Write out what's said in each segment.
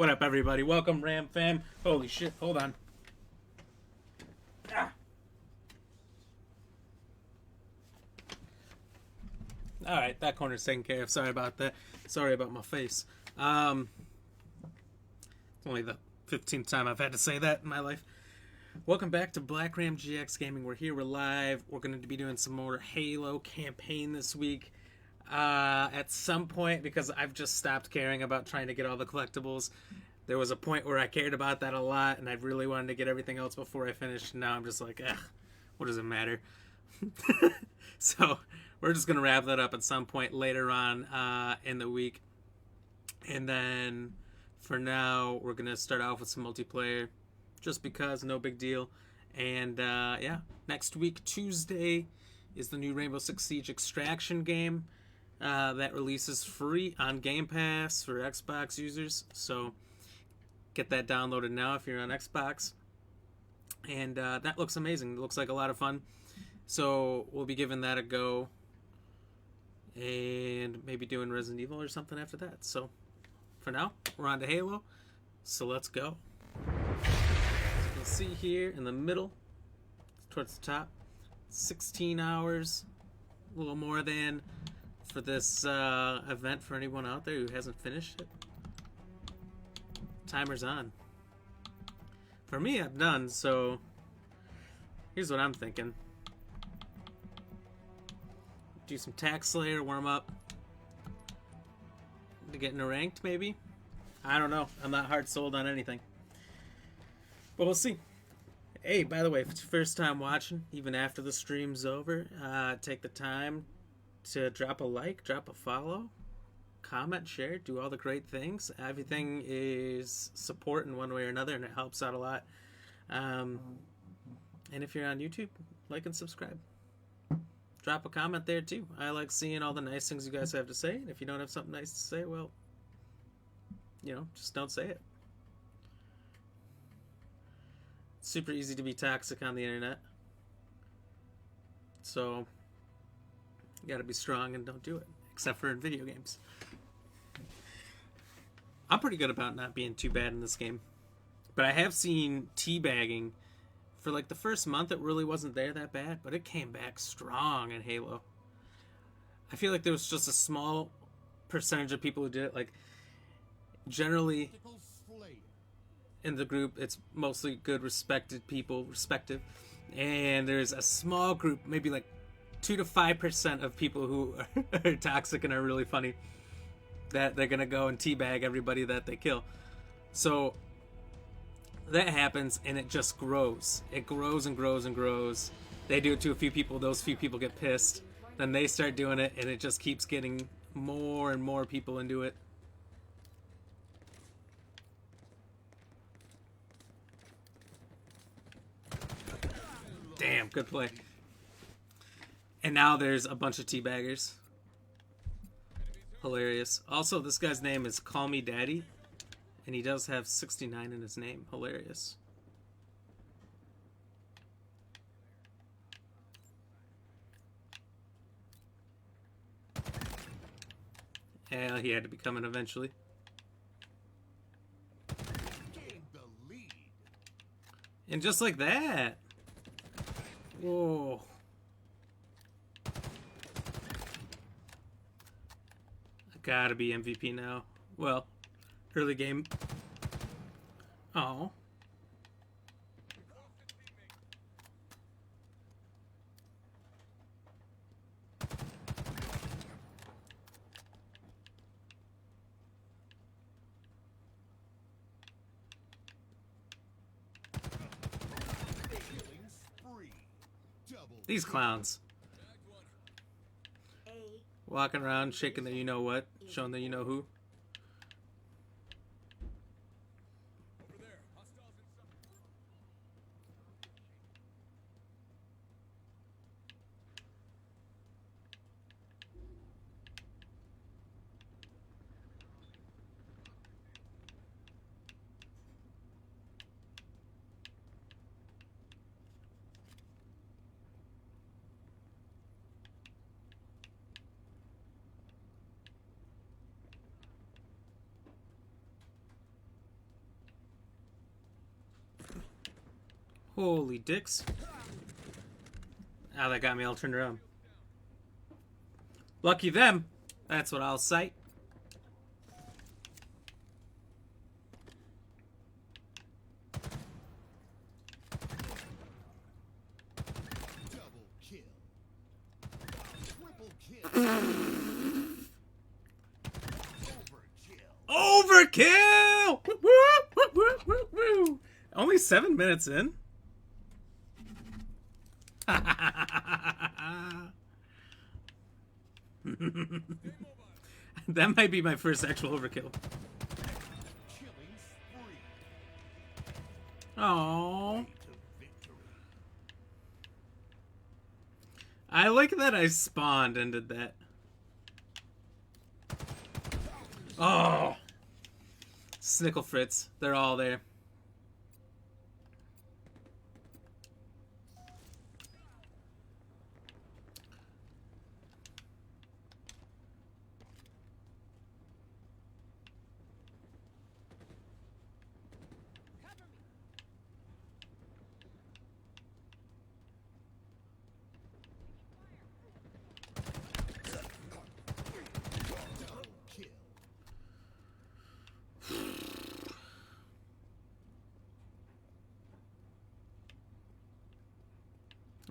What up, everybody? Welcome, Ram fam. Holy shit, hold on. Ah. Alright, that corner's taken care of. Sorry about that. Sorry about my face. It's only the 15th time I've had to say that in my life. Welcome back to Black Ram GX Gaming. We're here, we're live. We're going to be doing some more Halo campaign this week. At some point, because I've just stopped caring about trying to get all the collectibles. There was a point where I cared about that a lot, and I really wanted to get everything else before I finished. Now I'm just like, what does it matter? So we're just going to wrap that up at some point later on in the week. And then for now, we're going to start off with some multiplayer, just because, no big deal. And yeah, next week, Tuesday, is the new Rainbow Six Siege Extraction game. That releases free on Game Pass for Xbox users, so get that downloaded now if you're on Xbox. And that looks amazing. It looks like a lot of fun. So we'll be giving that a go, and maybe doing Resident Evil or something after that. So for now, we're on to Halo, so let's go. So you can see here in the middle, towards the top, 16 hours, a little more than for this event for anyone out there who hasn't finished it. Timer's on. For me, I'm done, so here's what I'm thinking. Do some Tax Slayer, warm up. To get into ranked, maybe? I don't know. I'm not hard sold on anything. But we'll see. Hey, by the way, if it's your first time watching, even after the stream's over, take the time to drop a like, drop a follow, comment, share, do all the great things. Everything is support in one way or another, and it helps out a lot. And if you're on YouTube, like and subscribe. Drop a comment there too. I like seeing all the nice things you guys have to say. And if you don't have something nice to say, well, just don't say it. It's super easy to be toxic on the internet. So you gotta be strong and don't do it, except for in video games. I'm pretty good about not being too bad in this game, but I have seen teabagging. For like the first month, it really wasn't there that bad, but it came back strong in Halo. I feel like there was just a small percentage of people who did it. Like, generally, in the group, it's mostly good, respected people, and there's a small group, maybe like 2 to 5% of people who are toxic and are really funny, that they're gonna go and teabag everybody that they kill. So that happens, and it just grows. It grows and grows and grows. They do it to a few people, those few people get pissed, then they start doing it, and it just keeps getting more and more people into it. Damn, good play. And now there's a bunch of teabaggers. Hilarious. Also, this guy's name is Call Me Daddy, and he does have 69 in his name. Hilarious. Yeah, he had to be coming eventually. And just like that. Whoa. Gotta be MVP now. Well, early game. Oh. These clowns. Walking around, shaking the you-know-what, showing the you-know-who. Holy dicks. Ah, that got me all turned around. Lucky them. That's what I'll cite. Double kill. Triple kill. Overkill! Woo, woo, woo, woo, woo. Only 7 minutes in? That might be my first actual overkill. Oh, I like that I spawned and did that. Oh, Snickle Fritz, they're all there.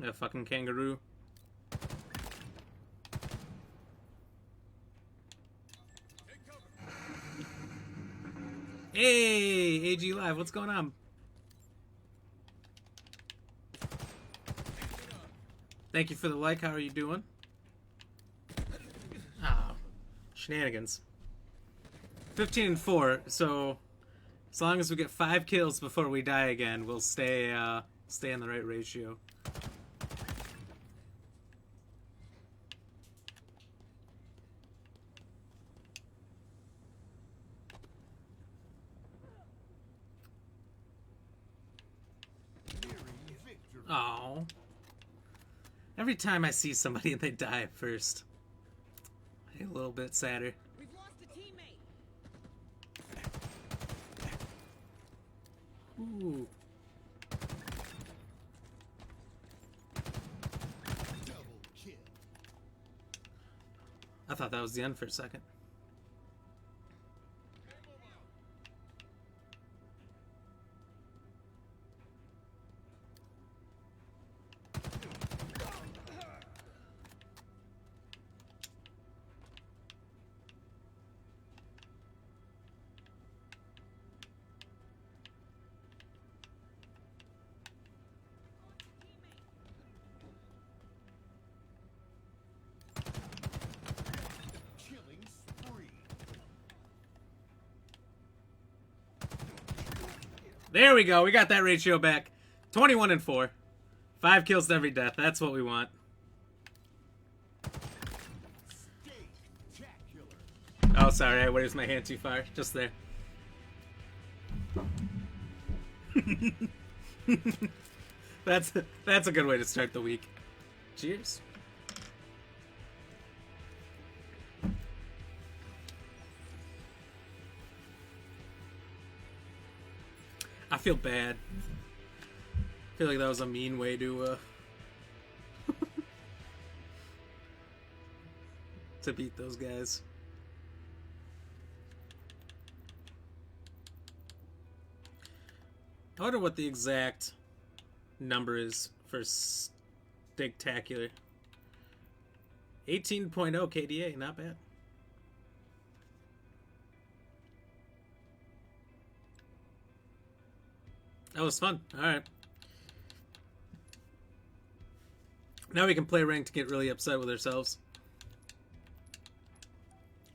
A fucking kangaroo. Hey, AG Live, what's going on? Thank you for the like. How are you doing? Oh, shenanigans. 15-4. So, as long as we get 5 kills before we die again, we'll stay in the right ratio. Oh. Every time I see somebody and they die at first, I get a little bit sadder. We've lost a teammate. Ooh. Double kill. I thought that was the end for a second. Killing spree. There we go. We got that ratio back. 21-4. 5 kills to every death. That's what we want. Spectacular. Oh, sorry. I waved my hand too far. Just there. That's a good way to start the week. Cheers. I feel bad. I feel like that was a mean way to to beat those guys. I wonder what the exact number is for Stigtacular. 18.0 KDA, not bad. That was fun. Alright. Now we can play ranked to get really upset with ourselves.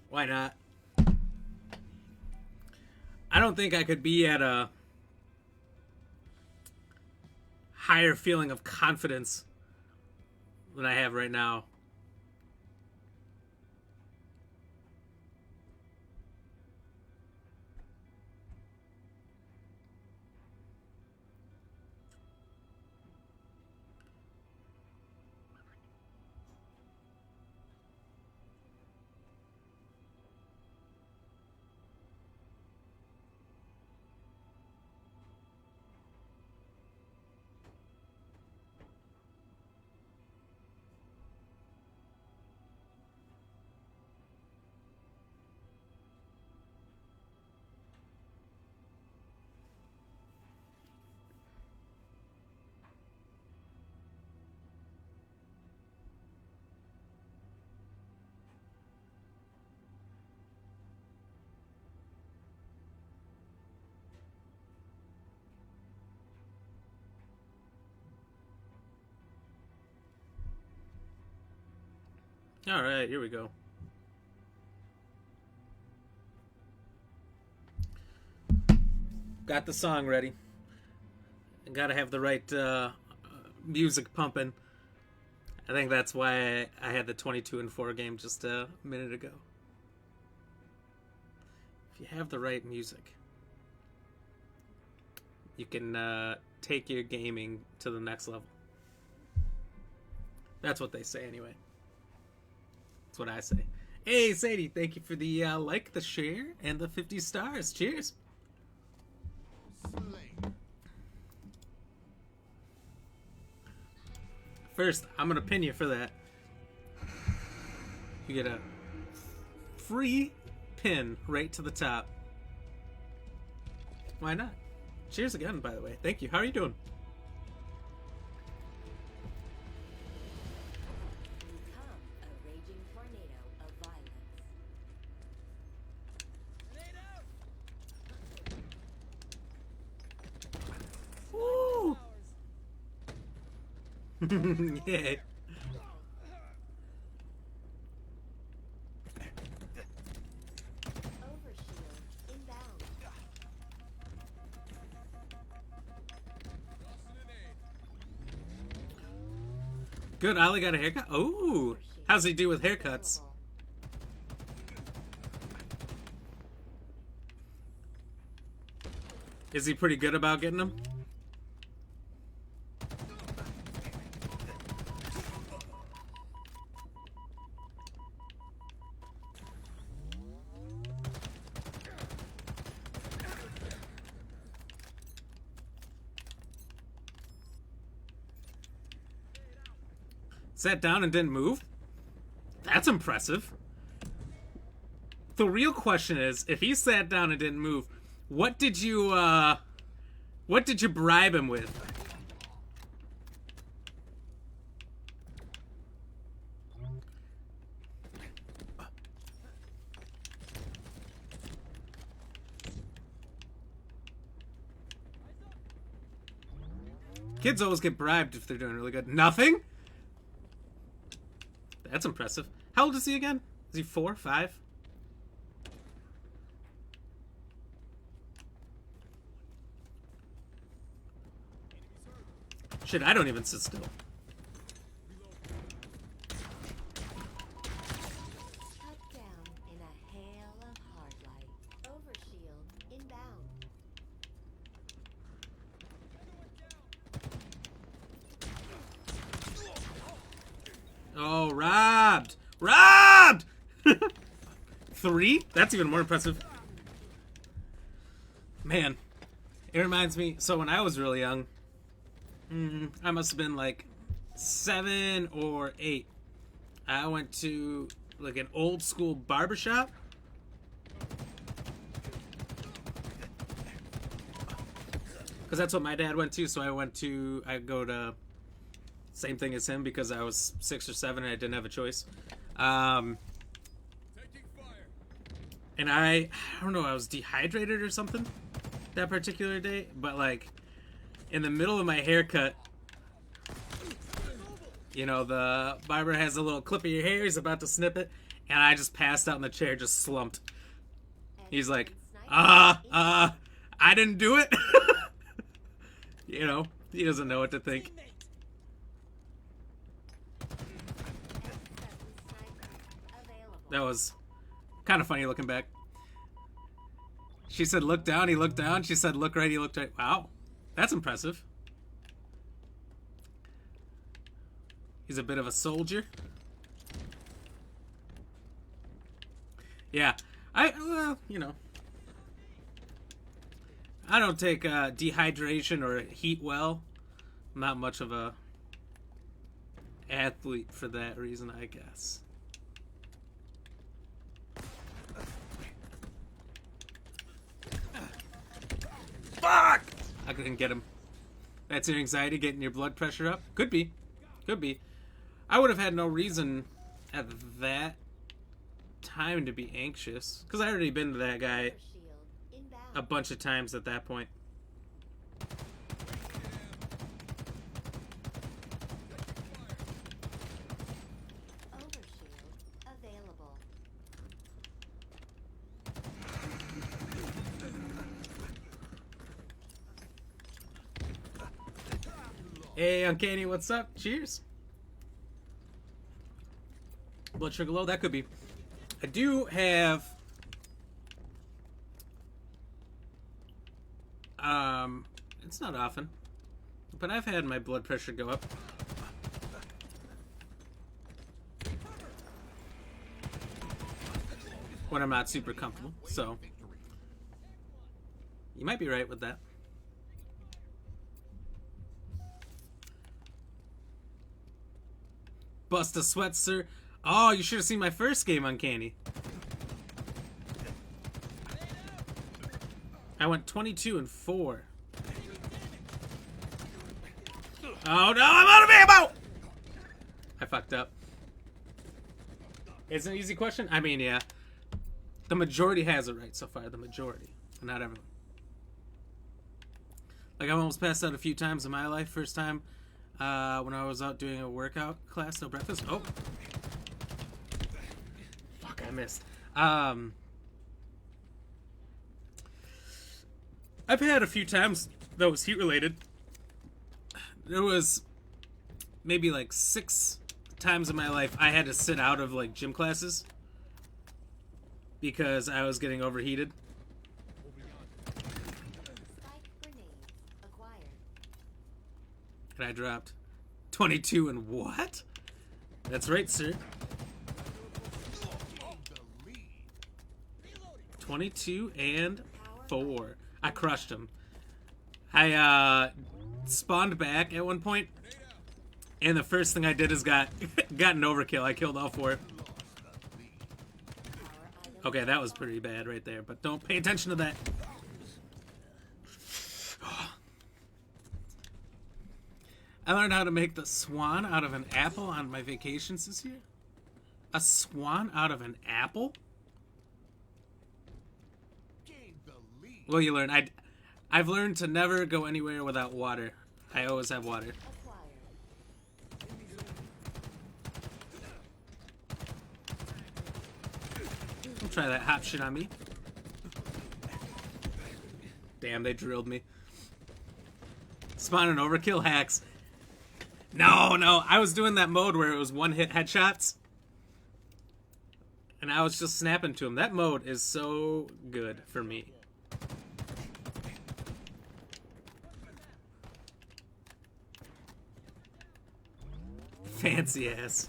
Why not? I don't think I could be at a higher feeling of confidence than I have right now. Alright, here we go. Got the song ready. Gotta have the right music pumping. I think that's why I had the 22-4 game just a minute ago. If you have the right music, you can take your gaming to the next level. That's what they say anyway. That's what I say. Hey, Sadie, thank you for the like, the share, and the 50 stars. Cheers. Slain. First, I'm going to pin you for that. You get a free pin right to the top. Why not? Cheers again, by the way. Thank you. How are you doing? Become a raging tornado of violence. Woo! Yeah. Overshield inbound. Good, Ollie got a haircut. Oh, how's he do with haircuts? Available. Is he pretty good about getting them? Sat down and didn't move? That's impressive. The real question is, if he sat down and didn't move, what did you bribe him with? Kids always get bribed if they're doing really good. Nothing? That's impressive. How old is he again? Is he 4, 5? Shit, I don't even sit still. Cut down in a hail of hard light. Overshield inbound. Oh, robbed! Robbed! 3? That's even more impressive. Man, it reminds me, so when I was really young, I must have been like 7 or 8. I went to like an old school barbershop. Because that's what my dad went to, so I go to same thing as him because I was 6 or 7 and I didn't have a choice. And I don't know, I was dehydrated or something that particular day, but like in the middle of my haircut, you know, the barber has a little clip of your hair, he's about to snip it, and I just passed out in the chair, just slumped. He's like, I didn't do it. You know, he doesn't know what to think. Available. That was kind of funny looking back. She said, look down, he looked down. She said, look right, he looked right. Wow, that's impressive. He's a bit of a soldier. Yeah, well, you know, I don't take dehydration or heat well. I'm not much of a athlete for that reason, I guess. Fuck! I couldn't get him. That's your anxiety getting your blood pressure up? Could be. Could be. I would have had no reason at that time to be anxious. Because I already been to that guy Overshield inbound. a bunch of times at that point. Overshield Hey, Uncanny, what's up? Cheers. Blood sugar low, that could be. I do have it's not often, but I've had my blood pressure go up. When I'm not super comfortable, so you might be right with that. Bust a sweat, sir. Oh, you should have seen my first game, Uncanny. I went 22-4. Oh no, I'm out of ammo! I fucked up. It's an easy question? I mean, yeah. The majority has it right so far. The majority. Not everyone. Like, I've almost passed out a few times in my life. First time when I was out doing a workout class, no breakfast. Oh. Fuck, I missed. I've had a few times that was heat related. There was maybe like 6 times in my life I had to sit out of like gym classes because I was getting overheated. Spike grenades acquired. And I dropped 22 and what? That's right, sir. 22-4. I crushed him. I spawned back at one point, and the first thing I did is got an overkill. I killed all 4. Okay, that was pretty bad right there, but don't pay attention to that. I learned how to make the swan out of an apple on my vacations this year. A swan out of an apple? Well, you learn. I've learned to never go anywhere without water. I always have water. Don't try that hot shit on me. Damn, they drilled me. Spawn and overkill hacks. No, I was doing that mode where it was one-hit headshots. And I was just snapping to him. That mode is so good for me. Fancy ass.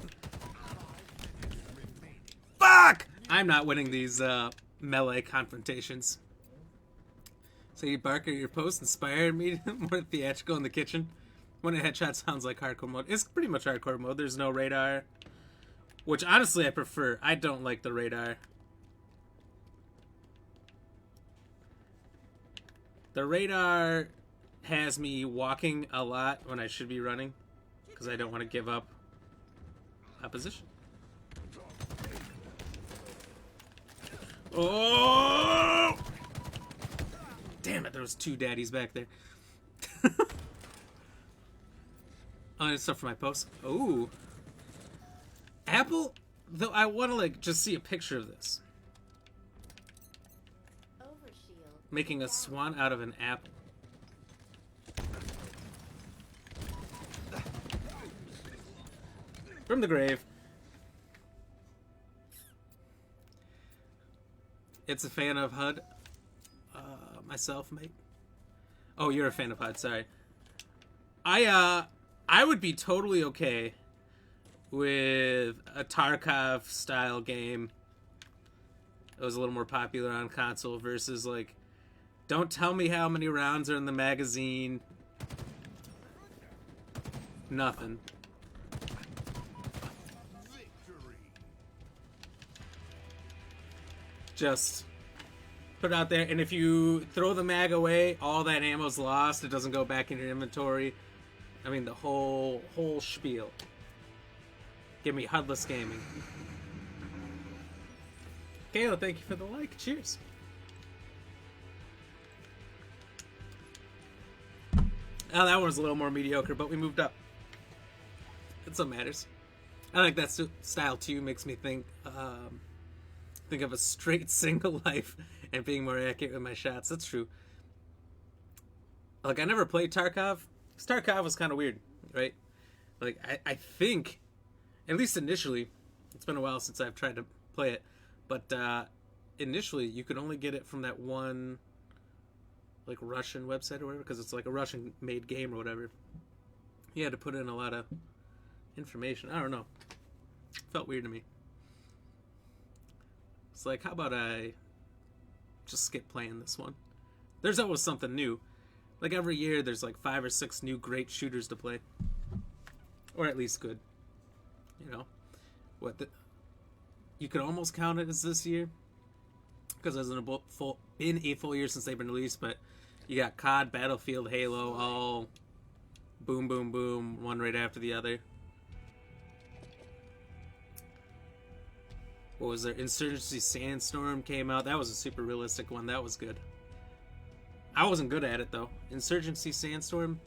Fuck! I'm not winning these melee confrontations. So Barker, your post inspired me more theatrical in the kitchen. When a headshot sounds like hardcore mode. It's pretty much hardcore mode. There's no radar. Which honestly I prefer. I don't like the radar. The radar has me walking a lot when I should be running. Because I don't want to give up a position. Oh! Damn it, there was 2 daddies back there. Oh, there's stuff for my post. Ooh. Apple? Though I want to, like, just see a picture of this. Overshield. Making a swan out of an apple. From the grave. It's a fan of HUD. Myself, mate. Oh, you're a fan of HUD, sorry. I would be totally okay with a Tarkov style game that was a little more popular on console versus like, don't tell me how many rounds are in the magazine. Nothing. Just put it out there, and if you throw the mag away, all that ammo's lost. It doesn't go back in your inventory. I mean, the whole spiel. Give me HUDless gaming. Kayla, thank you for the like. Cheers. Oh, that one was a little more mediocre, but we moved up. That's what matters. I like that style too. Makes me think of a straight single life and being more accurate with my shots. That's true. Like, I never played Tarkov. Tarkov was kind of weird. right? Like, I think, at least initially, it's been a while since I've tried to play it, but initially you could only get it from that one, like, Russian website or whatever, because it's like a Russian-made game or whatever. You had to put in a lot of information. I don't know. Felt weird to me. It's like, how about I just skip playing this one? There's always something new. Like, every year there's like 5 or 6 new great shooters to play. Or at least good. You know? You could almost count it as this year. Because it hasn't been a full year since they've been released. But you got COD, Battlefield, Halo, all boom, boom, boom. One right after the other. What was there? Insurgency Sandstorm came out. That was a super realistic one. That was good. I wasn't good at it, though. Insurgency Sandstorm,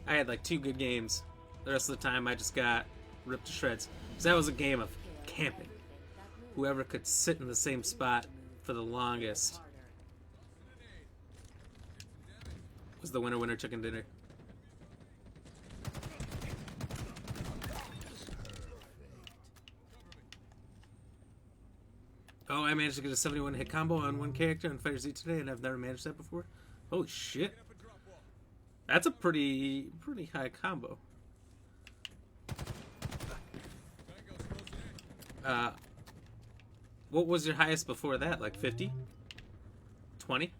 I had like 2 good games. The rest of the time, I just got ripped to shreds. Because that was a game of camping. Whoever could sit in the same spot for the longest was the winner chicken dinner. Oh, I managed to get a 71 hit combo on one character on Fire Z today, and I've never managed that before. Holy shit. That's a pretty high combo. What was your highest before that? Like 50? 20?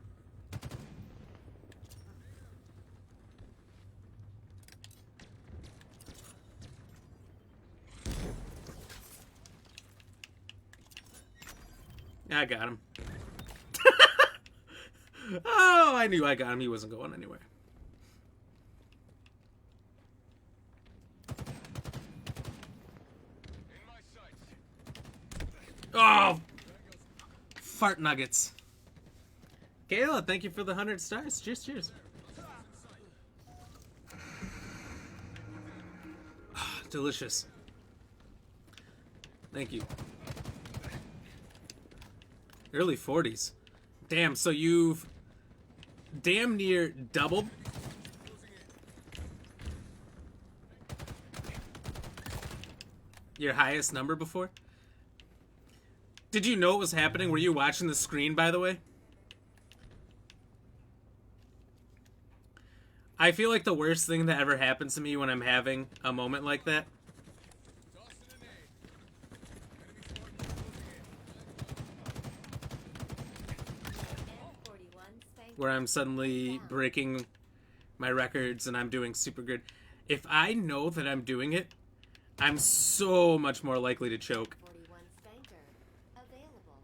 I got him. Oh, I knew I got him. He wasn't going anywhere. Oh! Fart nuggets. Kayla, thank you for the 100 stars. Cheers, cheers. Delicious. Thank you. Early 40s. Damn, so you've damn near doubled. Your highest number before? Did you know what was happening? Were you watching the screen, by the way? I feel like the worst thing that ever happens to me when I'm having a moment like that where I'm suddenly breaking my records and I'm doing super good. If I know that I'm doing it, I'm so much more likely to choke. 41 Spanker. Available.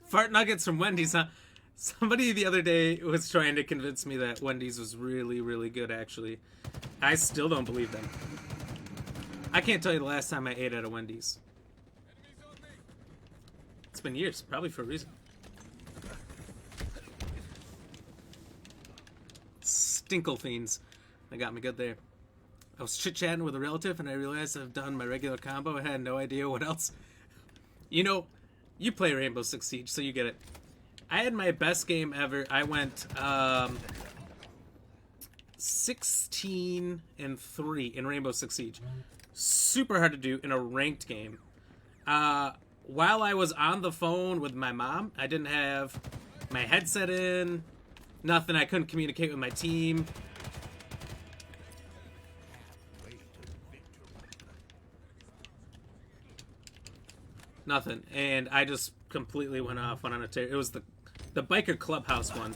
Fart nuggets from Wendy's, huh? Somebody the other day was trying to convince me that Wendy's was really, really good, actually. I still don't believe them. I can't tell you the last time I ate at a Wendy's. It's been years, probably for a reason. Stinkle fiends. They got me good there. I was chit-chatting with a relative and I realized I've done my regular combo. I had no idea what else. You know, you play Rainbow Six Siege, so you get it. I had my best game ever. I went 16-3 in Rainbow Six Siege. Super hard to do in a ranked game. While I was on the phone with my mom, I didn't have my headset in. Nothing. I couldn't communicate with my team. Nothing. And I just completely went off, went on a tear. It was the biker clubhouse one.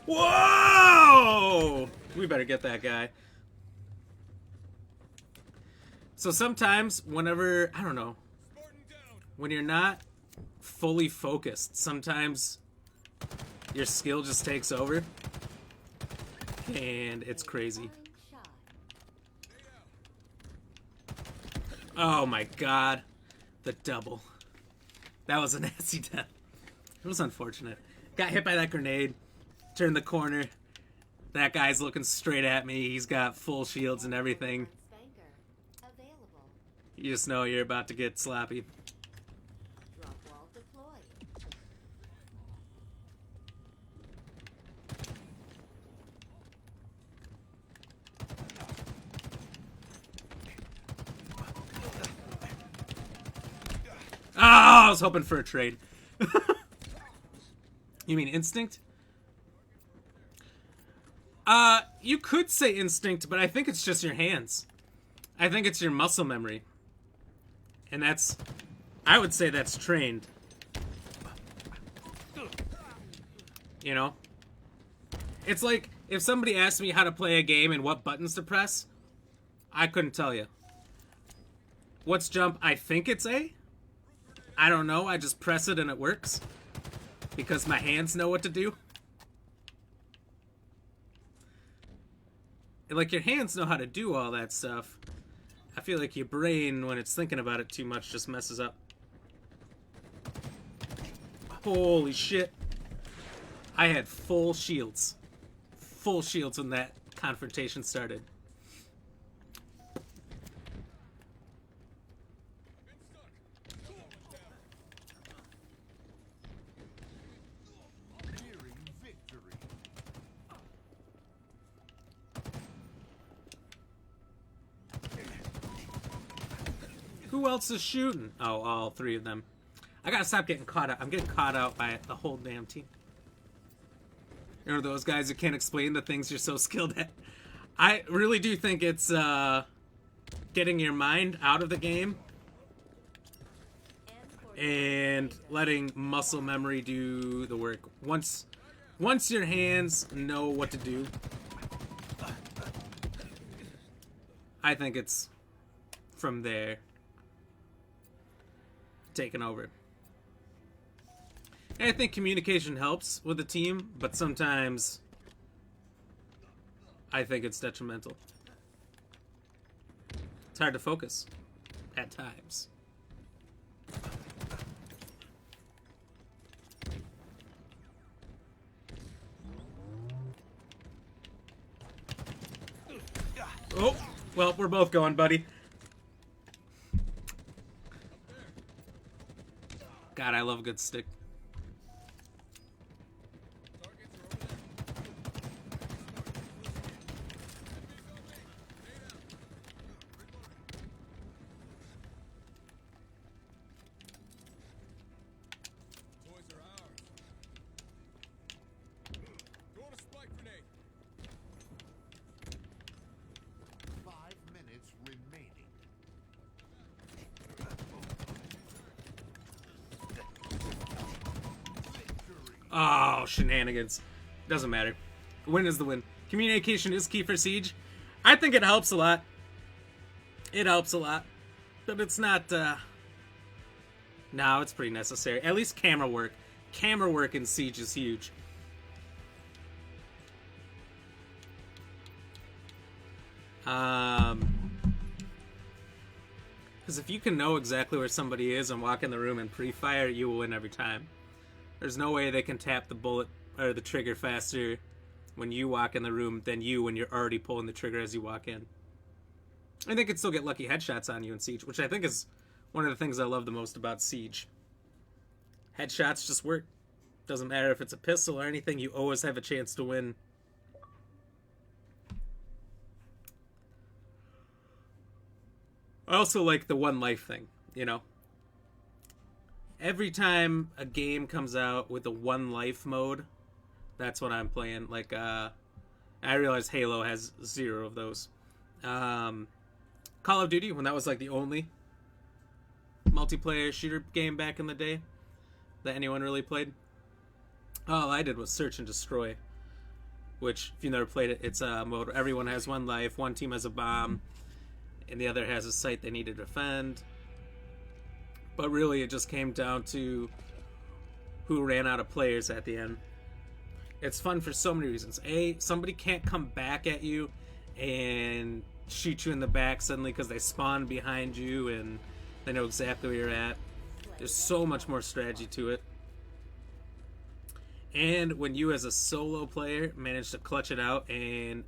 Whoa! We better get that guy. So sometimes, whenever, I don't know, when you're not fully focused, sometimes your skill just takes over. And it's crazy. Oh my god. The double. That was a nasty death. It was unfortunate. Got hit by that grenade. Turn the corner. That guy's looking straight at me. He's got full shields and everything. Spanker. Available. You just know you're about to get sloppy. Drop wall deployed. Oh, I was hoping for a trade. You mean instinct? You could say instinct, but I think it's just your hands. I think it's your muscle memory. And that's... I would say that's trained. You know? It's like, if somebody asked me how to play a game and what buttons to press, I couldn't tell you. What's jump? I think it's A. I don't know, I just press it and it works. Because my hands know what to do. And like, your hands know how to do all that stuff. I feel like your brain, when it's thinking about it too much, just messes up. Holy shit. I had full shields. Full shields when that confrontation started. Nearing victory. Who else is shooting? Oh, all three of them. I gotta stop getting caught out. I'm getting caught out by the whole damn team. You know those guys who can't explain the things you're so skilled at? I really do think it's getting your mind out of the game and letting muscle memory do the work. Once your hands know what to do, I think it's from there taken over. And I think communication helps with the team, but sometimes I think it's detrimental. It's hard to focus at times. Oh, well, we're both going, buddy. God, I love a good stick. Toys are ours. Throwing a spike grenade. 5 minutes remaining. Victory. Oh, shenanigans. Doesn't matter. Win is the win. Communication is key for Siege. I think it helps a lot. It helps a lot. But it's not, no, it's pretty necessary. At least camera work. Camera work in Siege is huge. Because if you can know exactly where somebody is and walk in the room and pre-fire, you will win every time. There's no way they can tap the bullet or the trigger faster when you walk in the room than you when you're already pulling the trigger as you walk in. And they can still get lucky headshots on you in Siege, which I think is one of the things I love the most about Siege. Headshots just work. Doesn't matter if it's a pistol or anything, you always have a chance to win. I also like the one life thing, you know? Every time a game comes out with a one life mode, that's what I'm playing. Like, I realize Halo has 0 of those. Call of Duty, when that was like the only multiplayer shooter game back in the day that anyone really played, all I did was search and destroy. Which, if you never played it, it's a mode where everyone has one life, one team has a bomb, and the other has a site they need to defend. But really, it just came down to who ran out of players at the end. It's fun for so many reasons. A, somebody can't come back at you and shoot you in the back suddenly because they spawn behind you and they know exactly where you're at. There's so much more strategy to it. And when you as a solo player manage to clutch it out and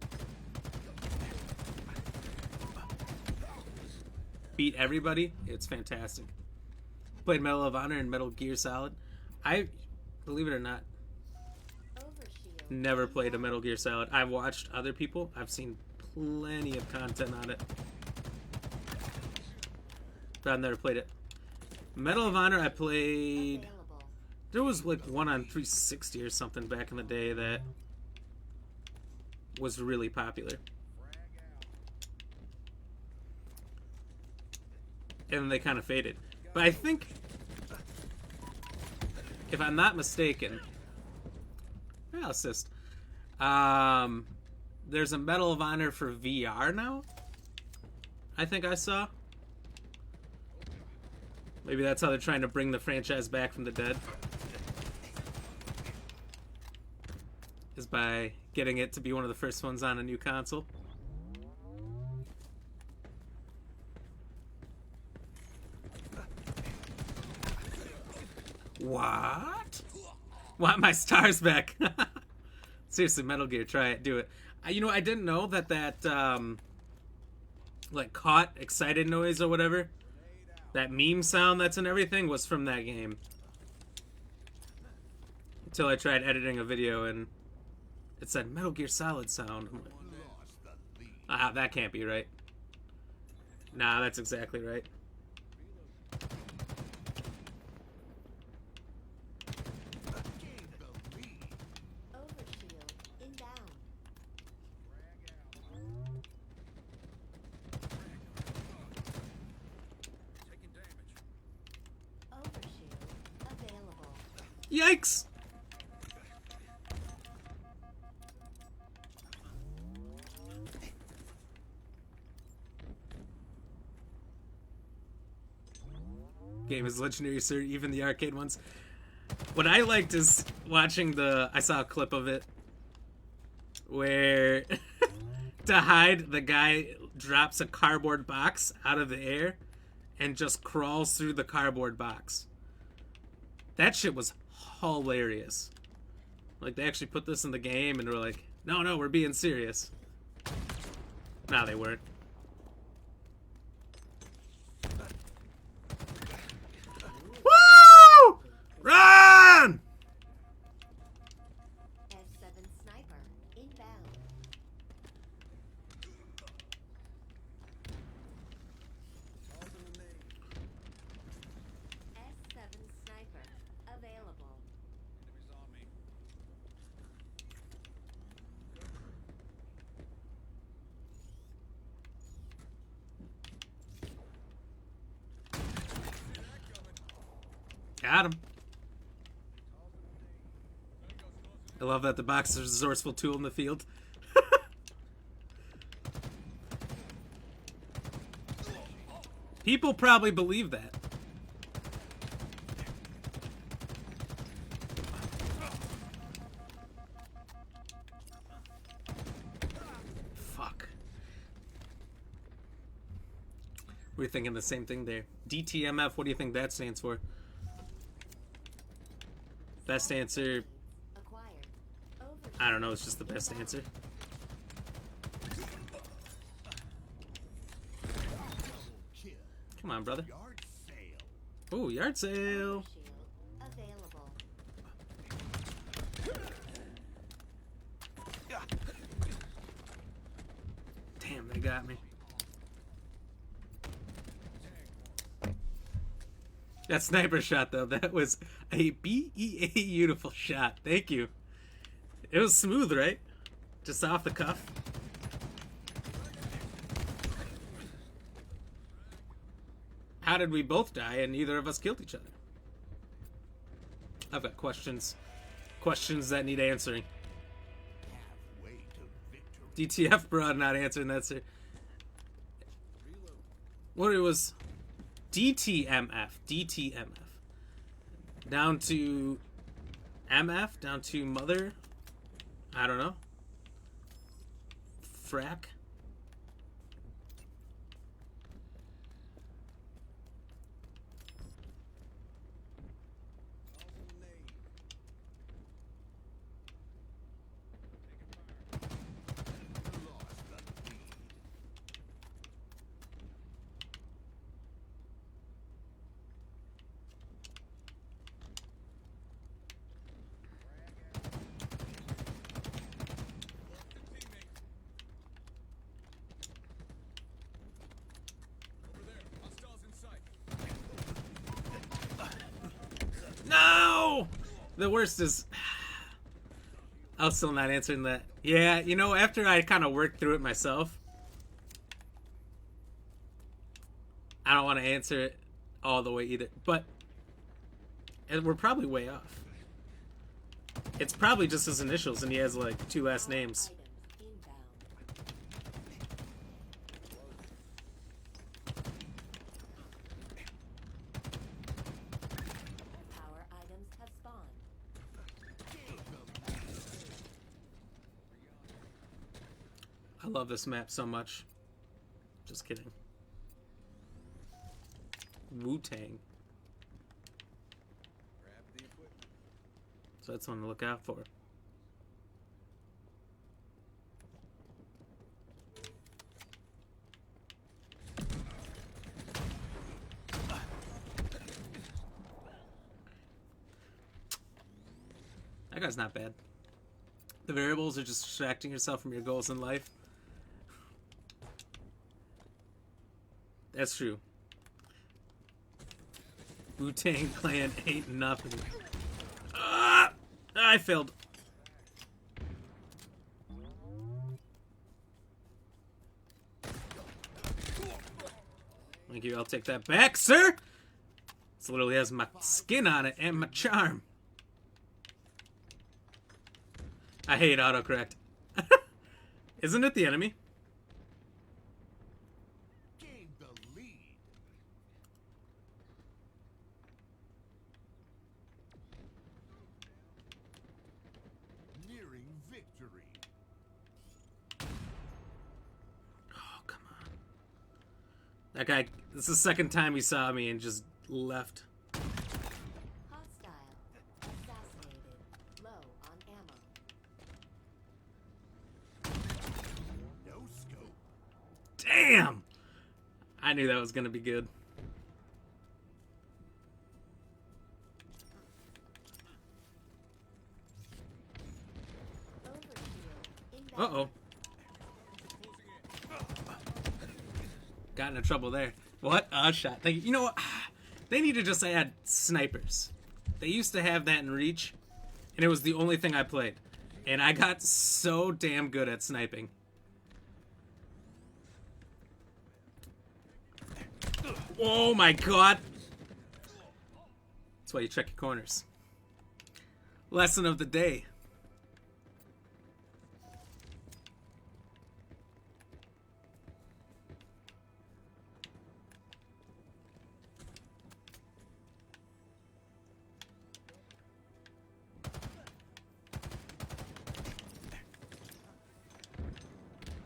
beat everybody, it's fantastic. Played Medal of Honor and Metal Gear Solid. I, believe it or not, Overshield. never played a Metal Gear Solid. I've watched other people. I've seen plenty of content on it. But I've never played it. Medal of Honor I played... Available. There was like one on 360 or something back in the day that was really popular. And then they kind of faded. But I think, if I'm not mistaken, I'll assist. There's a Medal of Honor for VR now. I think I saw. Maybe that's how they're trying to bring the franchise back from the dead. Is by getting it to be one of the first ones on a new console. What? Want my stars back? Seriously, Metal Gear, try it, do it. You know, I didn't know that like caught excited noise or whatever, that meme sound that's in everything was from that game. Until I tried editing a video and it said Metal Gear Solid sound. I'm like, that can't be right. Nah, that's exactly right. Overshield. Inbound. Taking damage. Overshield. Available. Yikes! Game is legendary, sir. Even the arcade ones. What I liked is watching I saw a clip of it where to hide, the guy drops a cardboard box out of the air and just crawls through the cardboard box. That shit was hilarious. Like, they actually put this in the game and were like, no, we're being serious. Nah, they weren't. Woo! Run! S7 sniper. Inbound. S7 sniper. Available. Enemies on me. Got him. I love that the box is a resourceful tool in the field. People probably believe that. Fuck. We're thinking the same thing there. DTMF, what do you think that stands for? Best answer, Acquired. Overshield. I don't know, it's just the best answer. Come on, brother. Yard sale. Ooh, yard sale. Overshield. Available. Damn, they got me. That sniper shot, though, that was a beautiful shot. Thank you. It was smooth, right? Just off the cuff. How did we both die and neither of us killed each other? I've got questions. Questions that need answering. Halfway to victory. DTF, bro, not answering that, sir. What it was... DTMF. DTMF. Down to... MF? Down to mother? I don't know. Frack? The worst is, I'll still not answering that. Yeah, you know, after I kind of worked through it myself, I don't want to answer it all the way either. But we're probably way off. It's probably just his initials, and he has like 2 last names. Items inbound. Power items have spawned. I love this map so much. Just kidding. Wu-Tang. Grab the equipment. So that's one to look out for. That guy's not bad. The variables are just distracting yourself from your goals in life. That's true. Wu-Tang Clan ain't nothing. Ah! I failed. Thank you, I'll take that back, sir! This literally has my skin on it and my charm. I hate autocorrect. Isn't it the enemy? Gain the lead. Nearing victory. Oh, come on. That guy, this is the second time he saw me and just left. Hostile. Assassinated. Low on ammo. No scope. Damn! I knew that was gonna be good. Overshield inbound. Uh-oh. Got into trouble there. What a shot. You know what? They need to just add snipers. They used to have that in Reach, and it was the only thing I played. And I got so damn good at sniping. Oh my god! That's why you check your corners. Lesson of the day.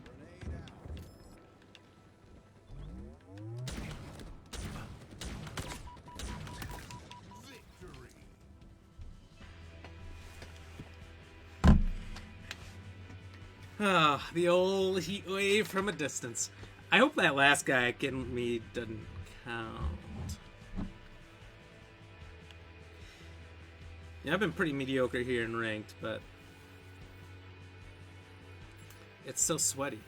Grenade out. Victory. Ah, the old heat wave from a distance. I hope that last guy getting me doesn't count. Yeah, I've been pretty mediocre here in ranked, but it's so sweaty.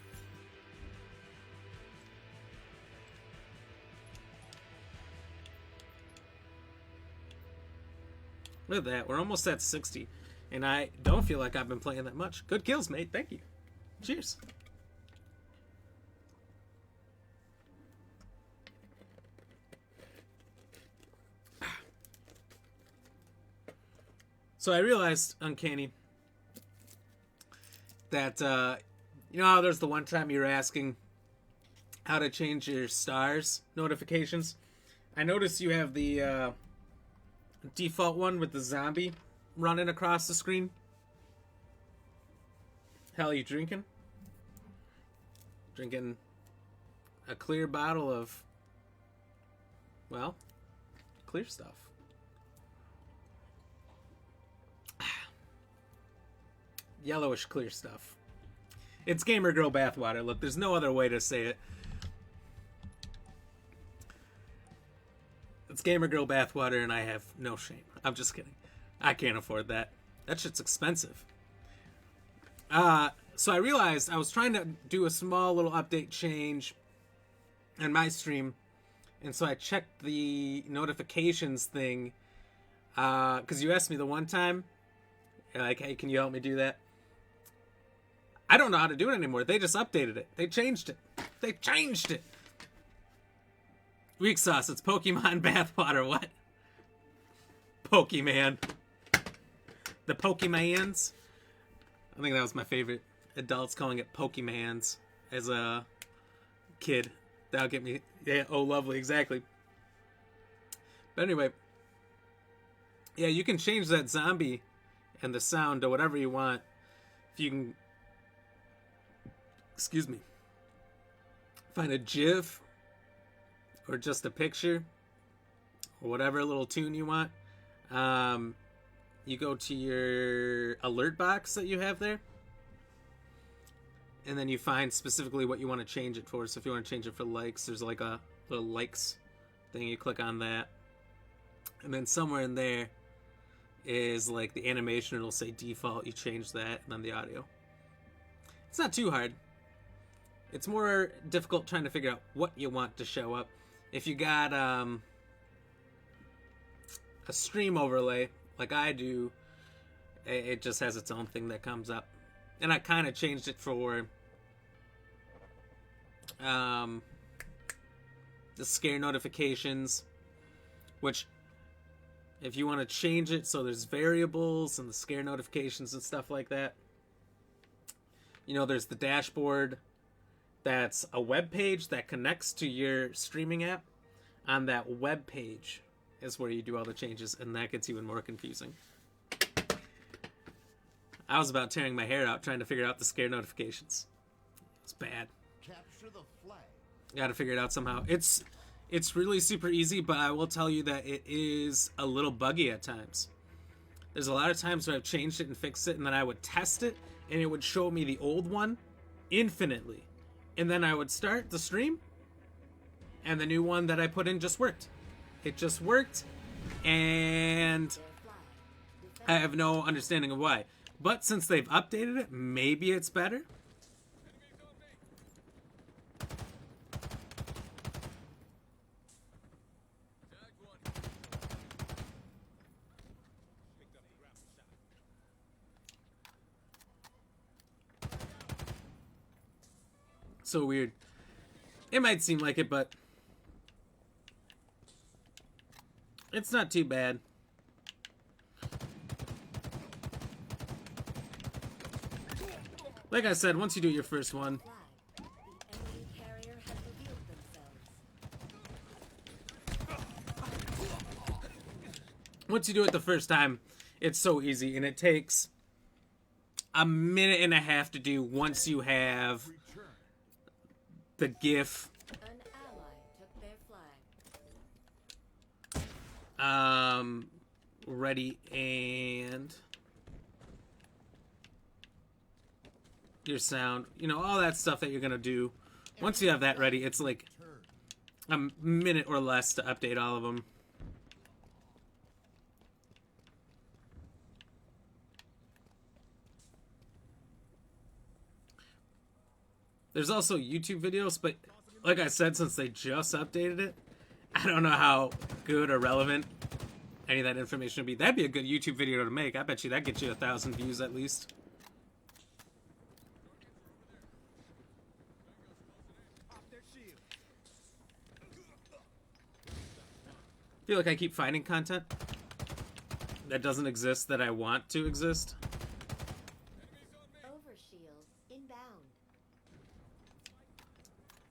Look at that. We're almost at 60. And I don't feel like I've been playing that much. Good kills, mate. Thank you. Cheers. So I realized, Uncanny, that, you know how there's the one time you were asking how to change your stars notifications? I noticed you have the default one with the zombie running across the screen. Hell, are you drinking? Drinking a clear bottle of, well, clear stuff. Yellowish clear stuff. It's Gamer Girl bathwater. Look, there's no other way to say it. It's Gamer Girl bathwater, and I have no shame. I'm just kidding. I can't afford that. That shit's expensive. So I realized I was trying to do a small little update change on my stream, and so I checked the notifications thing Because you asked me the one time, you're like, hey, can you help me do that? I don't know how to do it anymore. They just updated it. They changed it. They changed it. Weak sauce. It's Pokemon bathwater. What? Pokemon. The Pokemans. I think that was my favorite. Adults calling it Pokemans as a kid. That'll get me. Yeah, oh, lovely. Exactly. But anyway. Yeah, you can change that zombie and the sound to whatever you want. If you can... Excuse me. Find a GIF or just a picture or whatever little tune you want. You go to your alert box that you have there, and then you find specifically what you want to change it for. So if you want to change it for likes, there's like a little likes thing. You click on that, and then somewhere in there is like the animation. It'll say default. You change that, and then the audio. It's not too hard. It's more difficult trying to figure out what you want to show up. If you got a stream overlay, like I do, it just has its own thing that comes up. And I kind of changed it for the scare notifications, which if you want to change it so there's variables and the scare notifications and stuff like that, you know, there's the dashboard. That's a web page that connects to your streaming app. On that web page is where you do all the changes, and that gets even more confusing. I was about tearing my hair out trying to figure out the scare notifications. It's bad. Capture the flag. Got to figure it out somehow. It's really super easy, but I will tell you that it is a little buggy at times. There's a lot of times where I've changed it and fixed it, and then I would test it, and it would show me the old one infinitely. And then I would start the stream, and the new one that I put in just worked. It just worked, and I have no understanding of why. But since they've updated it, maybe it's better. So weird. It might seem like it, but it's not too bad. Like I said, once you do your first one, Flag. The enemy carrier has revealed themselves. once you do it the first time, it's so easy, and it takes a minute and a half to do once you have Return. the GIF An ally took their flag. ready and your sound, you know, all that stuff that you're gonna do. Once you have that ready, it's like a minute or less to update all of them. There's also YouTube videos, but like I said, since they just updated it, I don't know how good or relevant any of that information would be. That'd be a good YouTube video to make. I bet you that gets you 1,000 views at least. I feel like I keep finding content that doesn't exist that I want to exist. Overshield inbound.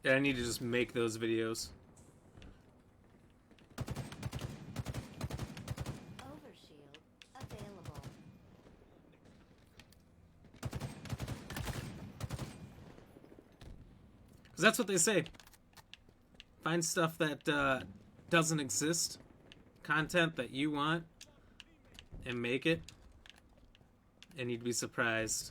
And I need to just make those videos. Overshield available. Because that's what they say. Find stuff that doesn't exist. Content that you want. And make it. And you'd be surprised.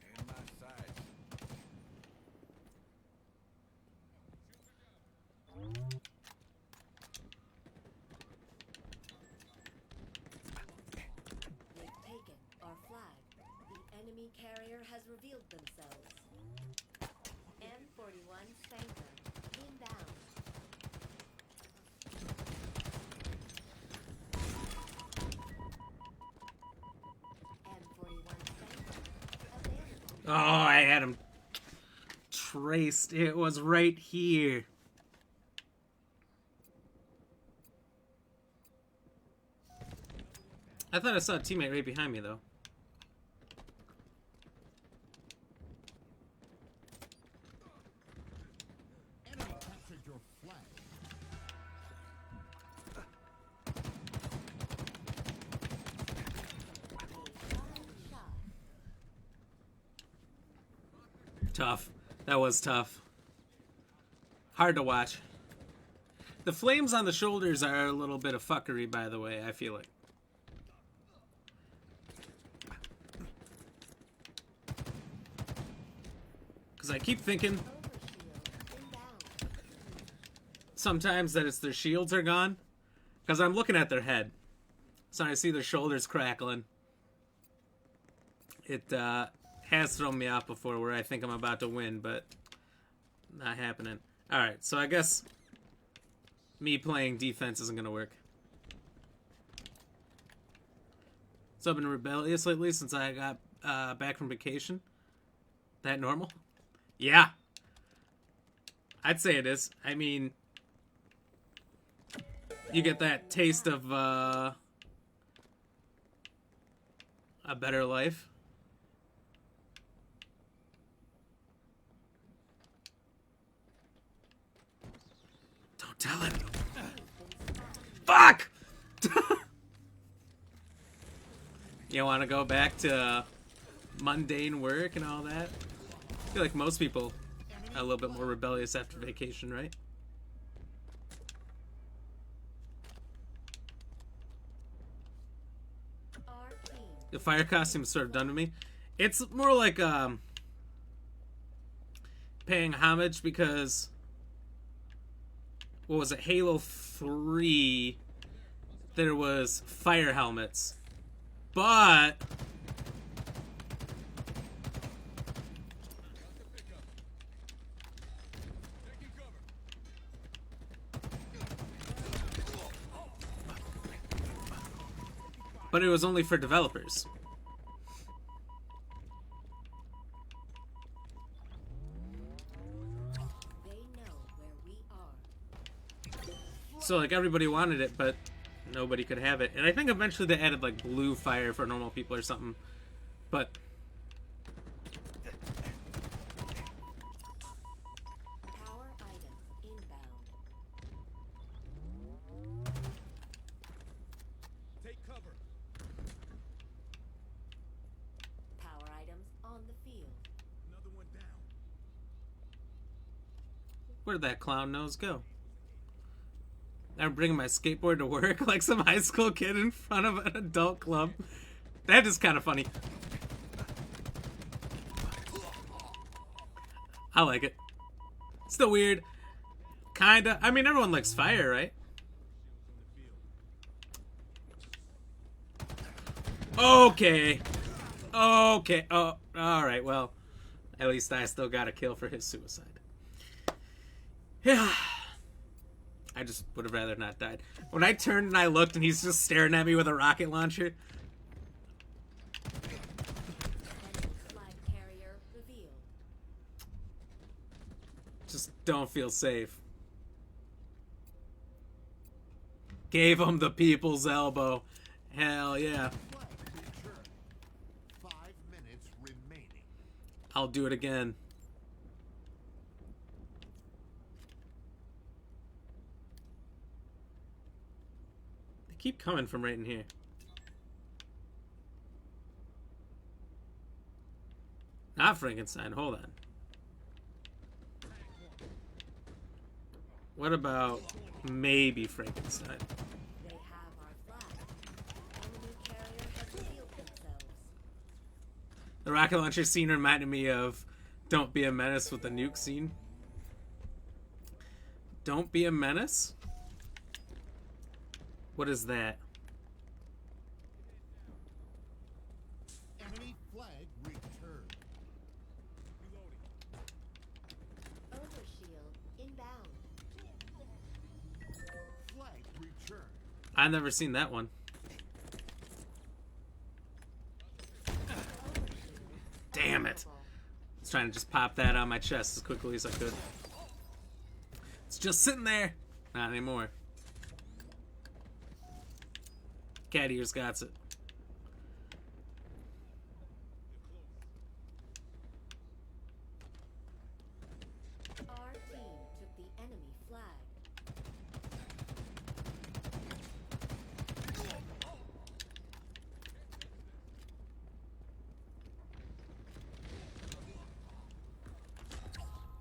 In my sights. They've taken our flag. carrier has revealed themselves. M41 Spanker inbound. M41 Spanker available. Oh, I had him traced. It was right here. I thought I saw a teammate right behind me, though. Enemy captured your flag. Shot. Tough. That was tough. Hard to watch. The flames on the shoulders are a little bit of fuckery, by the way, I feel like. Because I keep thinking Overshield inbound. sometimes that it's their shields are gone. Because I'm looking at their head. So I see their shoulders crackling. It has thrown me off before where I think I'm about to win, but not happening. Alright, so I guess me playing defense isn't going to work. So I've been rebellious lately since I got back from vacation. That normal? Yeah. I'd say it is. I mean, you get that taste of a better life. Don't tell him. Fuck! You want to go back to mundane work and all that? I feel like most people are a little bit more rebellious after vacation, right? Our team. The fire costume is sort of done to me. It's more like paying homage because what was it, Halo 3, there was fire helmets. But it was only for developers. They know where we are. So like everybody wanted it, but nobody could have it. And I think eventually they added like blue fire for normal people or something. But Power items inbound. Take cover. Power items on the field. Another one down. where'd that clown nose go? I'm bringing my skateboard to work like some high school kid in front of an adult club. That is kind of funny. I like it. Still weird. Kinda. I mean, everyone likes fire, right? Okay. Okay. Oh, alright, well. At least I still got a kill for his suicide. Yeah. I just would have rather not died. When I turned and I looked and he's just staring at me with a rocket launcher. Enemy flag carrier revealed. Just don't feel safe. Gave him the people's elbow. Hell yeah. Flag returned. 5 minutes remaining. I'll do it again. They keep coming from right in here. Not Frankenstein, hold on. What about maybe Frankenstein? They have our flag. Enemy carrier has revealed themselves. The rocket launcher scene reminded me of Don't Be a Menace with the nuke scene. Don't Be a Menace? What is that? Enemy flag returned. I've never seen that one. Damn it. I was trying to just pop that on my chest as quickly as I could. It's just sitting there. Not anymore. Cat ears got it. Our team took the enemy flag.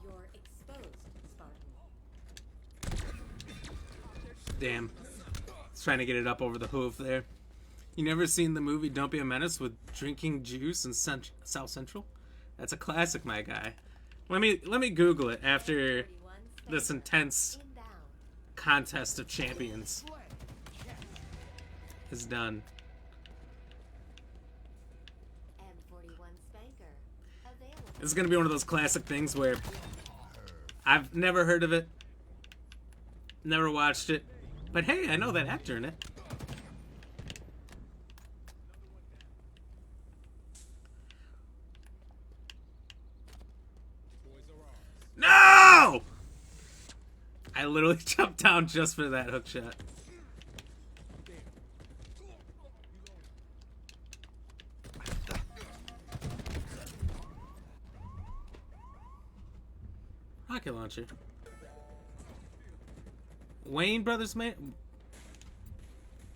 You're exposed, Spartan. Damn. I was trying to get it up over the hoof there. You never seen the movie Don't Be a Menace with drinking juice in South Central? That's a classic, my guy. Let me Google it after 41 this Spanker. intense Inbound. contest of champions is done. M41 Spanker. Available. This is gonna be one of those classic things where I've never heard of it, never watched it, but hey, I know that actor in it. No! I literally jumped down just for that hook shot. Rocket launcher. Wayne Brothers, man.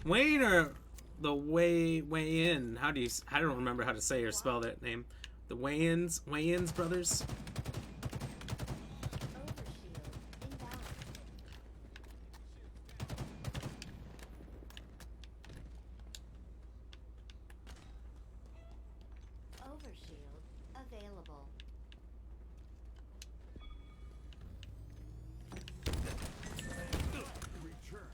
Wayne or the Way In? How do you? I don't remember how to say or spell that name. The Wayans brothers. Overshield. Inbound. Overshield. Available. Return.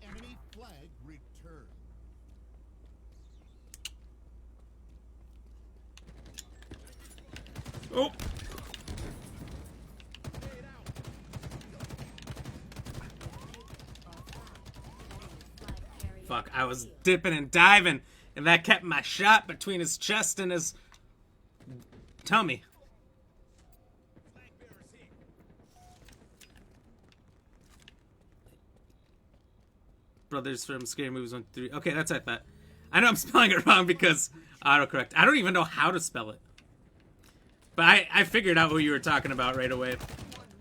Enemy flag returned. Oh, fuck! I was dipping and diving, and that kept my shot between his chest and his tummy. Brothers from Scary Movies 1, 3. Okay, that's like that. I know I'm spelling it wrong because autocorrect. I don't even know how to spell it. But I figured out who you were talking about right away. 1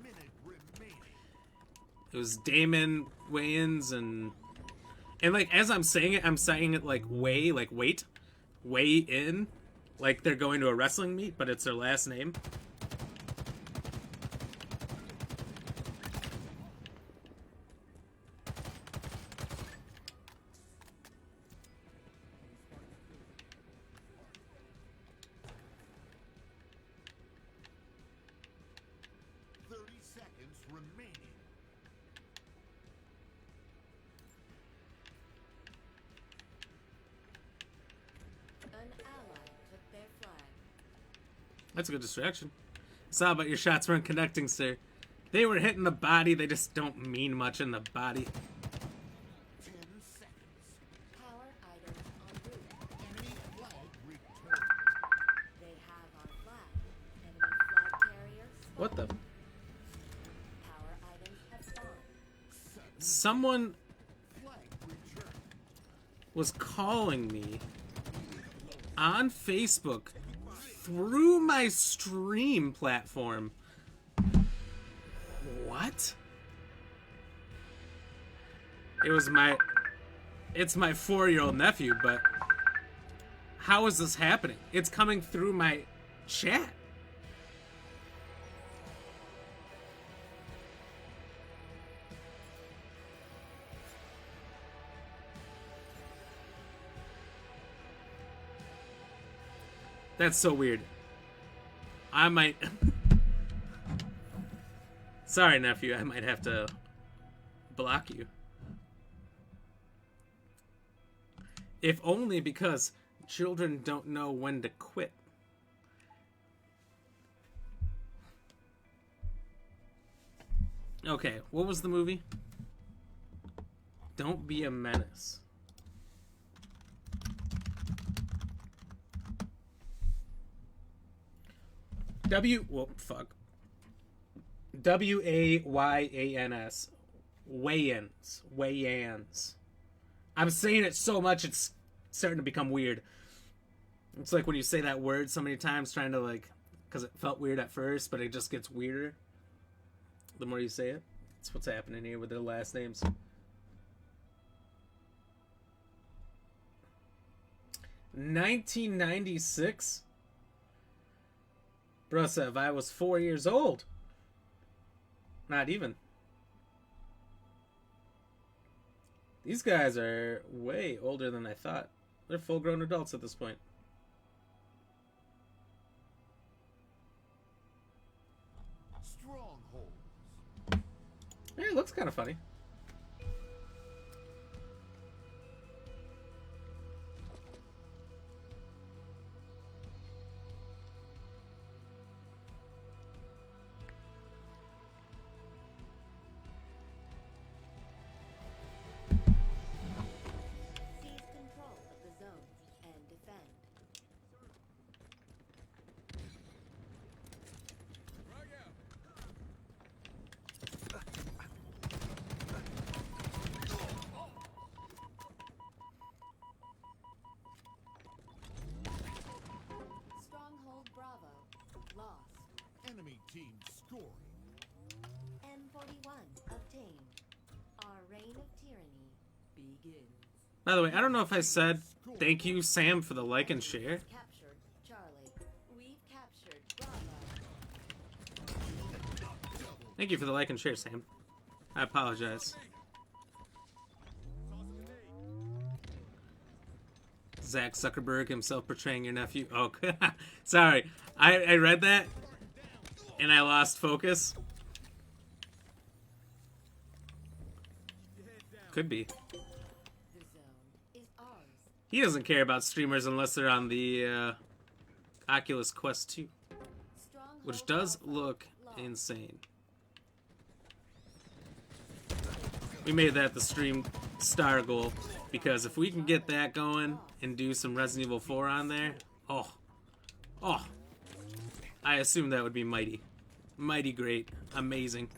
minute remaining. It was Damon Wayans and like as I'm saying it like way, like wait, way in, like they're going to a wrestling meet, but it's their last name. Seconds remaining. An ally took their flag. That's a good distraction. Saw about your shots weren't connecting, sir. They were hitting the body. They just don't mean much in the body. 10 seconds. Power items en route. Enemy flag returned. They have our flag. Enemy flag carrier spawned. What the? Power items have spawned. Someone Flag returned. was calling me on Facebook through my stream platform. What? It's my 4-year-old nephew, but how is this happening? It's coming through my chat. That's so weird. I might... Sorry, nephew. I might have to block you. If only because Children don't know when to quit. Okay, what was the movie? Don't Be a Menace. Well, fuck. Wayans. Wayans. I'm saying it so much it's starting to become weird. It's like when you say that word so many times trying to like, because it felt weird at first, but it just gets weirder the more you say it. That's what's happening here with their last names. $1996? Brusev, I was 4 years old. Not even. These guys are way older than I thought. They're full-grown adults at this point. Strongholds. Yeah, it looks kind of funny. Seize control of the zone and defend. Stronghold Bravo. Lost. Enemy team scoring. M41 obtained. Our reign of tyranny begins. By the way, I don't know if I said thank you, Sam, for the like and share. Captured Charlie. We've captured Bravo. Thank you for the like and share, Sam. I apologize. Zach Zuckerberg himself portraying your nephew. Oh, sorry. I read that and I lost focus. Could be. The zone is ours. He doesn't care about streamers unless they're on the Oculus Quest 2, Stronghold which does Bravo. look Lost. insane. We made that the stream star goal because if we can get that going and do some Resident Evil 4 on there, oh, I assume that would be mighty great, amazing.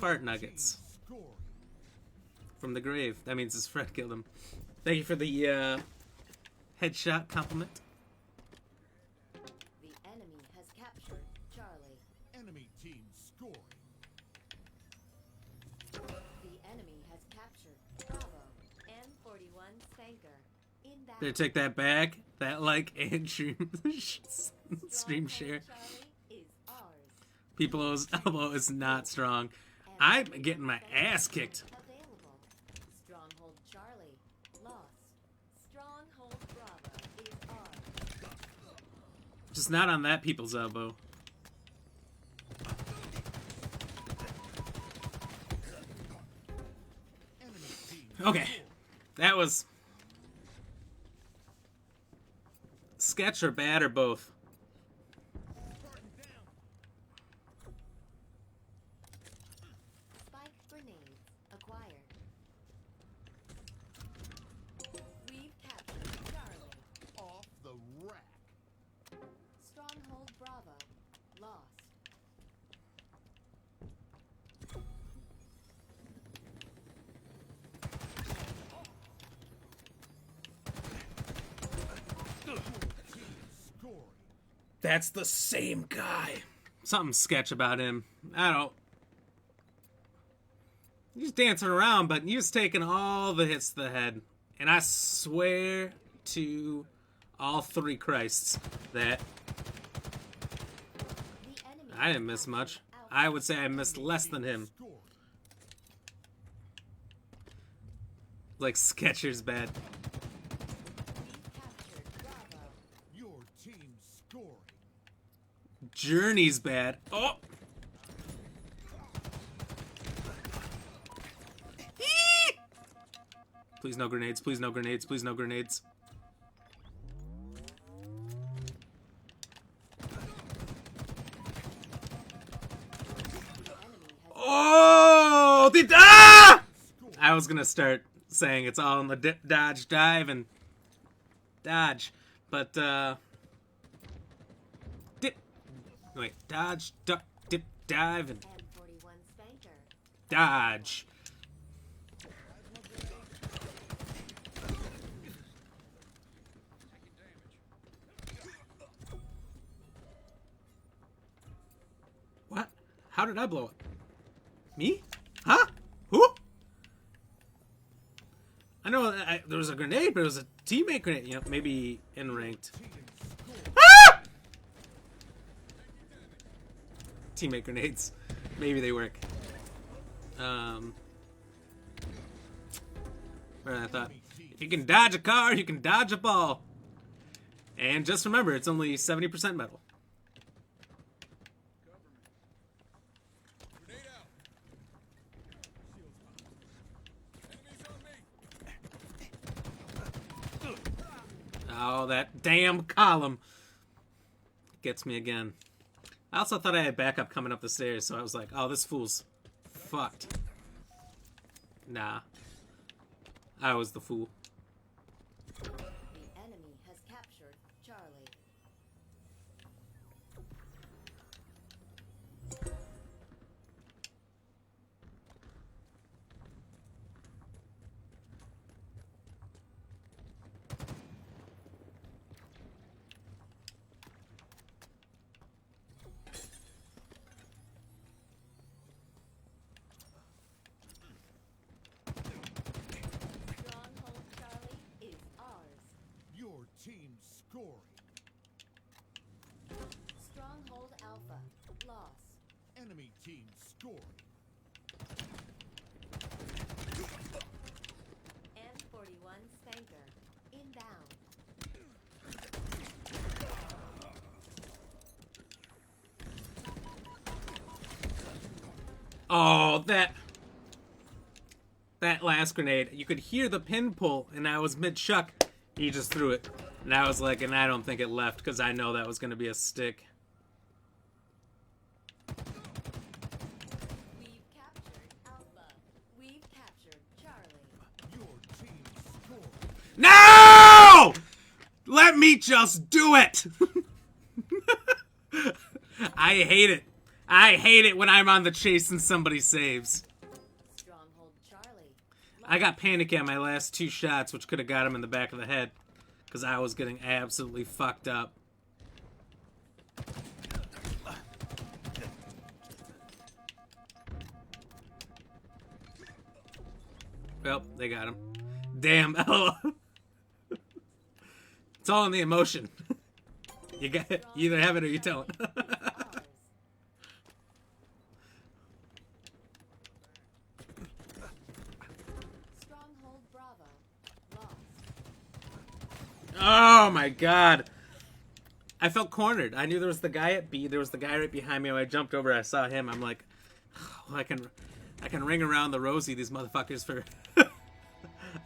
Fart nuggets Scoring. from the grave. That means his friend killed him. Thank you for the headshot compliment. The enemy has captured Charlie. Enemy team scoring. The enemy has captured Bravo. M41 Spanker. Inbound. Better take that back. That like and stream Stronghold share. Charlie is ours. People's elbow is not strong. I'm getting my ass kicked. Available. Stronghold Charlie. Lost. Stronghold Bravo is ours. Just not on that people's elbow. Enemy team Okay. That was sketch or bad or both. Spike grenades acquired. We've captured Charlie. off the rack. Stronghold Bravo. Lost. Scoring. That's the same guy. Something sketch about him. I don't. He's dancing around, but he was taking all the hits to the head. And I swear to all three Christs that The enemy I didn't miss much. I would say I missed less than him. Scoring. Like Sketcher's bad. We've captured Bravo. Your team scoring. Journey's bad. Oh! Please no grenades, please no grenades, please no grenades. Oh! I was gonna start saying it's all in the dip, dodge, dive, and dodge. But, dip. Wait, dodge, duck, dip, dive, and M41 Spanker. dodge. What? How did I blow up? Me? Huh? Who? I know there was a grenade, but it was a teammate grenade. You know, maybe in ranked. Ah! Teammate grenades. Maybe they work. Where I thought, if you can dodge a car, you can dodge a ball. And just remember, it's only 70% metal. Oh, that damn column gets me again. I also thought I had backup coming up the stairs, so I was like, oh, this fool's fucked. Nah. I was the fool. The enemy has captured Charlie. Stronghold Charlie is ours. Your team scoring. Stronghold Alpha lost. Enemy team scoring. M41 Spanker inbound. Oh, that last grenade. You could hear the pin pull, and I was mid-shuck. He just threw it. And I was like, and I don't think it left, because I know that was going to be a stick. We've captured Alpha. We've captured Charlie. Your team scoring. No! Let me just do it! I hate it. I hate it when I'm on the chase and somebody saves. Stronghold Charlie. I got panicky on my last two shots, which could have got him in the back of the head. Because I was getting absolutely fucked up. Well, they got him. Damn. It's all in the emotion. You either have it or you don't. Stronghold Bravo lost. Oh my god. I felt cornered. I knew there was the guy at B. There was the guy right behind me. When I jumped over, I saw him. I'm like, oh, I can ring around the rosy these motherfuckers for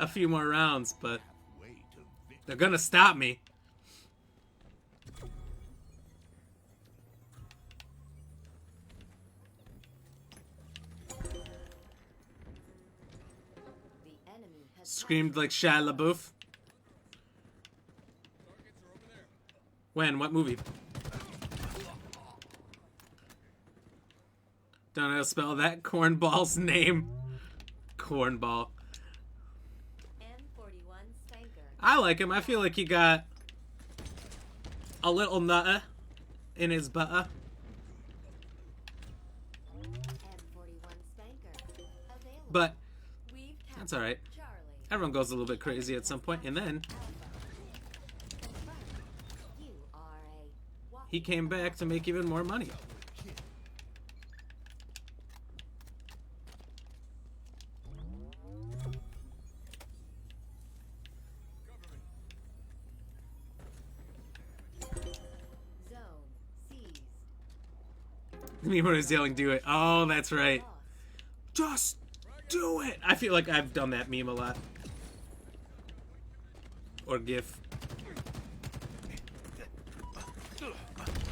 a few more rounds, but Way to victory. they're gonna stop me. The enemy has Screamed like Shia LaBeouf. When? What movie? Don't know how to spell that cornball's name. Cornball. M41 Spanker. I like him. I feel like he got a little nutta in his butt. M41 Spanker available. But We've captured that's alright. Charlie. Everyone goes a little bit crazy at some point, and then Confirmed. You are a walking he came back to make even more money. zone seized. Me when I was yelling, do it. Oh, that's right. Lost. Just do it. I feel like I've done that meme a lot. or GIF.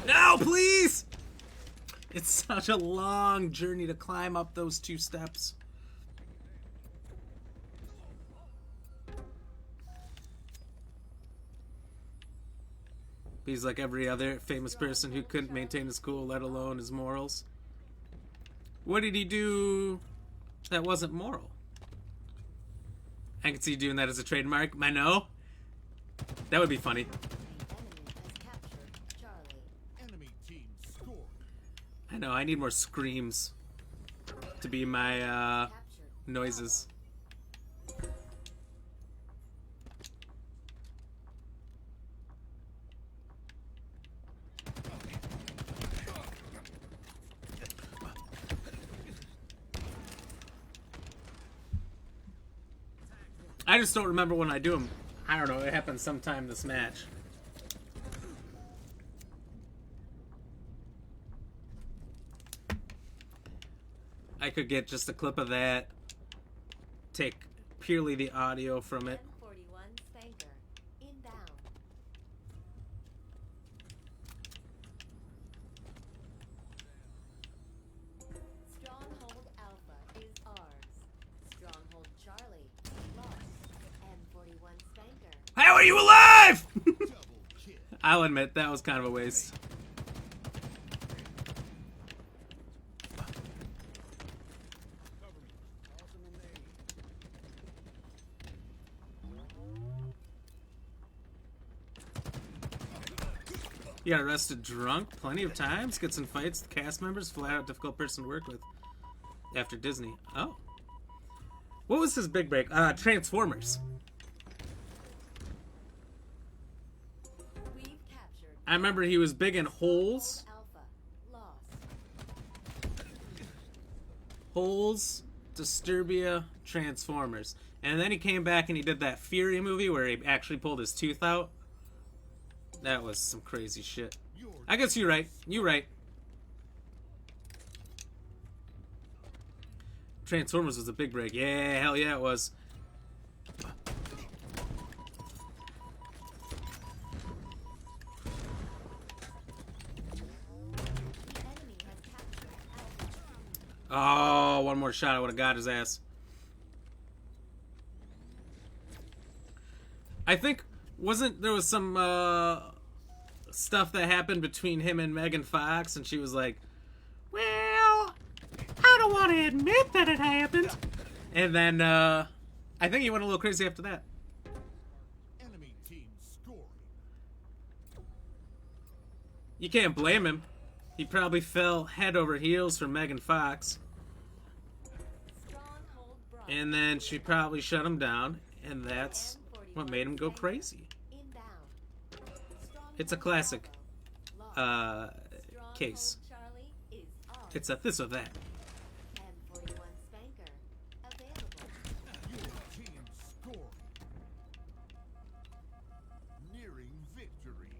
No, please! It's such a long journey to climb up those 2 steps. He's like every other famous person who couldn't maintain his cool, let alone his morals. What did he do that wasn't moral? I can see you doing that as a trademark. I know. That would be funny. Enemy team scored. I know, I need more screams to be my noises. I just don't remember when I do them. I don't know, it happened sometime this match. I could get just a clip of that, take purely the audio from it. 1041 Spanker. Inbound. Stronghold Alpha is ours. Stronghold Charlie lost. M41 Spanker. How are you alive? Double kill. I'll admit, that was kind of a waste. He got arrested drunk plenty of times, gets in fights with cast members, flat out difficult person to work with. After Disney. Oh. What was his big break? Transformers. We've captured I remember he was big in Holes. Alpha. Lost. Holes, Disturbia, Transformers. And then he came back and he did that Fury movie where he actually pulled his tooth out. That was some crazy shit. I guess you're right. You're right. Transformers was a big break. Yeah, hell yeah it was. The enemy has captured Alpha. Oh, one more shot, I would have got his ass. I think, wasn't there was some stuff that happened between him and Megan Fox, and she was like, well, I don't want to admit that it happened. And then I think he went a little crazy after that. Enemy team scoring. You can't blame him. He probably fell head over heels for Megan Fox. Stronghold Bravo. And then she probably shut him down, and that's what made him go crazy. Inbound. It's a classic Lost. case. Stronghold Charlie is ours. It's a this or that. M41 Spanker. Available. Your team scoring. Nearing victory.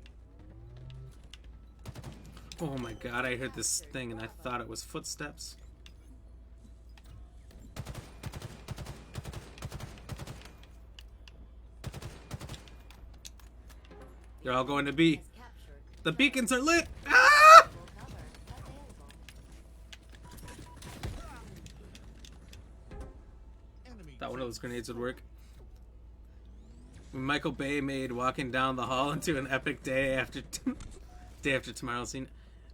Oh my god, I heard this thing and I thought it was footsteps. They're all going to B. Has captured The beacons are lit! Ah! full cover. Available. Enemy Thought one of those grenades would work. When Michael Bay made Walking Down the Hall into an epic day after tomorrow scene.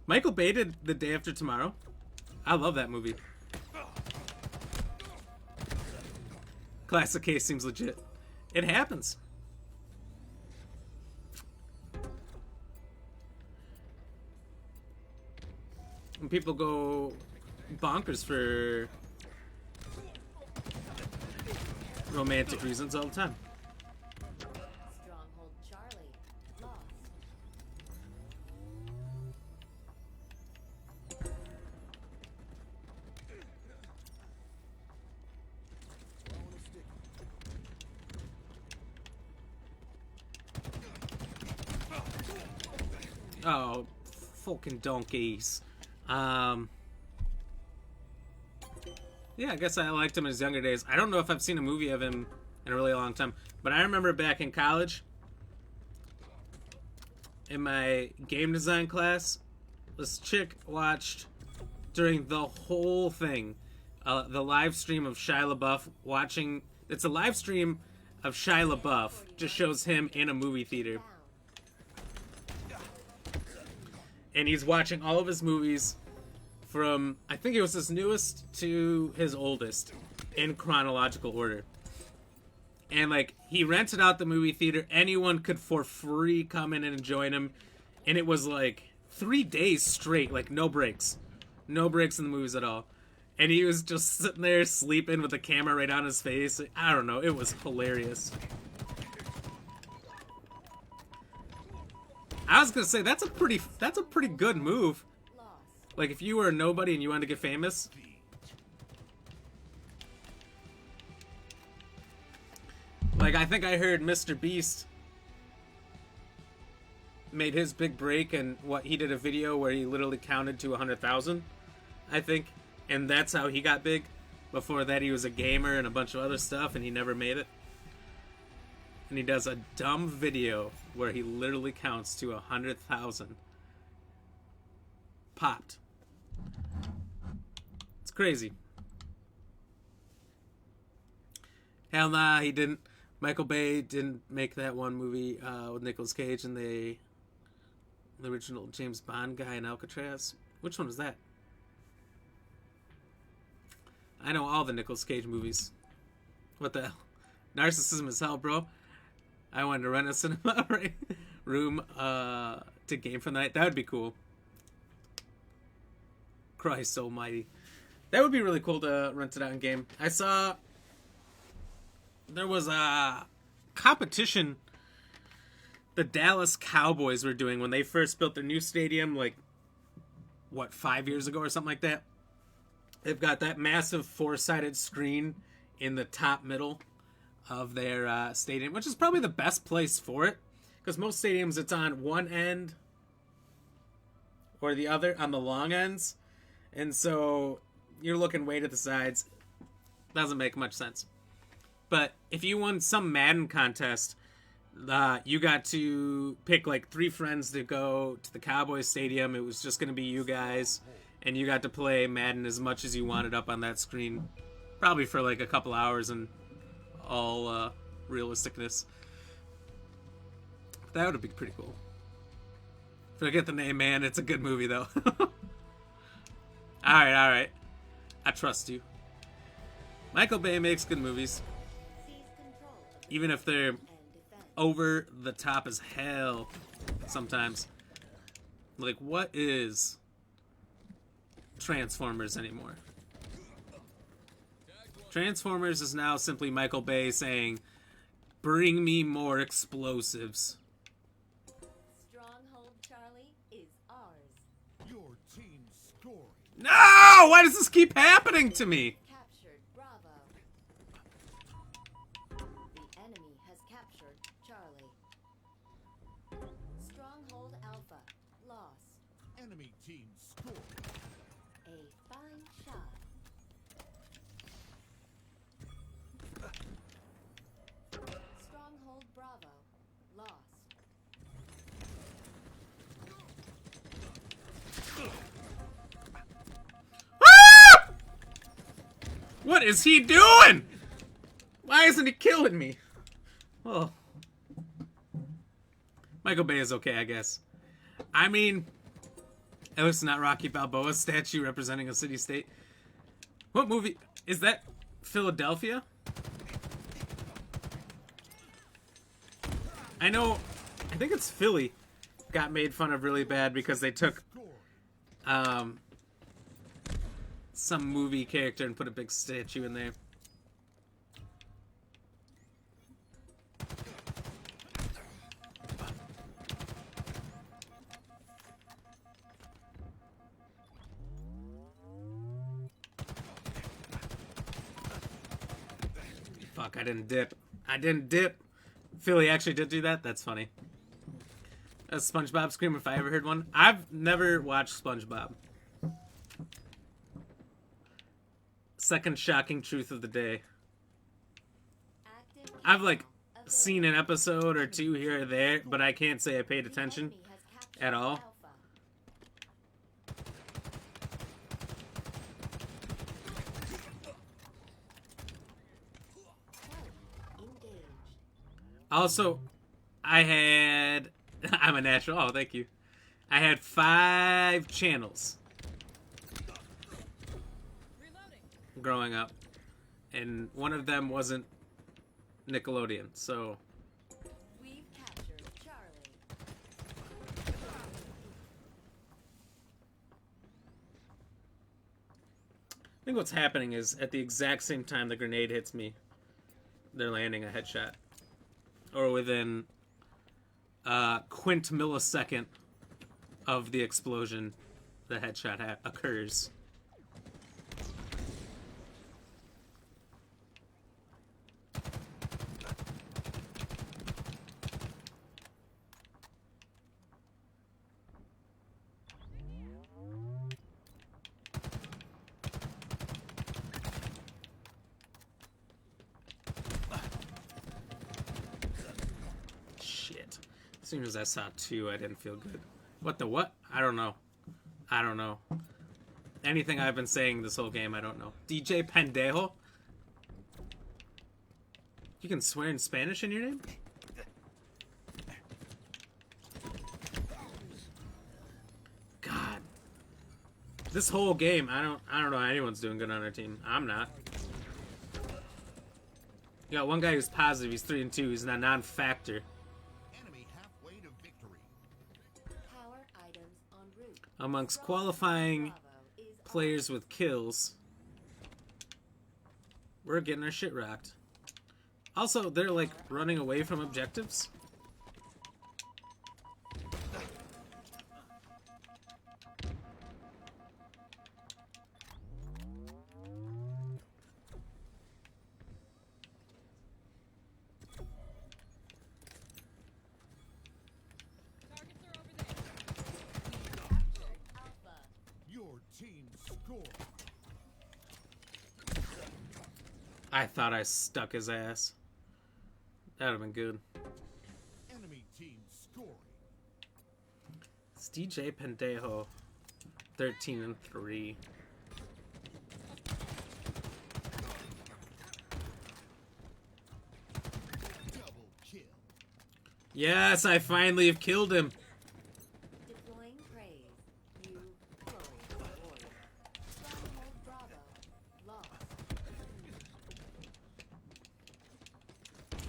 Michael Bay did The Day After Tomorrow. I love that movie. Classic case seems legit. It happens. And people go bonkers for romantic reasons all the time. Stronghold Charlie. Lost. Oh, fucking donkeys. Yeah, I guess I liked him in his younger days. I don't know if I've seen a movie of him in a really long time, but I remember back in college, in my game design class, this chick watched during the whole thing the live stream of Shia LaBeouf watching. It's a live stream of Shia LaBeouf. Just shows him in a movie theater. And he's watching all of his movies from, I think it was his newest to his oldest, in chronological order. And, like, he rented out the movie theater. Anyone could for free come in and join him. And it was, like, 3 days straight. Like, no breaks. No breaks in the movies at all. And he was just sitting there sleeping with the camera right on his face. I don't know. It was hilarious. I was gonna say, that's a pretty good move. Like, if you were a nobody and you wanted to get famous. Like, I think I heard Mr. Beast made his big break, and he did a video where he literally counted to 100,000, I think, and that's how he got big. Before that, he was a gamer and a bunch of other stuff, and he never made it. And he does a dumb video where he literally counts to 100,000 popped. It's crazy. Hell nah, he didn't. Michael Bay didn't make that one movie with Nicolas Cage and the original James Bond guy in Alcatraz. Which one was that? I know all the Nicolas Cage movies. What the hell? Narcissism is hell, bro. I wanted to rent a cinema room to game for the night. That would be cool. Christ almighty. That would be really cool to rent it out in game. I saw there was a competition the Dallas Cowboys were doing when they first built their new stadium, like, 5 years ago or something like that. They've got that massive 4-sided screen in the top middle of their stadium, which is probably the best place for it, because most stadiums it's on one end or the other on the long ends, and so you're looking way to the sides. Doesn't make much sense. But if you won some Madden contest, you got to pick like 3 friends to go to the Cowboys stadium. It was just going to be you guys, and you got to play Madden as much as you wanted up on that screen, probably for like a couple hours and all realisticness. That would be pretty cool. Forget the name, man. It's a good movie, though. Alright. I trust you. Michael Bay makes good movies. Even if they're over the top as hell sometimes. Like, what is Transformers anymore? Transformers is now simply Michael Bay saying, bring me more explosives. Stronghold Charlie is ours. Your team scoring. No! Why does this keep happening to me? Captured Bravo. The enemy has captured Charlie. Stronghold Alpha lost. Enemy team scoring. A fine shot. Stronghold Bravo lost. Ah! What is he doing? Why isn't he killing me? Well, Michael Bay is okay, I guess. I mean, at least not Rocky Balboa's statue representing a city-state. What movie? Is that Philadelphia? I know, I think it's Philly. Got made fun of really bad because they took some movie character and put a big statue in there. Fuck, I didn't dip. Philly actually did do that? That's funny. That's SpongeBob scream if I ever heard one. I've never watched SpongeBob. Second shocking truth of the day. I've like seen an episode or two here or there, but I can't say I paid attention. At all. Alpha. Engaged. Also, I had... I'm a natural. Oh, thank you. I had 5 channels growing up. And one of them wasn't Nickelodeon, so... We've captured Charlie. I think what's happening is at the exact same time the grenade hits me, they're landing a headshot. Or within a quint millisecond of the explosion, the headshot occurs. Shit. As soon as I saw 2, I didn't feel good. What the what? I don't know. I don't know. Anything I've been saying this whole game, I don't know. DJ Pendejo? You can swear in Spanish in your name? God. This whole game, I don't know how anyone's doing good on our team. I'm not. You got one guy who's positive, he's 3 and 2, he's a non-factor. Enemy halfway to victory. Power items en route. Amongst qualifying Bravo is players with kills, we're getting our shit rocked. Also, they're like running away from objectives. captured Alpha. Your team scored. I thought I stuck his ass. That would have been good. Enemy team scoring. It's DJ Pendejo, 13 and 3. Double kill. Yes, I finally have killed him. Deploying praise. You close the warrior. Stronghold Bravo. Lost.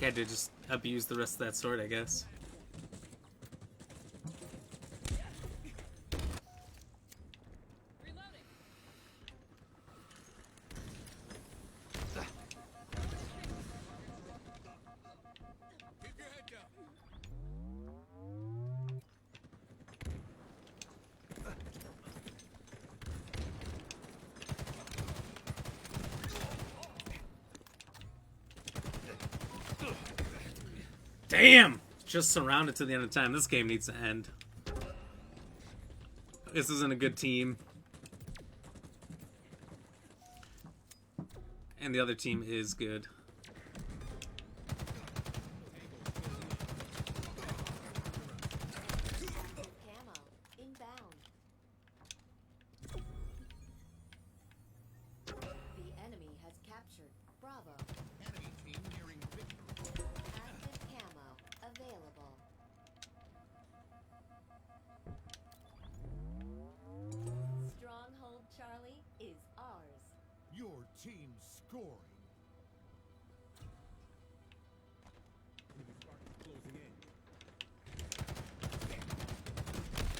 Had to just abuse the rest of that sword, I guess. Keep your head down. Damn! Just surrounded to the end of time. This game needs to end. This isn't a good team. And the other team is good. Camo. Inbound. The enemy has captured Bravo. Enemy team nearing victory. Active camo available. Stronghold Charlie is ours. Your team scoring.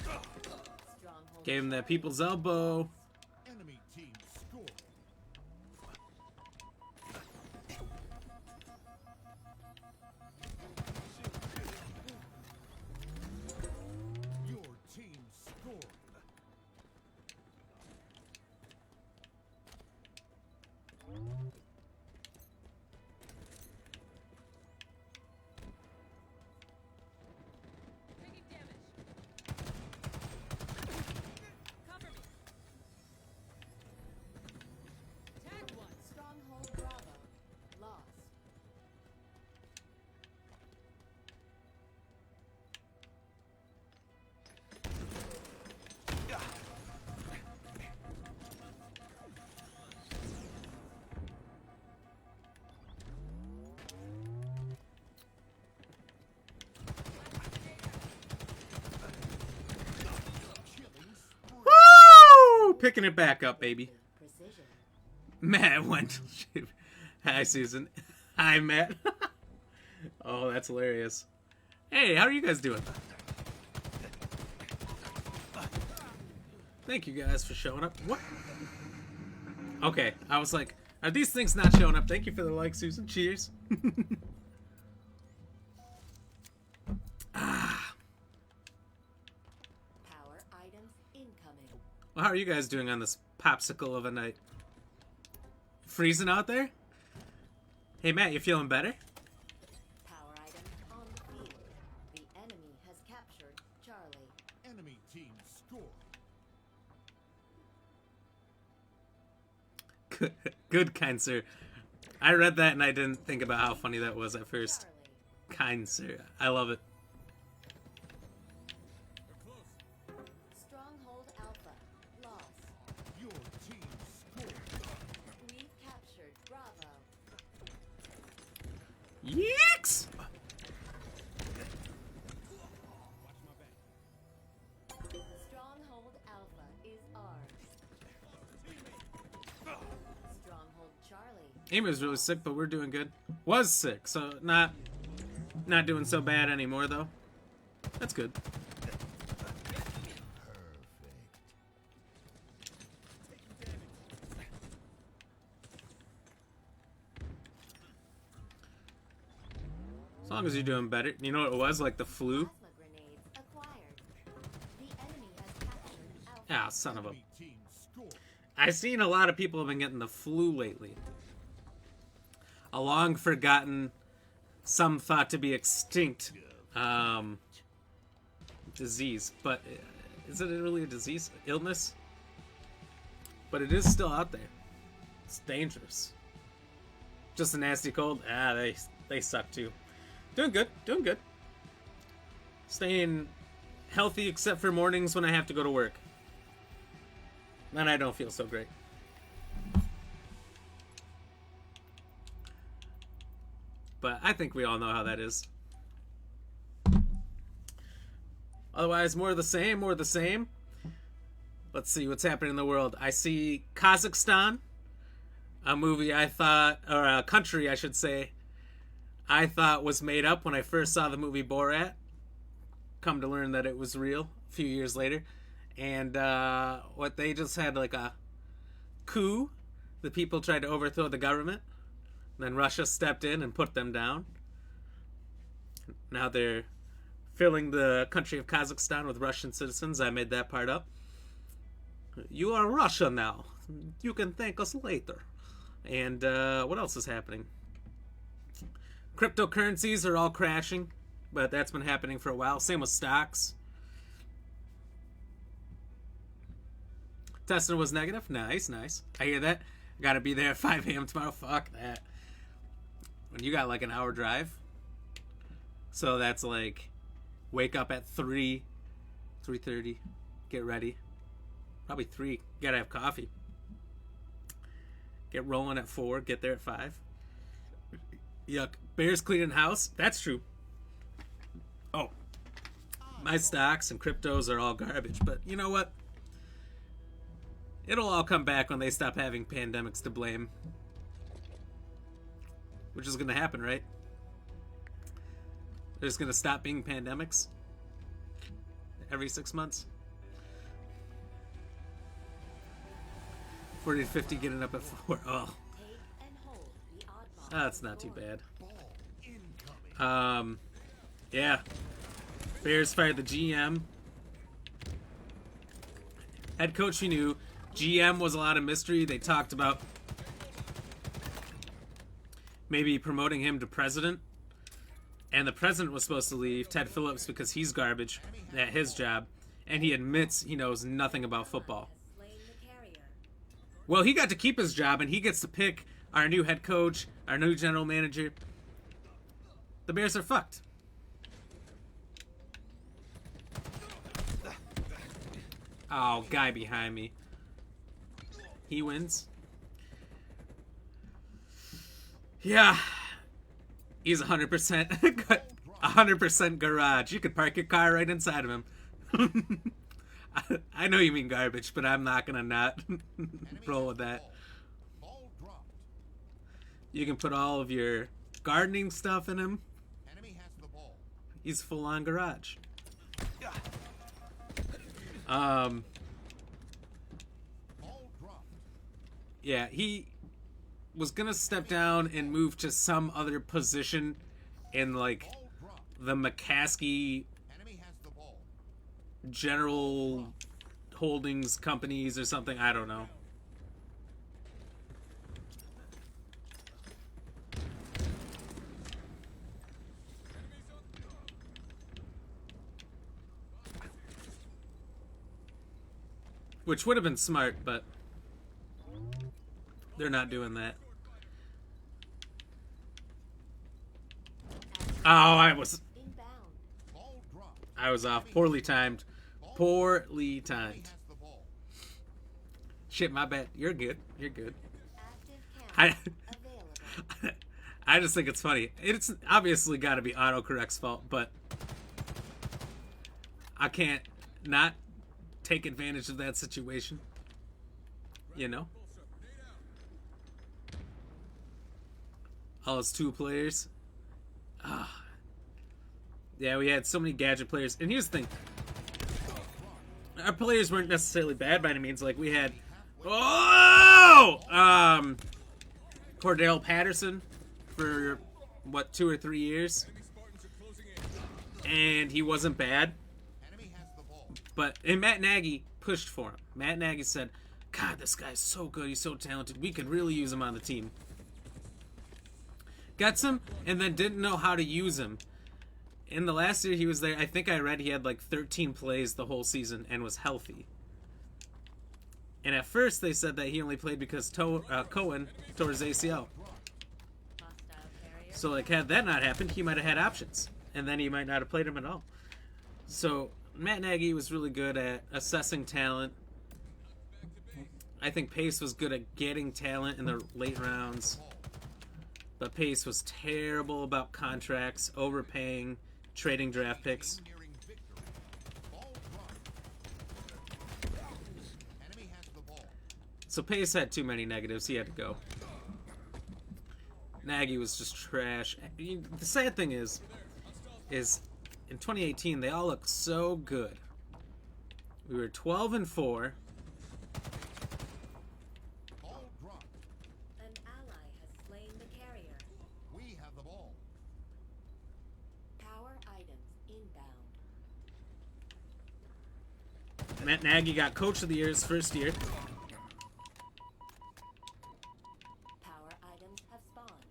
Stronghold Gave him that Charlie people's elbow. Enemy team scoring. Your team scored. Taking damage. Cover me. picking it back up, baby. Precision. Matt Wendell. Hi, Susan. Hi, Matt. Oh, that's hilarious. Hey, how are you guys doing? Thank you guys for showing up. What? Okay, I was like, are these things not showing up? Thank you for the like, Susan. Cheers. Ah. Power items incoming. Well, how are you guys doing on this popsicle of a night? Freezing out there? Hey, Matt, you feeling better? Power items on the field. The enemy has captured Charlie. Enemy team score. Good, kind sir. I read that and I didn't think about how funny that was at first. Charlie. Kind sir. I love it. Stronghold Alpha. Lost. Your team scored. We've captured Bravo. Yeeks! Watch my back. Stronghold Alpha is ours. Stronghold Charlie. Amy's really sick, but we're doing good. Was sick, so not doing so bad anymore, though. That's good. As long as you're doing better. You know what it was? Like the flu? Plasma grenades acquired. The enemy has captured Alpha. Ah, son of a... Enemy team score. I've seen a lot of people have been getting the flu lately. A long forgotten, some thought to be extinct disease. But is it really a disease? Illness? But it is still out there. It's dangerous. Just a nasty cold? Ah, they suck too. Doing good, doing good. Staying healthy except for mornings when I have to go to work. Then I don't feel so great. But I think we all know how that is. Otherwise, more of the same, more of the same. Let's see what's happening in the world. I see Kazakhstan, a movie I thought, or a country I should say, I thought was made up when I first saw the movie Borat. Come to learn that it was real a few years later. And what they just had like a coup. The people tried to overthrow the government. Then Russia stepped in and put them down. Now they're filling the country of Kazakhstan with Russian citizens. I made that part up. You are Russia now. You can thank us later. And what else is happening? Cryptocurrencies are all crashing, but that's been happening for a while. Same with stocks. Tesla was negative. Nice, nice. I hear that. I gotta be there at 5 a.m. tomorrow. Fuck that. When you got like an hour drive. So that's like wake up at 3:30, get ready. Probably 3. Gotta have coffee. Get rolling at 4, get there at 5. Yuck. Bears cleaning house? That's true. Oh. My stocks and cryptos are all garbage, but you know what? It'll all come back when they stop having pandemics to blame. Which is going to happen, right? There's going to stop being pandemics every 6 months. 40 to 50 getting up at 4. Oh. Take and hold the odd ball. That's not too bad. Ball incoming. Yeah. Bears fired the GM. Head coach, we knew. GM was a lot of mystery. They talked about maybe promoting him to president. And the president was supposed to leave, Ted Phillips, because he's garbage at his job. And he admits he knows nothing about football. Slain the carrier. Well, he got to keep his job, and he gets to pick our new head coach, our new general manager. The Bears are fucked. Oh, guy behind me. He wins. Yeah. He's 100% 100% garage. You could park your car right inside of him. I know you mean garbage, but I'm not gonna not roll with that. Ball dropped. You can put all of your gardening stuff in him. Enemy has the ball. He's full on garage. Ball dropped. Yeah, he was gonna step down and move to some other position in like Ball dropped. the McCaskey Enemy has the ball. General Holdings companies or something. I don't know. Which would have been smart, but they're not doing that. Oh, I was Inbound. Ball dropped. off. Poorly timed. Poorly Enemy timed. has the ball. Shit, my bad. You're good. You're good. Active I camera available. I just think it's funny. It's obviously got to be autocorrect's fault, but I can't not take advantage of that situation. You know? All his 2 players. Ah. Yeah, we had so many gadget players. And here's the thing. Our players weren't necessarily bad by any means. Like, we had... Oh! Cordell Patterson for, what, 2 or 3 years? And he wasn't bad. Enemy has the ball. And Matt Nagy pushed for him. Matt Nagy said, God, this guy's so good. He's so talented. We could really use him on the team. Gets him, and then didn't know how to use him. In the last year he was there, I think I read he had like 13 plays the whole season and was healthy. And at first they said that he only played because Cohen tore his ACL. Hostile carrier. So like had that not happened, he might have had options. And then he might not have played him at all. So Matt Nagy was really good at assessing talent. I think Pace was good at getting talent in the late rounds. But Pace was terrible about contracts, overpaying, trading draft picks. Nearing victory. Ball dropped. Enemy has the ball. So Pace had too many negatives. He had to go. Nagy was just trash. The sad thing is in 2018 they all looked so good. We were 12-4. Ball dropped. An ally has slain the carrier. We have the ball. Power items inbound. Matt Nagy got Coach of the Year his first year. Power items have spawned.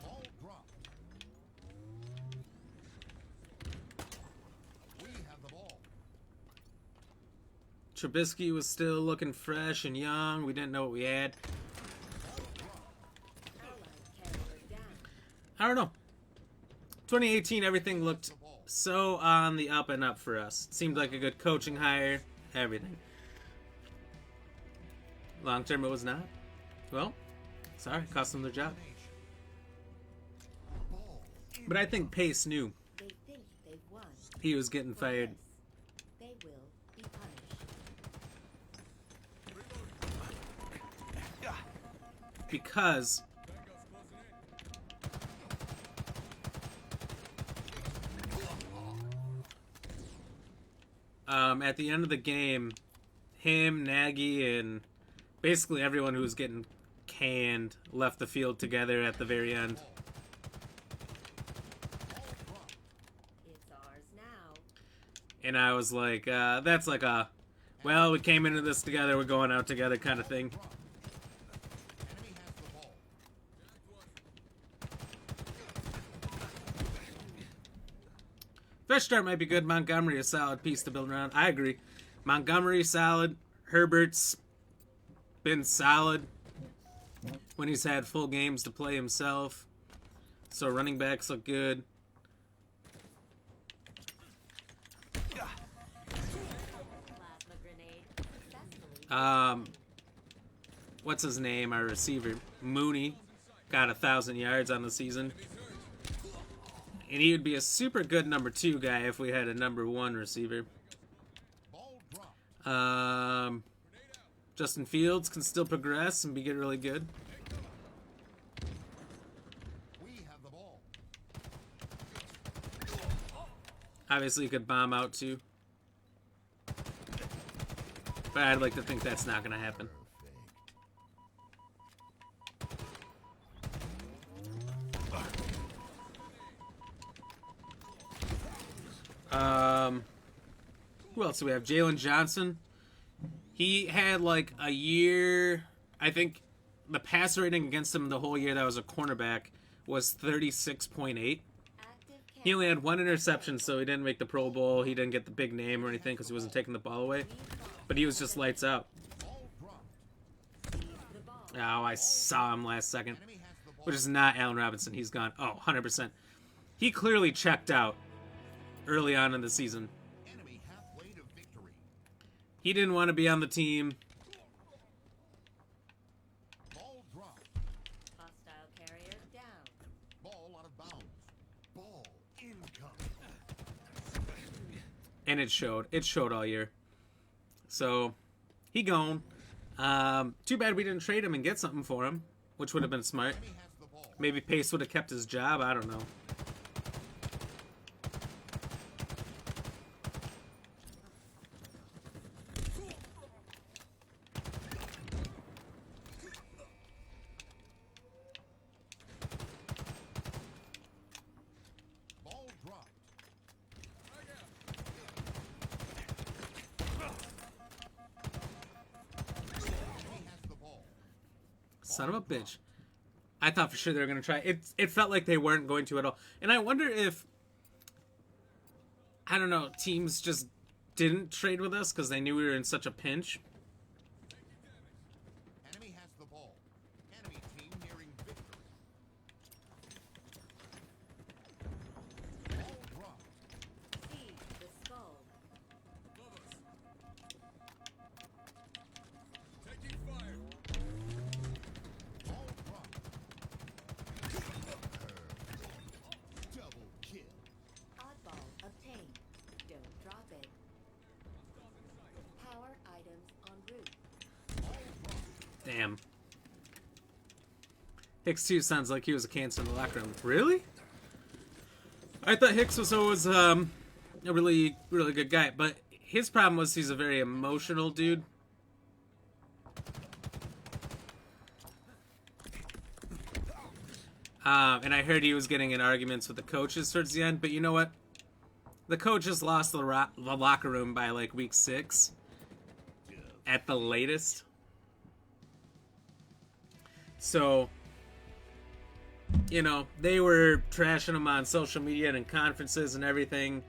Ball dropped. We have the ball. Trubisky was still looking fresh and young. We didn't know what we had. Allied carrier down. I don't know. 2018, everything looked so on the up and up for us. Seemed like a good coaching hire. Everything. Long term, it was not. Well, sorry, cost them their job. Ball. But I think Pace knew They think they've won. he was getting For fired. this, they will be punished. Because at the end of the game, him, Nagy, and basically everyone who was getting canned left the field together at the very end. It's ours now. And I was like, that's like a, well, we came into this together, we're going out together kind of thing. Enemy has the ball. Fresh start might be good. Montgomery, a solid piece to build around. I agree. Montgomery, solid. Herbert's been solid when he's had full games to play himself. So running backs look good. Plasma grenade successfully. What's his name? Our receiver, Mooney. got 1,000 yards on the season. And he would be a super good number 2 guy if we had a number 1 receiver. Ball dropped. Justin Fields can still progress and get really good. We have the ball. Obviously, he could bomb out too. But I'd like to think that's not going to happen. Who else do we have? Jalen Johnson. He had like a year. I think the pass rating against him the whole year that was a cornerback was 36.8. He only had 1 interception, so he didn't make the Pro Bowl. He didn't get the big name or anything because he wasn't taking the ball away. But he was just lights out. Ball dropped. Oh, I saw him last second. Enemy has the ball. Which is not Allen Robinson. He's gone. Oh, 100%. He clearly checked out early on in the season. Enemy halfway to victory. He didn't want to be on the team. Ball dropped. Hostile carrier down. Ball out of bounds. Ball incoming. And it showed. It showed all year. So, he gone. Too bad we didn't trade him and get something for him, which would have been smart. Enemy has the ball. Maybe Pace would have kept his job. I don't know. Ball dropped. Enemy has the ball. Son of a bitch. I thought for sure they were going to try. It felt like they weren't going to at all. And I wonder if, I don't know, teams just didn't trade with us because they knew we were in such a pinch. Enemy has the ball. Enemy team nearing victory. Ball dropped. Seize the skull. Ball dropped. Double kill. Oddball obtained. Don't drop it. Power items en route. Ball dropped. Damn. Hicks too sounds like he was a cancer in the locker room. Really? I thought Hicks was always a really good guy, but his problem was he's a very emotional dude. And I heard he was getting in arguments with the coaches towards the end, but you know what? The coaches lost the locker room by like week 6 at the latest. So, you know, they were trashing him on social media and in conferences and everything.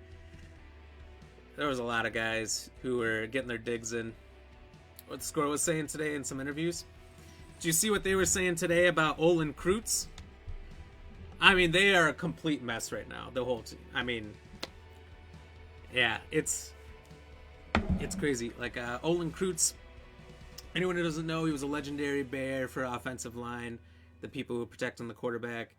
There was a lot of guys who were getting their digs in. What Score was saying today in some interviews. Did you see what they were saying today about Olin Kreutz? I mean, they are a complete mess right now, the whole team. I mean, yeah, it's crazy. Like, Olin Kreutz, anyone who doesn't know, he was a legendary Bear for offensive line, the people who protect on the quarterback.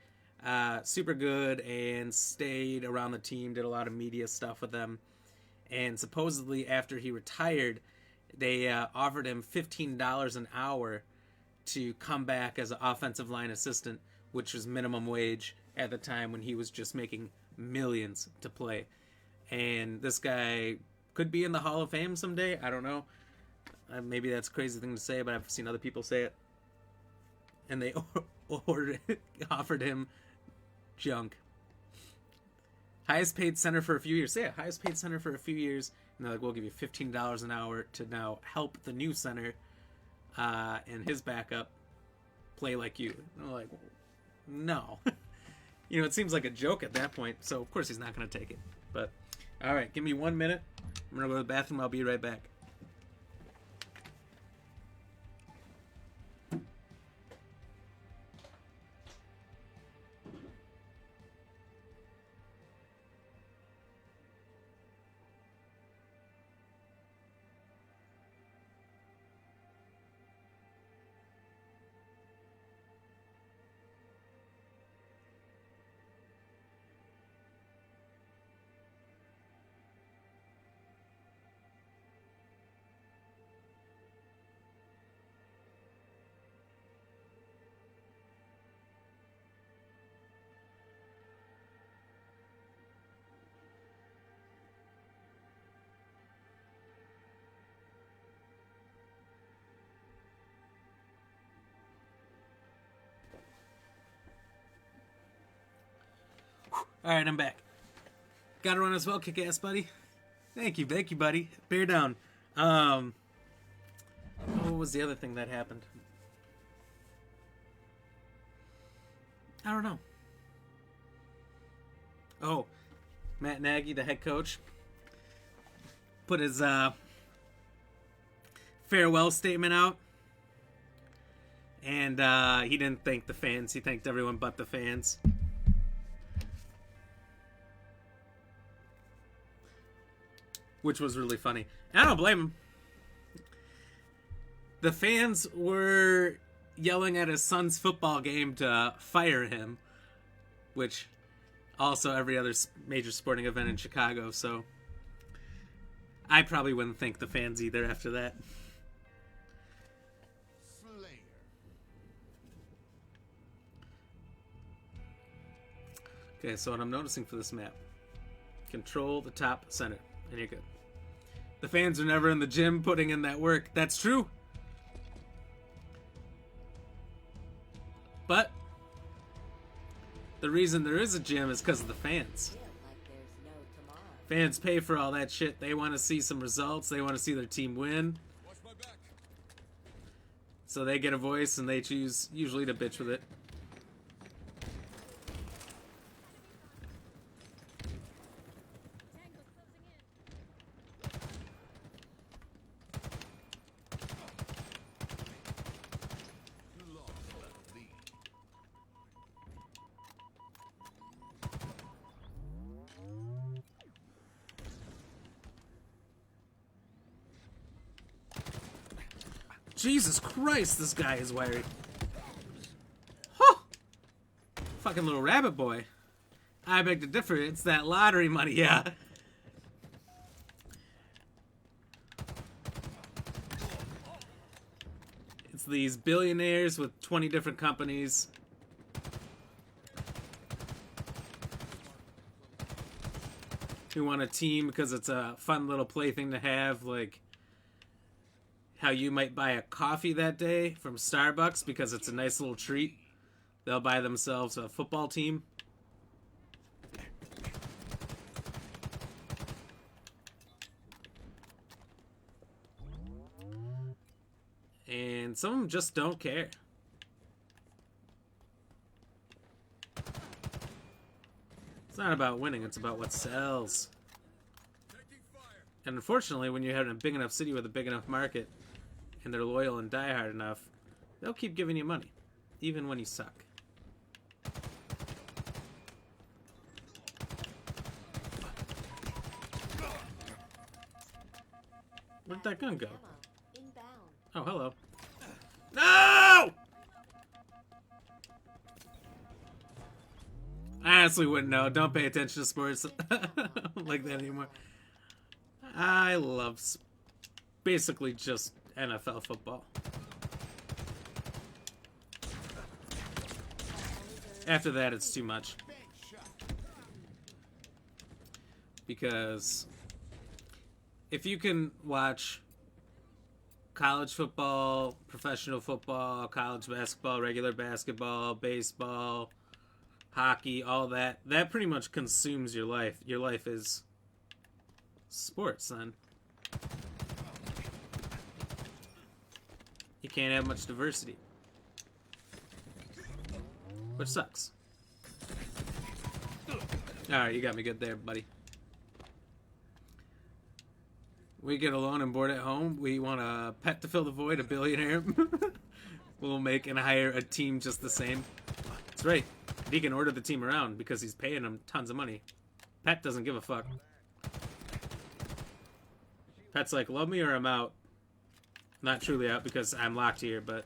Super good and stayed around the team, did a lot of media stuff with them. And supposedly after he retired, they offered him $15 an hour to come back as an offensive line assistant, which was minimum wage at the time when he was just making millions to play. And this guy could be in the Hall of Fame someday. I don't know. Maybe that's a crazy thing to say, but I've seen other people say it. And they offered him junk. Highest paid center for a few years. Yeah, highest paid center for a few years. And they're like, we'll give you $15 an hour to now help the new center and his backup play like you. And I'm like, no. You know, it seems like a joke at that point. So, of course, he's not going to take it. But, all right, give me 1 minute. I'm going to go to the bathroom. I'll be right back. Alright, I'm back. Gotta run as well, kick ass, buddy. Thank you, buddy. Bear down. What was the other thing that happened? I don't know. Oh, Matt Nagy, the head coach, put his farewell statement out. And he didn't thank the fans. He thanked everyone but the fans. Which was really funny. And I don't blame him. The fans were yelling at his son's football game to fire him. Which also every other major sporting event in Chicago. So I probably wouldn't thank the fans either after that. Okay, so what I'm noticing for this map, control the top center, and you're good. The fans are never in the gym putting in that work. That's true. But the reason there is a gym is because of the fans. Fans pay for all that shit. They want to see some results. They want to see their team win. So they get a voice, and they choose usually to bitch with it. Jesus Christ, this guy is wiry. Huh! Fucking little rabbit boy. I beg to differ, it's that lottery money, yeah. It's these billionaires with 20 different companies. Who want a team because it's a fun little plaything to have, like how you might buy a coffee that day from Starbucks because it's a nice little treat. They'll buy themselves a football team. And some of them just don't care. It's not about winning, it's about what sells. And unfortunately, when you're having a big enough city with a big enough market, and they're loyal and diehard enough, they'll keep giving you money, even when you suck. Where'd that gun go? Oh, hello. No! I honestly wouldn't know. Don't pay attention to sports like that anymore. I love basically just NFL football. After that, it's too much. Because if you can watch college football, professional football, college basketball, regular basketball, baseball, hockey, all that, that pretty much consumes your life. Your life is sports, then. You can't have much diversity. Which sucks. Alright, you got me good there, buddy. We get alone and bored at home. We want a pet to fill the void, a billionaire. We'll make and hire a team just the same. That's right. He can order the team around because he's paying them tons of money. Pet doesn't give a fuck. Pet's like, love me or I'm out. Not truly out because I'm locked here, but...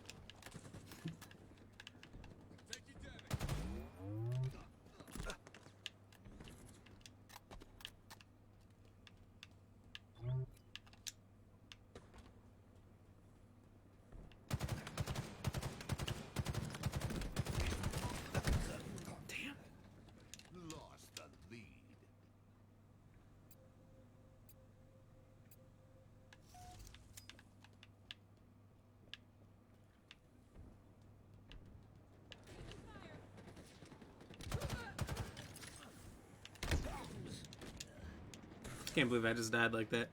Can't believe I just died like that.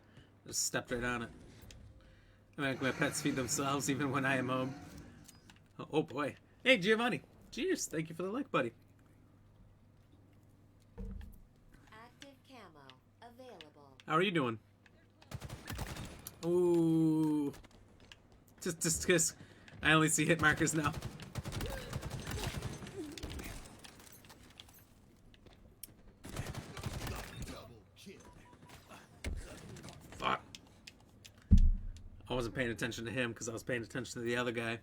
Just stepped right on it. I make my pets feed themselves even when I am home. Oh boy. Hey, Giovanni. Cheers. Thank you for the like, buddy. Active camo available. How are you doing? Ooh. Just. I only see hit markers now. Fuck. I wasn't paying attention to him because I was paying attention to the other guy.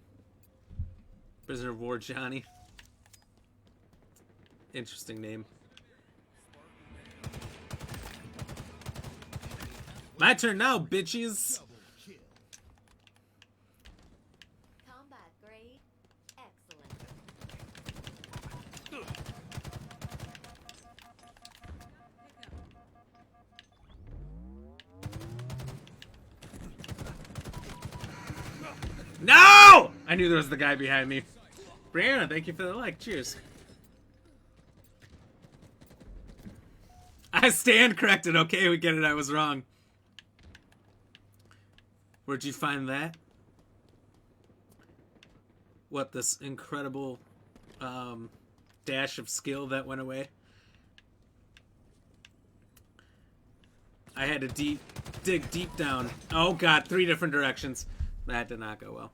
Prisoner of War Johnny. Interesting name. My turn now, bitches. Combat grade. Excellent. No! I knew there was the guy behind me. Brianna, thank you for the like. Cheers. I stand corrected. Okay, we get it. I was wrong. Where'd you find that? What, this incredible dash of skill that went away? I had to dig deep down. Oh god, 3 different directions. That did not go well.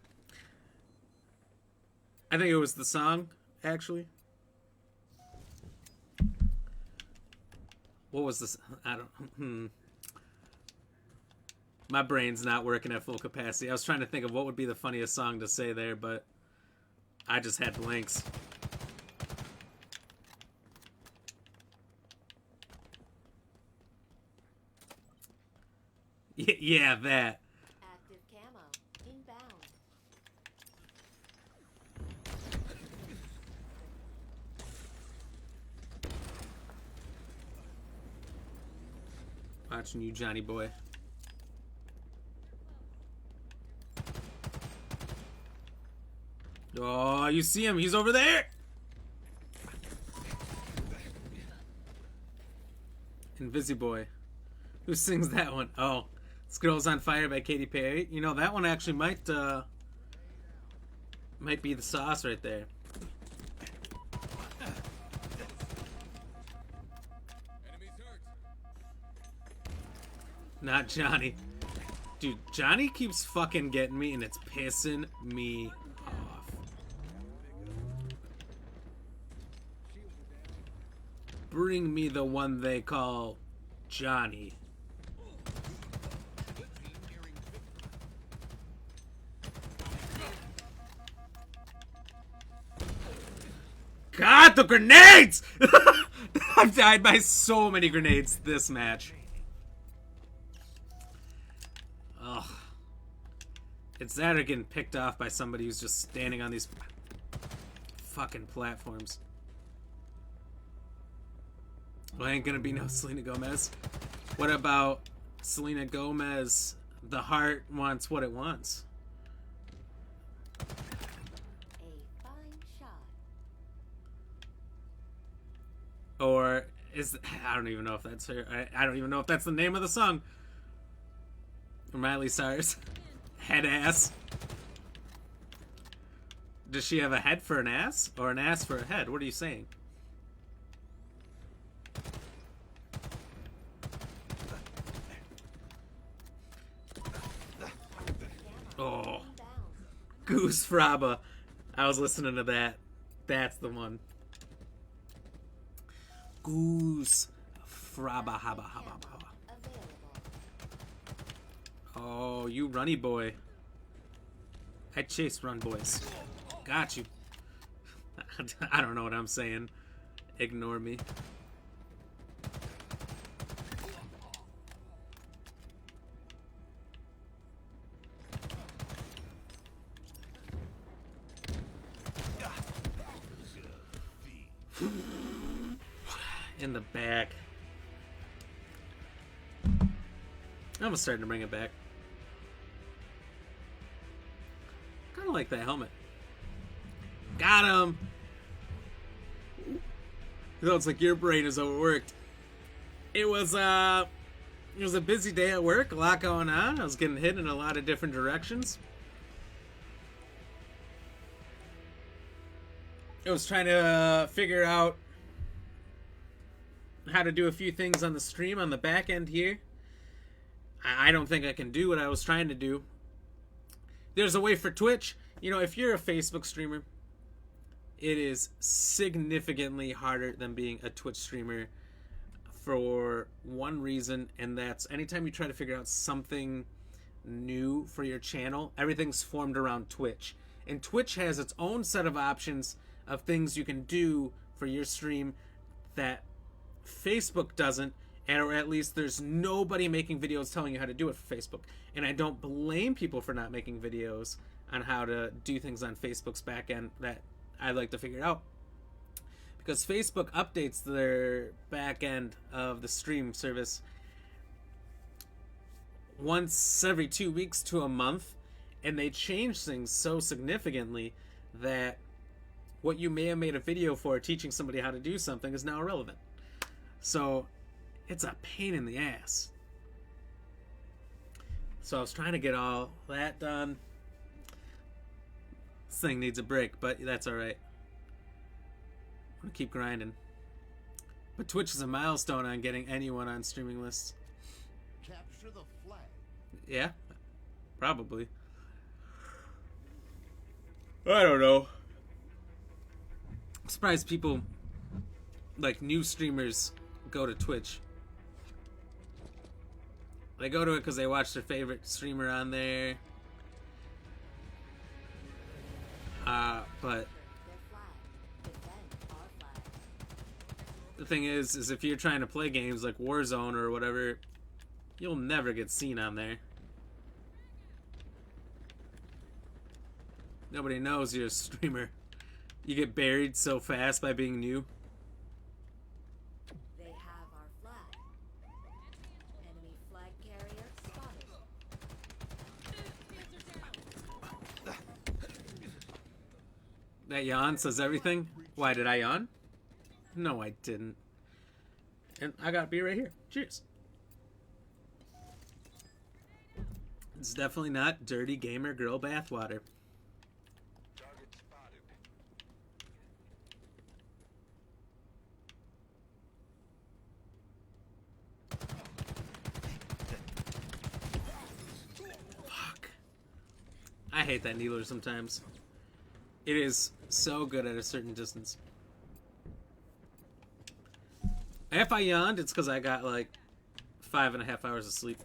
I think it was the song, actually. What was this? I don't... My brain's not working at full capacity. I was trying to think of what would be the funniest song to say there, but I just had blanks. Yeah, that. Active camo inbound. Watching you, Johnny boy. Oh, you see him. He's over there. Invisiboy. Who sings that one? Oh, This Girl's on Fire by Katy Perry. You know, that one actually might be the sauce right there. Not Johnny. Dude, Johnny keeps fucking getting me and it's pissing me off. Bring me the one they call Johnny. God, the grenades! I've died by so many grenades this match. Ugh. It's that or getting picked off by somebody who's just standing on these fucking platforms. Well, ain't gonna be no Selena Gomez. What about Selena Gomez? The heart wants what it wants. A fine shot. Or is... I don't even know if that's her. I don't even know if that's the name of the song. Miley Cyrus. Head ass. Does she have a head for an ass? Or an ass for a head? What are you saying? Oh. Goose Fraba. I was listening to that. That's the one. Goose Fraba haba haba haba. Oh, you runny boy. I chase run boys. Got you. I don't know what I'm saying. Ignore me. In the back. I'm starting to bring it back. Kind of like that helmet. Got him! You know, it's like your brain is overworked. It was, It was a busy day at work, a lot going on. I was getting hit in a lot of different directions. I was trying to figure out how to do a few things on the stream on the back end here. I don't think I can do what I was trying to do. There's a way for Twitch. You know, if you're a Facebook streamer, it is significantly harder than being a Twitch streamer for one reason, and that's anytime you try to figure out something new for your channel, everything's formed around Twitch. And Twitch has its own set of options of things you can do for your stream that Facebook doesn't, or at least there's nobody making videos telling you how to do it for Facebook. And I don't blame people for not making videos on how to do things on Facebook's back end that I'd like to figure out. Because Facebook updates their back end of the stream service once every 2 weeks to a month, and they change things so significantly that what you may have made a video for teaching somebody how to do something is now irrelevant. So it's a pain in the ass. So I was trying to get all that done. This thing needs a break, but that's alright. I'm gonna keep grinding. But Twitch is a milestone on getting anyone on streaming lists. Capture the flag. Yeah, probably. I don't know. I'm surprised people, like new streamers, go to Twitch. They go to it because they watch their favorite streamer on there. But the thing is if you're trying to play games like Warzone or whatever, you'll never get seen on there. Nobody knows you're a streamer. You get buried so fast by being new. They have our flag. Enemy flag carrier spotted. That yawn says everything. Why did I yawn? No, I didn't. And I got beer right here. Cheers. It's definitely not dirty gamer girl bathwater. Target spotted. Fuck. I hate that needler sometimes. It is so good at a certain distance. If I yawned, it's because I got like 5.5 hours of sleep.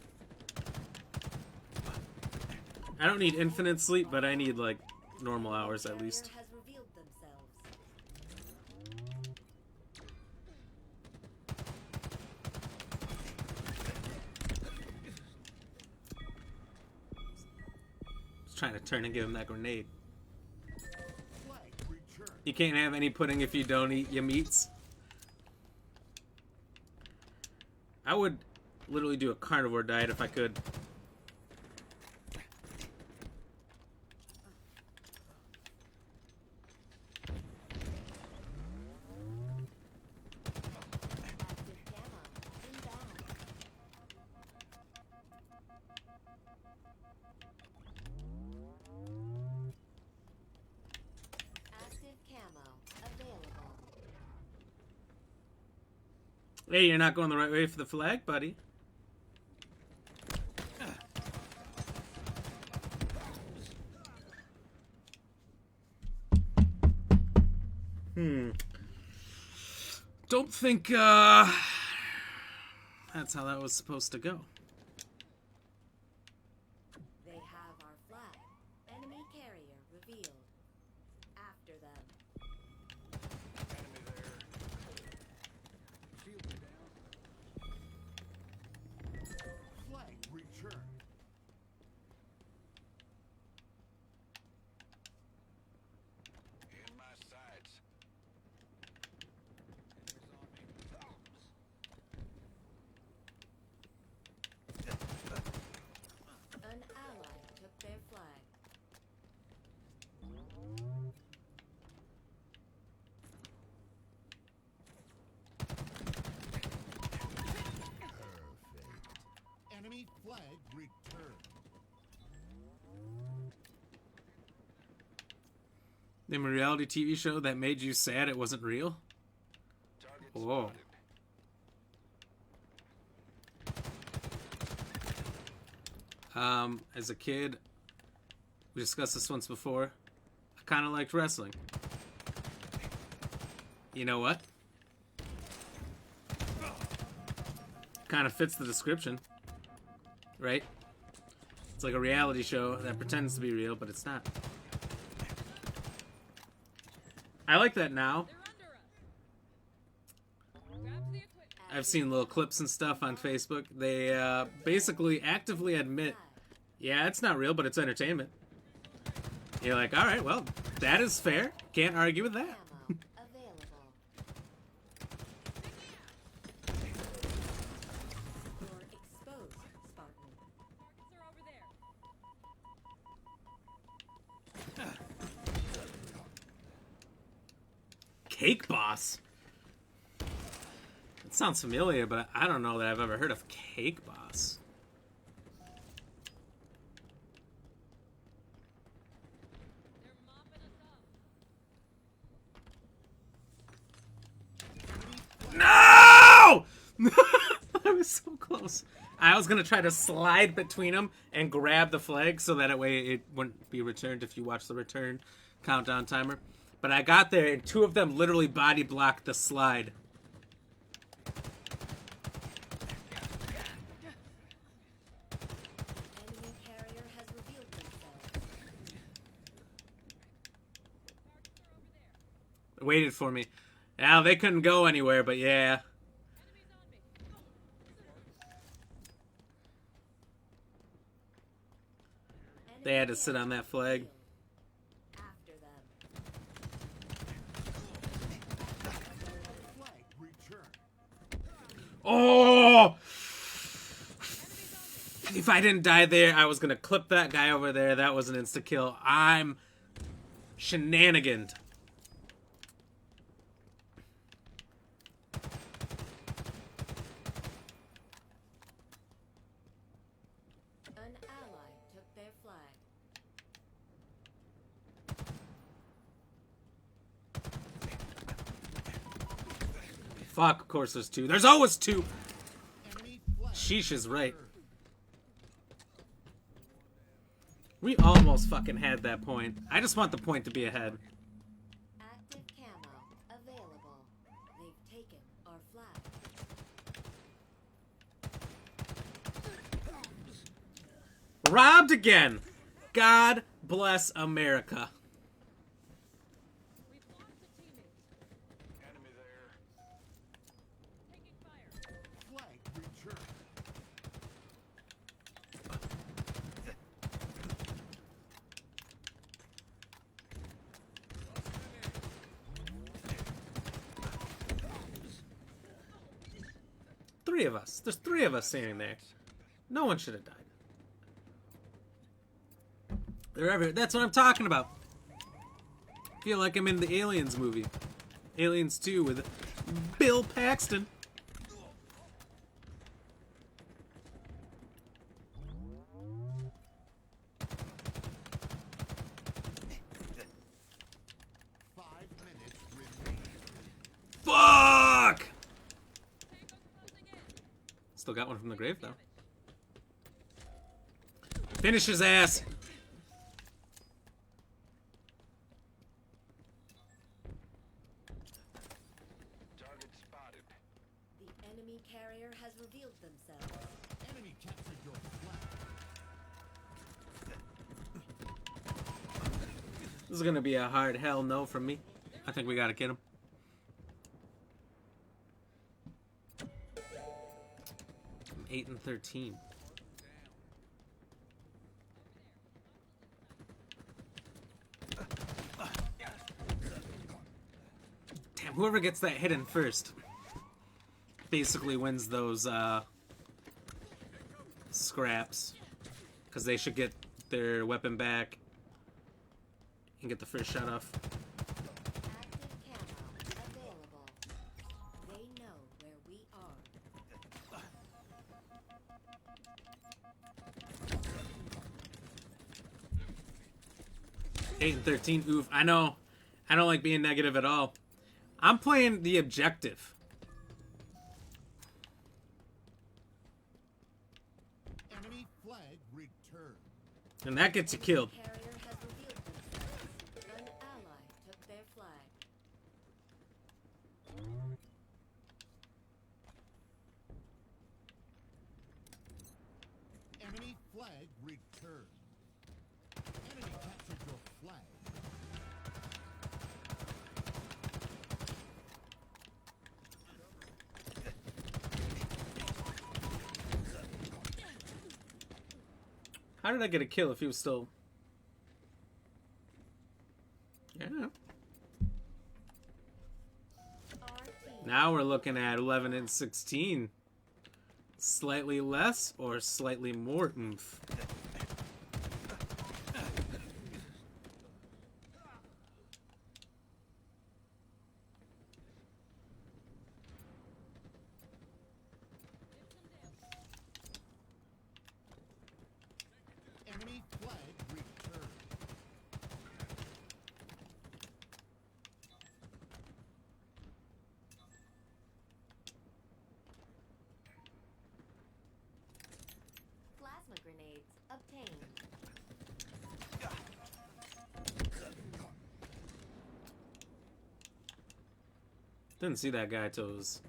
I don't need infinite sleep, but I need like normal hours at least. Has revealed themselves. I was trying to turn and give him that grenade. Flag return. You can't have any pudding if you don't eat your meats. I would literally do a carnivore diet if I could. Active camo inbound. Active camo available. Hey, you're not going the right way for the flag, buddy. Don't think, that's how that was supposed to go. They have our flag. Enemy carrier revealed. After them. Enemy there. Shield down. Flag return. In my sights. An ally took their flag. Flag returned. Name a reality TV show that made you sad it wasn't real? Whoa. As a kid, we discussed this once before, I kind of liked wrestling. You know what? Kind of fits the description, right? It's like a reality show that pretends to be real, but it's not. I like that now. I've seen little clips and stuff on Facebook. They basically actively admit, yeah, it's not real, but it's entertainment. You're like, all right, well, that is fair. Can't argue with that. Ammo available. You're exposed, Spartan. Cake Boss? It sounds familiar, but I don't know that I've ever heard of Cake Boss. No! I was so close. I was gonna try to slide between them and grab the flag so that way it wouldn't be returned if you watch the return countdown timer. But I got there and two of them literally body blocked the slide. Enemy carrier has revealed themselves. Waited for me. Now they couldn't go anywhere, but yeah. They had to sit on that flag. After them. Flag returned. Oh! If I didn't die there, I was gonna clip that guy over there. That was an insta-kill. I'm shenaniganed. An ally took their flag. Fuck, of course there's two. There's always two! Enemy flag. Sheesh is right. We almost fucking had that point. I just want the point to be ahead. Active camo available. They've taken our flag. Robbed again! God bless America. Flag returned. Three of us. There's three of us standing there. No one should have died. They're everywhere. That's what I'm talking about. I feel like I'm in the Aliens movie. Aliens 2 with Bill Paxton. Fuck! Still got one from the grave, though. Finish his ass! Target spotted. The enemy carrier has revealed themselves. Enemy captured your flag. This is gonna be a hard hell no from me. I think we gotta get him. I'm 8 and 13. Damn, whoever gets that hit in first basically wins those scraps. Because they should get their weapon back and get the first shot off. Active camo available. They know where we are. 8 and 13. Oof. I know. I don't like being negative at all. I'm playing the objective. Enemy flag returned. And that gets you killed. Carrier has revealed themselves. An ally took their flag. Enemy flag returned. Enemy captured your flag. How did I get a kill if he was still... Yeah. Our team Now we're looking at 11 and 16. Slightly less or slightly more oomph? Enemy flag returned. plasma grenades obtained. Didn't see that guy till it was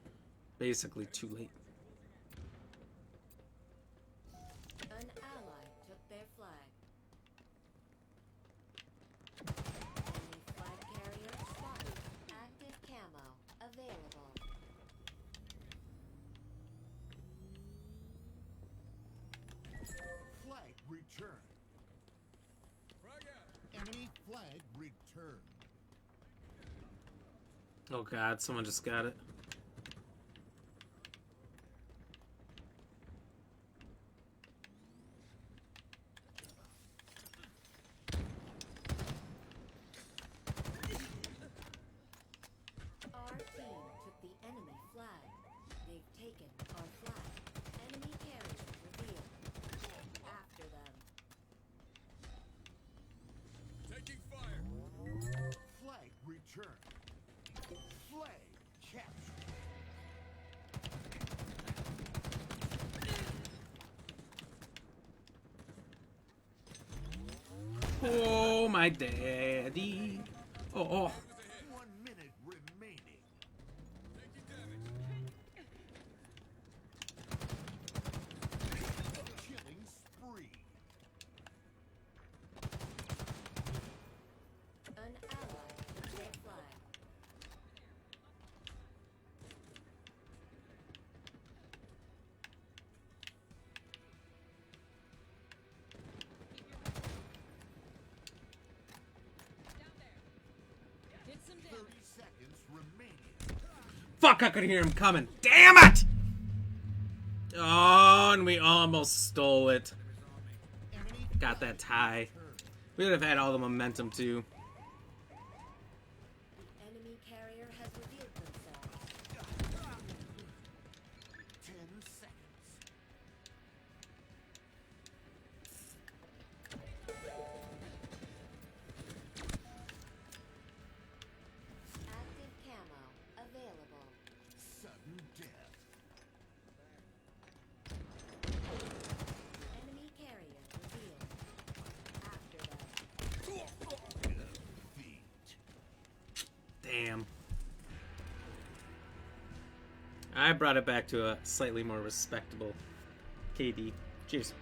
basically too late. An ally took their flag. Enemy flag carrier spotted. Active camo available. Flag returned. Enemy flag returned. Oh god, someone just got it. Our team took the enemy flag. They've taken our flag. Enemy carrier revealed. After them. Taking fire. Flag returned. Flag captured. Oh, my daddy. Oh, oh. 1 minute remaining. Taking damage. Killing spree. An ally took their flag. Did some 30 damage. seconds remaining. Fuck, I could hear him coming. Damn it! Oh, and we almost stole it. Enemy Got that tie. returned. We would have had all the momentum, too. The enemy carrier has revealed themselves. 10 seconds. Active camo available. Sudden death. Enemy carrier revealed. After them. Defeat. Damn. I brought it back to a slightly more respectable KD. Cheers.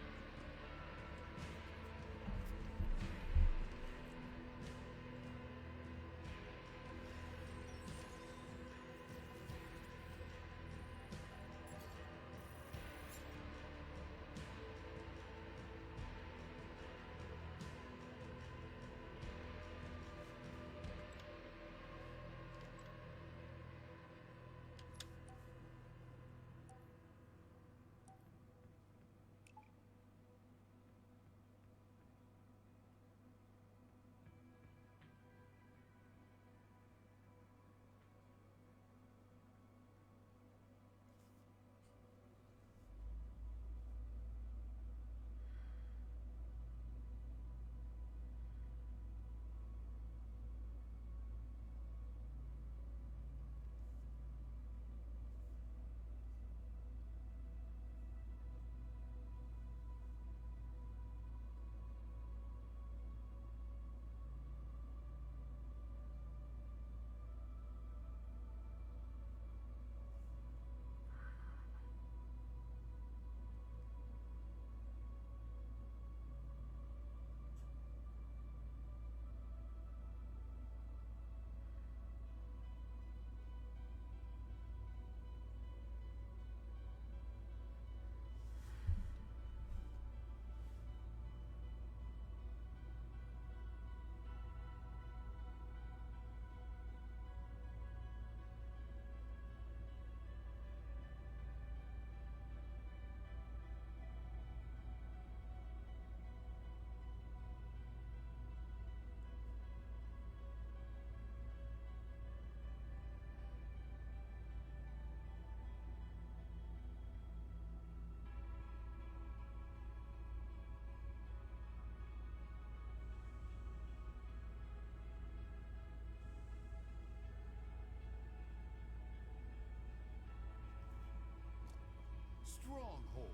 stronghold.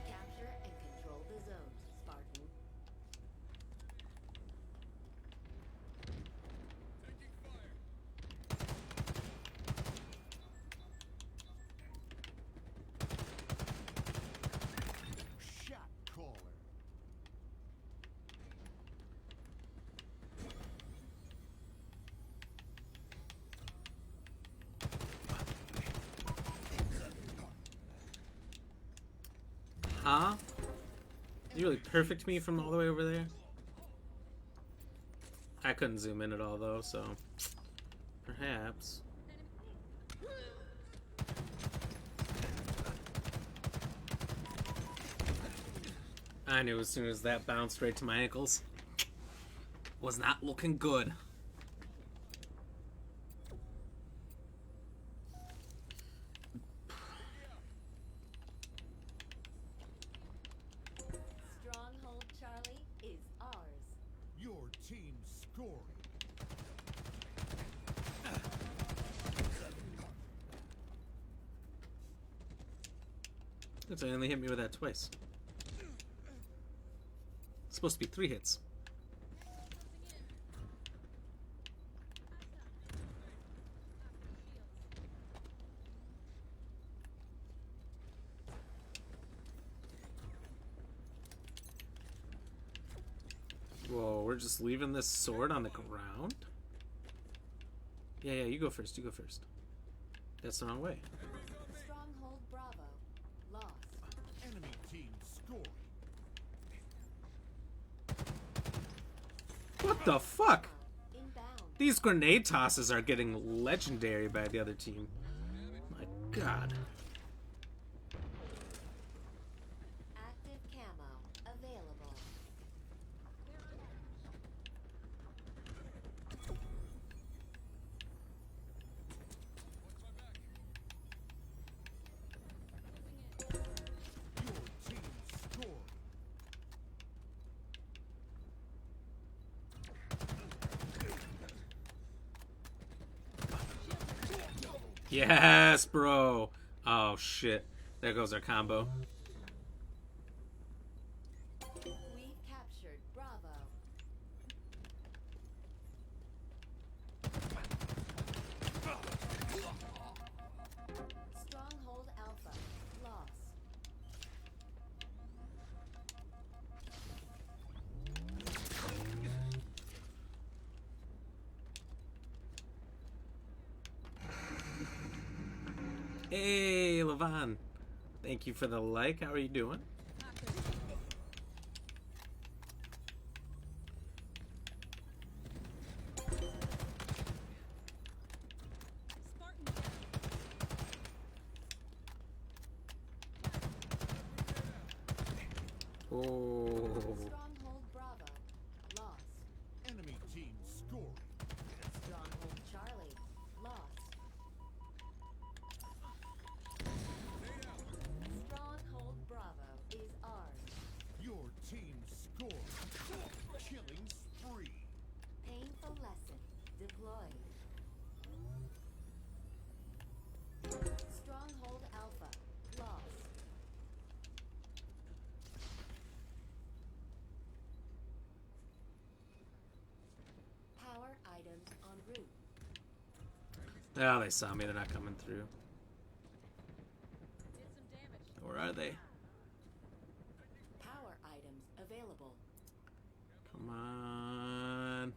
Capture and control the zones, Spartan. Taking fire. Shot caller. Huh? You really perfect me from all the way over there? I couldn't zoom in at all though, so perhaps. I knew as soon as that bounced right to my ankles. Was not looking good. Stronghold Charlie is ours. Your team scoring. It's only hit me with that twice. It's supposed to be 3 hits. Whoa, we're just leaving this sword on the ground? Yeah, you go first, you go first. That's the wrong way. Stronghold Bravo. Lost. Enemy team scoring. What the fuck? Inbound. These grenade tosses are getting legendary by the other team. My god. Active camo available. Your team scoring. Yes, bro. Oh shit. There goes our combo. We've captured Bravo. Stronghold Alpha. Lost. Hey, Levon. Thank you for the like. How are you doing? Oh. Stronghold Bravo. Lost. Enemy team scoring. Stronghold Charlie. Lost. Stronghold Bravo is ours. Your team scoring. Killing spree. Painful lesson deployed. Stronghold Alpha. Lost. Power items en route. Oh, they saw me. They're not coming through. Where are they? Power items available. Come on.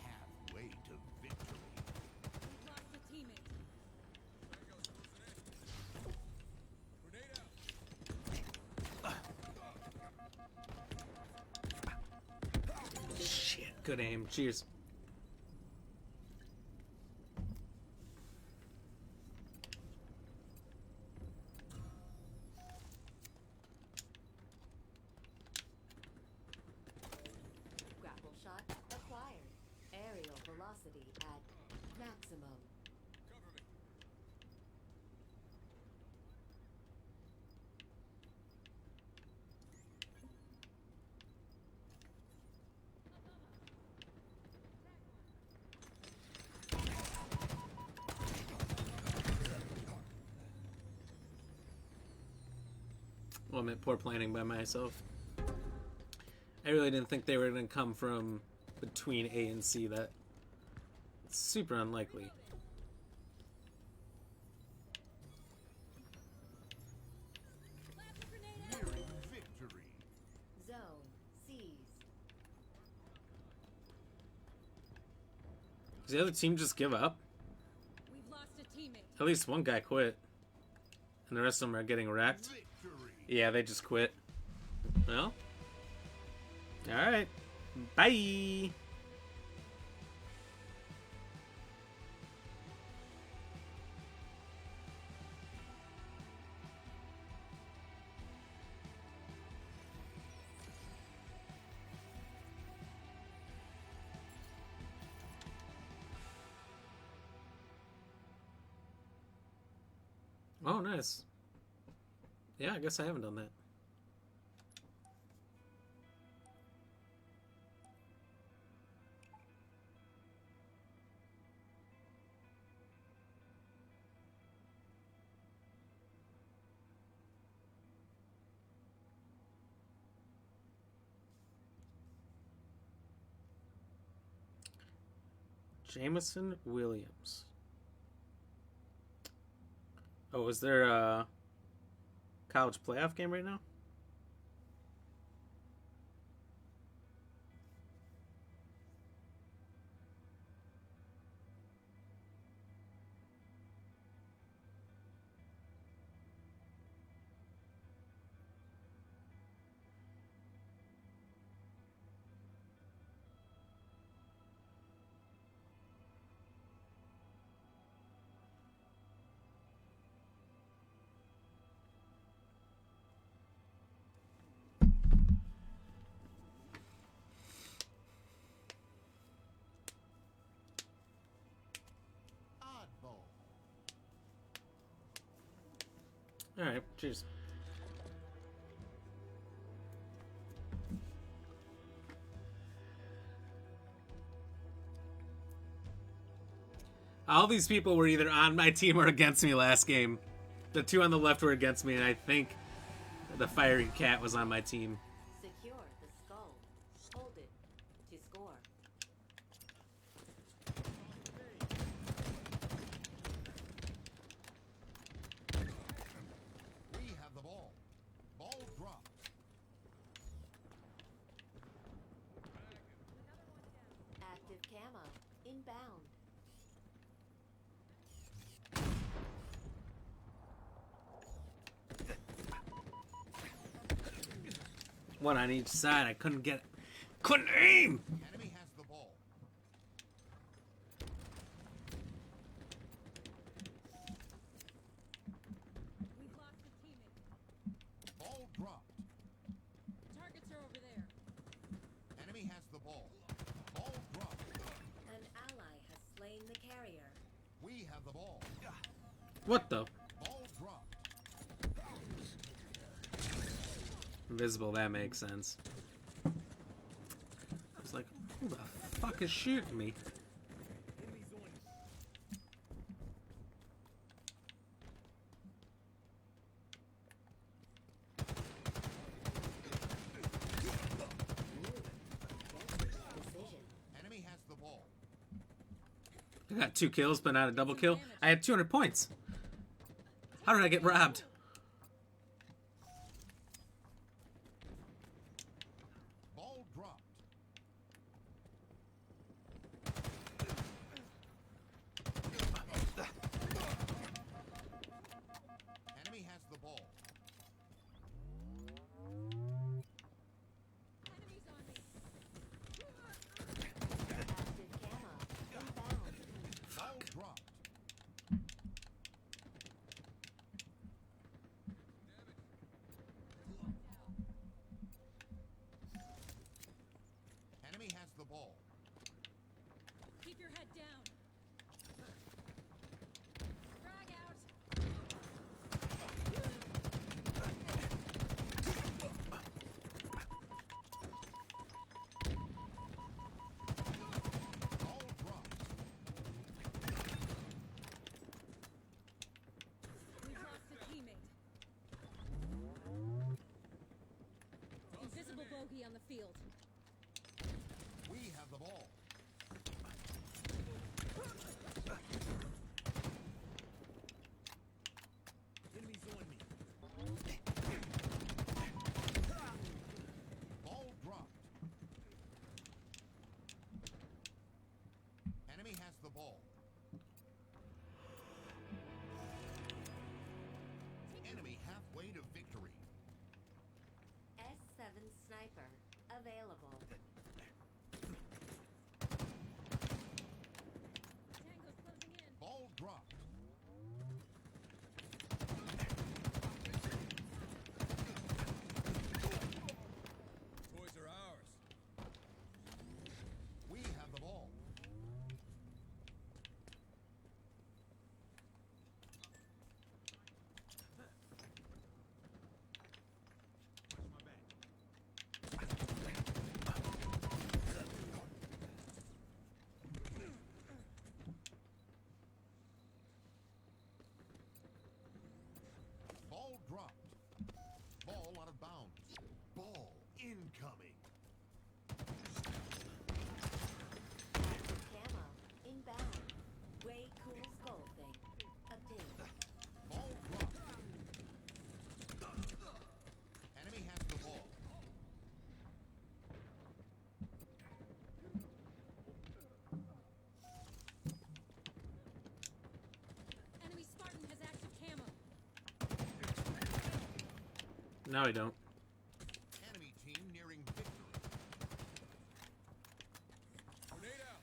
Halfway to victory. Grenade out. Shit. Good aim. Cheers. velocity at maximum. Cover me. Well, I meant poor planning by myself. I really didn't think they were going to come from between A and C. That's super unlikely. Nearing victory. Zone seized. Does the other team just give up? We've lost a teammate. At least one guy quit. And the rest of them are getting wrecked. Victory. Yeah, they just quit. Well. Alright. Bye! Oh, nice. Yeah, I guess I haven't done that. Jameson Williams. Oh, is there a college playoff game right now? Oddball. Alright, cheers. All these people were either on my team or against me last game. The two on the left were against me, and I think the fiery cat was on my team. Secure the skull. Hold it to score. We have the ball. Ball dropped. Active camo. Inbound. One on each side. I couldn't get it. Couldn't aim! The enemy has the ball. We've lost a teammate. Ball dropped. Targets are over there. Enemy has the ball. Ball dropped. An ally has slain the carrier. We have the ball. What the? Ball dropped. Invisible, that makes sense. I was like, who the fuck is shooting me? Decision. Enemy has the ball. I got 2 kills, but not a double kill. I had 200 points. How did I get robbed? Ball dropped. Enemy has the ball. Enemies on me. Active camo. Inbound. Ball dropped. the ball. Enemy halfway to victory. S7 sniper available. Tango's closing in. Ball dropped. Toys are ours. We have the ball. Ball dropped. Ball out of bounds. Ball incoming. Camo inbound. Way cool skull thing. Obtained. Ball dropped. Enemy has the ball. Enemy Spartan has active camo. No, I don't. Enemy team nearing victory. Grenade out.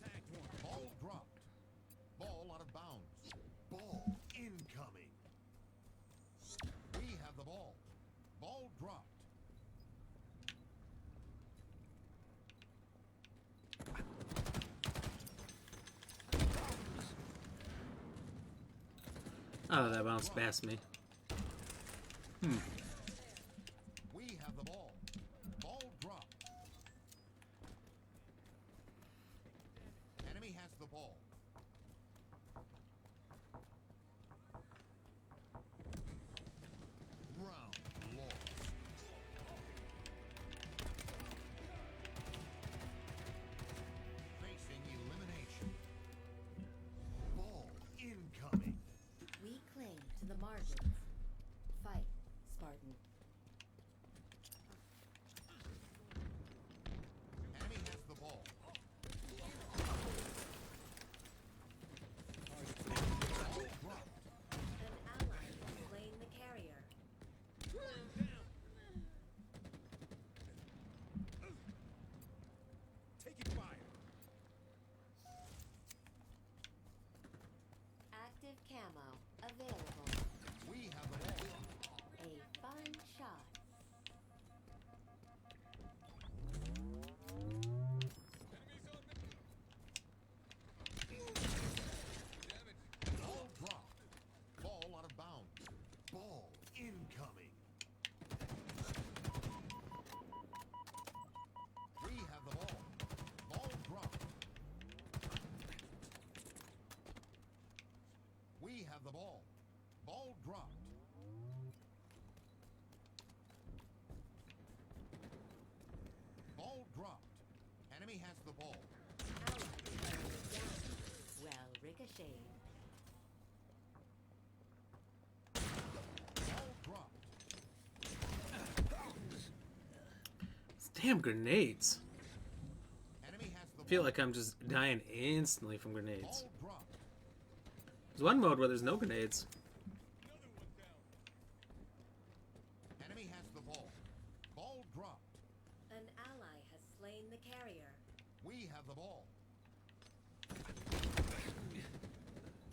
Tagged one. Ball dropped. Ball out of bounds. Ball incoming. We have the ball. Ball dropped. Oh, that bounced past me. We have the ball. Ball dropped. Enemy has the ball. Round lost. Facing elimination. Ball incoming. We cling to the margins. Fight, Spartan. Enemy has the ball. Ball dropped. An ally has slain the carrier. Taking fire. Active camo available. We have the ball. A fun shot. Enemies on me. Damage. Ball dropped. Ball out of bounds. Ball incoming. We have the ball. Ball dropped. We have the ball. Ball dropped. Ball dropped. Enemy has the ball. Ally carrier down. Well, ricocheted. Ball dropped. These damn grenades. Enemy has the I feel ball. like I'm just dying instantly from grenades. Ball dropped. There's one mode where there's no grenades. Another one down. Enemy has the ball. Ball dropped. An ally has slain the carrier. We have the ball.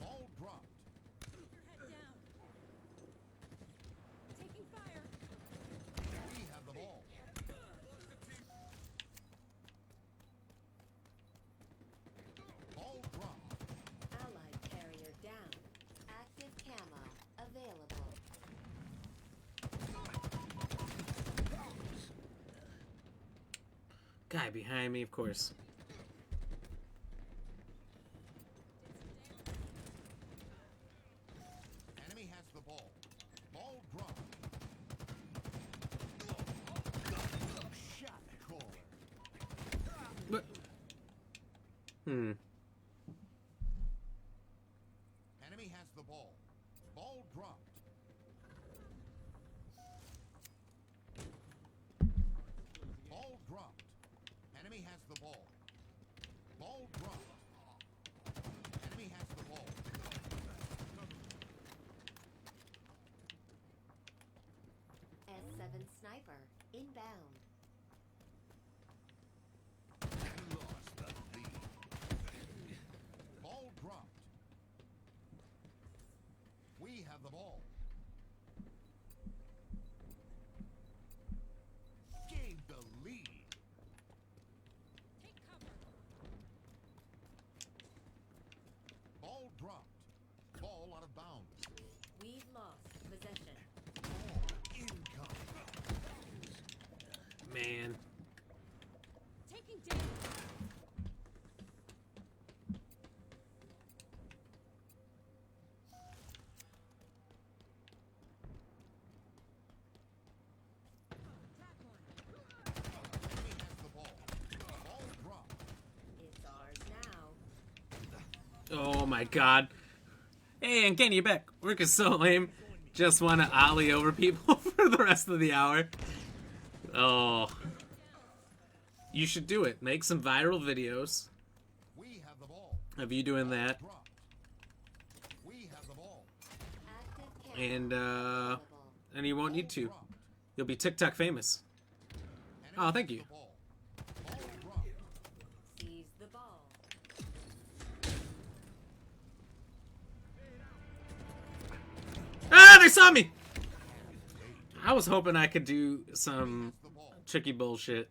Ball dropped. Keep your head down. Taking fire. We have the ball. Ball dropped. Allied carrier down. Active camo available. Guy behind me, of course. Enemy has the ball. Ball dropped. Shot caller. But Enemy has the ball. Ball dropped. the ball. Ball dropped. Enemy has the ball. S7 sniper inbound. Lost the lead. Ball dropped. We have the ball. Gained the lead. Take cover. Ball dropped. Ball out of bounds. We've lost possession. Ball incoming. Man. Taking damage. Attack one. Enemy has the ball. Ball dropped. It's ours now. Oh my god. Hey, and Kenny, you back. Work is so lame. Just want to ollie over people for the rest of the hour. Oh. You should do it. Make some viral videos We have the ball. of you doing that. Dropped. We have the ball. Active camera And, available. and you won't need to. Dropped. You'll be TikTok famous. Enemy Oh, thank has you. the ball. Ball dropped. Seize the ball. Ah, they saw me! I was hoping I could do some The ball. tricky bullshit.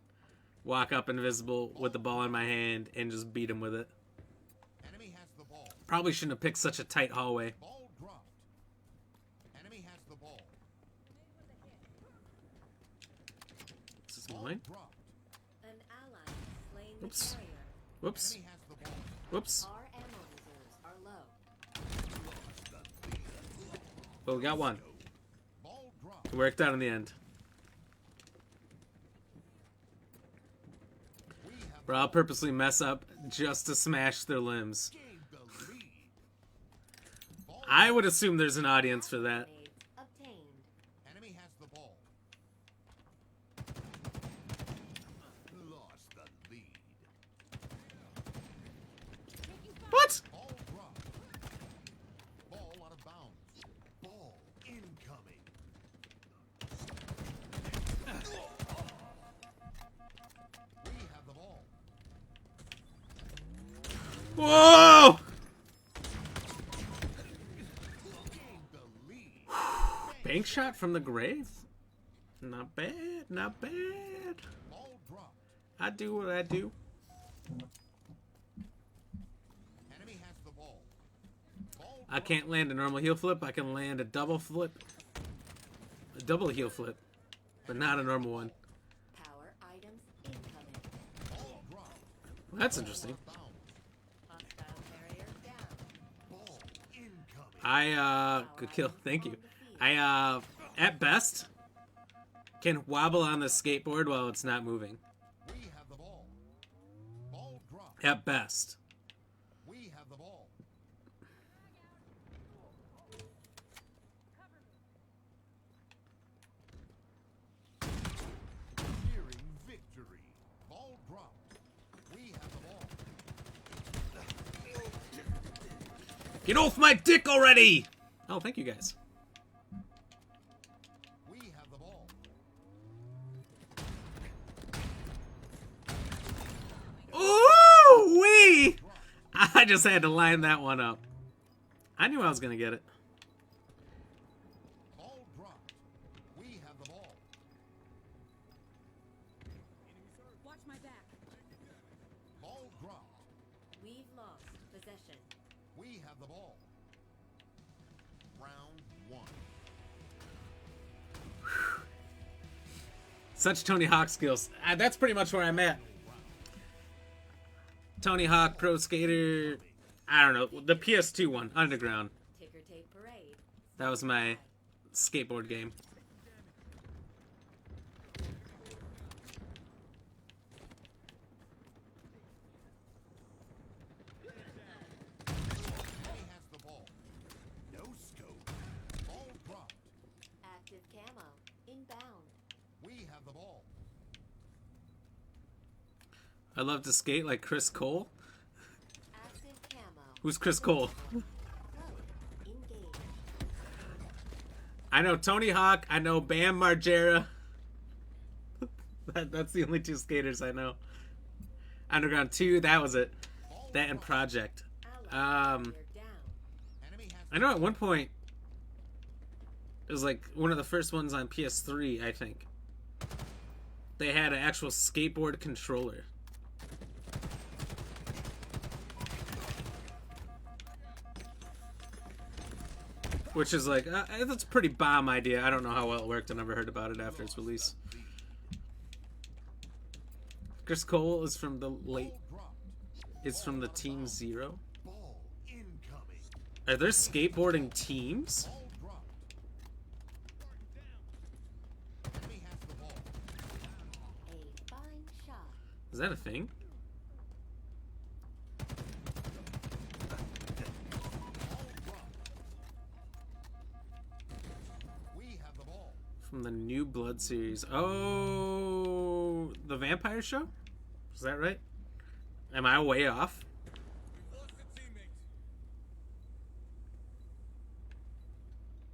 Walk up invisible with the ball in my hand and just beat him with it. Enemy has the ball. Probably shouldn't have picked such a tight hallway. Ball dropped. Enemy has the ball. This is Ball mine. dropped. An ally slain the Oops. carrier. Whoops. Enemy has the ball. Whoops. Our ammo reserves are low. But we got one. Ball dropped. It worked out in the end. We have Bro, I'll purposely mess up just to smash their limbs. gained the lead. Ball I would assume there's an audience for that. Grenades obtained. Enemy has the ball. Lost the lead. Taking fire. What? Ball dropped. Ball out of bounds. Ball incoming. We have the ball. Whoa! Gained the lead. Bank shot from the grave? Not bad, not bad. Ball dropped. I do what I do. Enemy has the ball. Ball I can't land a normal heel flip. I can land a double flip. A double heel flip. But not a normal one. Power items incoming. Ball dropped. Well, that's interesting. Bounds. Hostile carrier down. Ball incoming. Good kill. Thank you. At best, can wobble on the skateboard while it's not moving. We have the ball. Ball dropped. At best. We have the ball. Nearing victory. Ball dropped. We have the ball. Get off my dick already! Oh, thank you guys. We have the ball. Ooh wee! I just had to line that one up. I knew I was gonna get it. Ball dropped. We have the ball. Watch my back. Ball dropped. We've lost possession. We have the ball. Round one. Such Tony Hawk skills. That's pretty much where I'm at. Tony Hawk Pro Skater. I don't know. The PS2 one, Underground. Ticker tape parade. That was my skateboard game. Enemy has the ball. No scope. Ball dropped. Active camo inbound. We have the ball. I love to skate like Chris Cole. Active camo. Who's Chris Cole? Flow. Engage. I know Tony Hawk. I know Bam Margera. That's the only two skaters I know. Underground 2, that was it. That and Project. Ally carrier down. Enemy has I know at one point it was like one of the first ones on PS3, I think. They had an actual skateboard controller. Which is like, that's a pretty bomb idea. I don't know how well it worked. I never heard about it after its release. Chris Cole is from the late. dropped. Is from the Team Zero. Ball incoming. Are there skateboarding teams? Ball dropped. Enemy has the ball. A fine shot. Is that a thing? Ball dropped. We have the ball. From the New Blood series. Oh, the vampire show? Is that right? Am I way off? We've lost a teammate.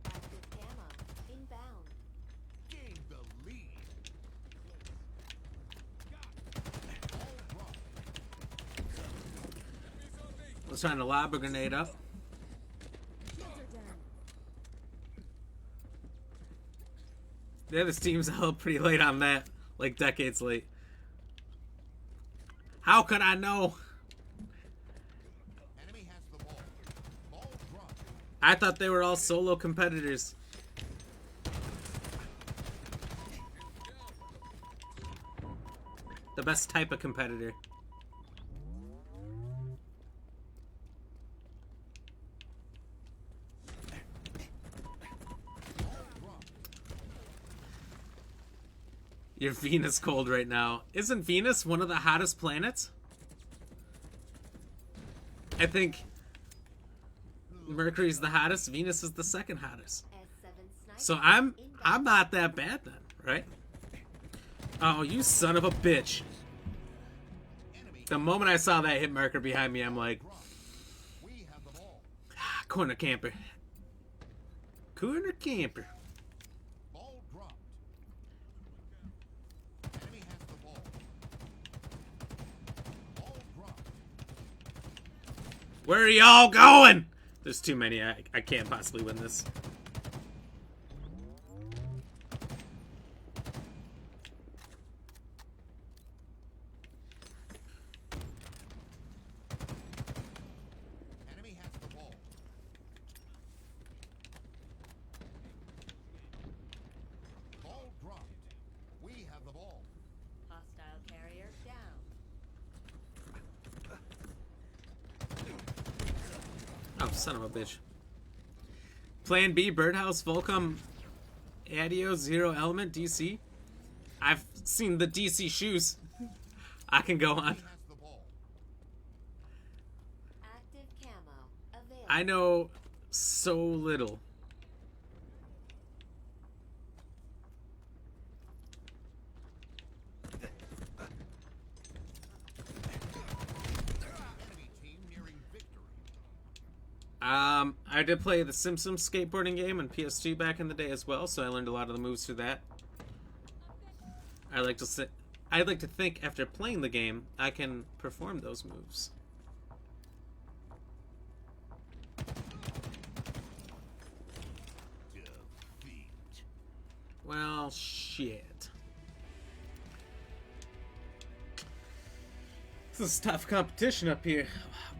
Active camo. Inbound. Gain the lead. Ball dropped. Enemies on me. I was trying to lob a grenade up. Shields are down. The other team's held pretty late on that. Like decades late. How could I know? Enemy has the ball. Ball dropped. I thought they were all solo competitors. The best type of competitor. Your Venus cold right now. Isn't Venus one of the hottest planets? I think Mercury's the hottest, Venus is the second hottest. S7 sniper. So I'm Inbound. not that bad then, right? Oh, you son of a bitch. Enemy The moment I saw that hit marker behind me, I'm like, dropped. We have the ball. corner camper. Corner camper. Ball dropped. Enemy has the ball. Ball dropped. Where are y'all going? There's too many. I can't possibly win this. Enemy has the ball. Ball dropped. We have the ball. Hostile carrier down. Oh, son of a bitch. Plan B, Birdhouse, Volcom, Adio, Zero Element, DC. I've seen the DC shoes. I can go on. Enemy has the ball. Active camo. Available. I know so little. Enemy team nearing victory. I did play the Simpsons skateboarding game on PS2 back in the day as well, so I learned a lot of the moves through that. I'd like to think after playing the game, I can perform those moves. Defeat. Well, shit. This is tough competition up here,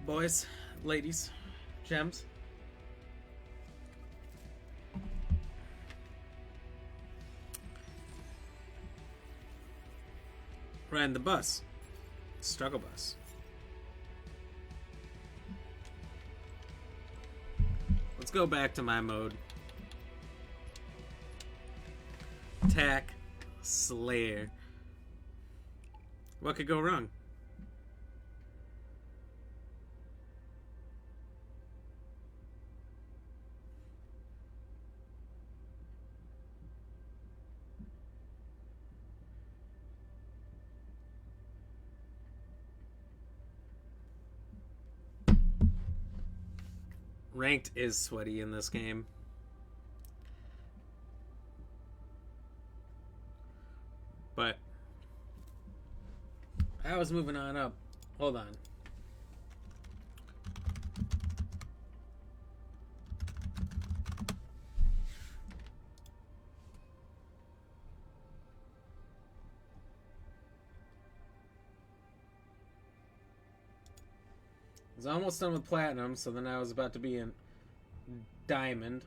boys, ladies, gems. Ran the bus. Struggle bus. Let's go back to my mode. Attack. Slayer. What could go wrong? Ranked is sweaty in this game. But I was moving on up. Hold on. I was almost done with platinum, so then I was about to be in diamond.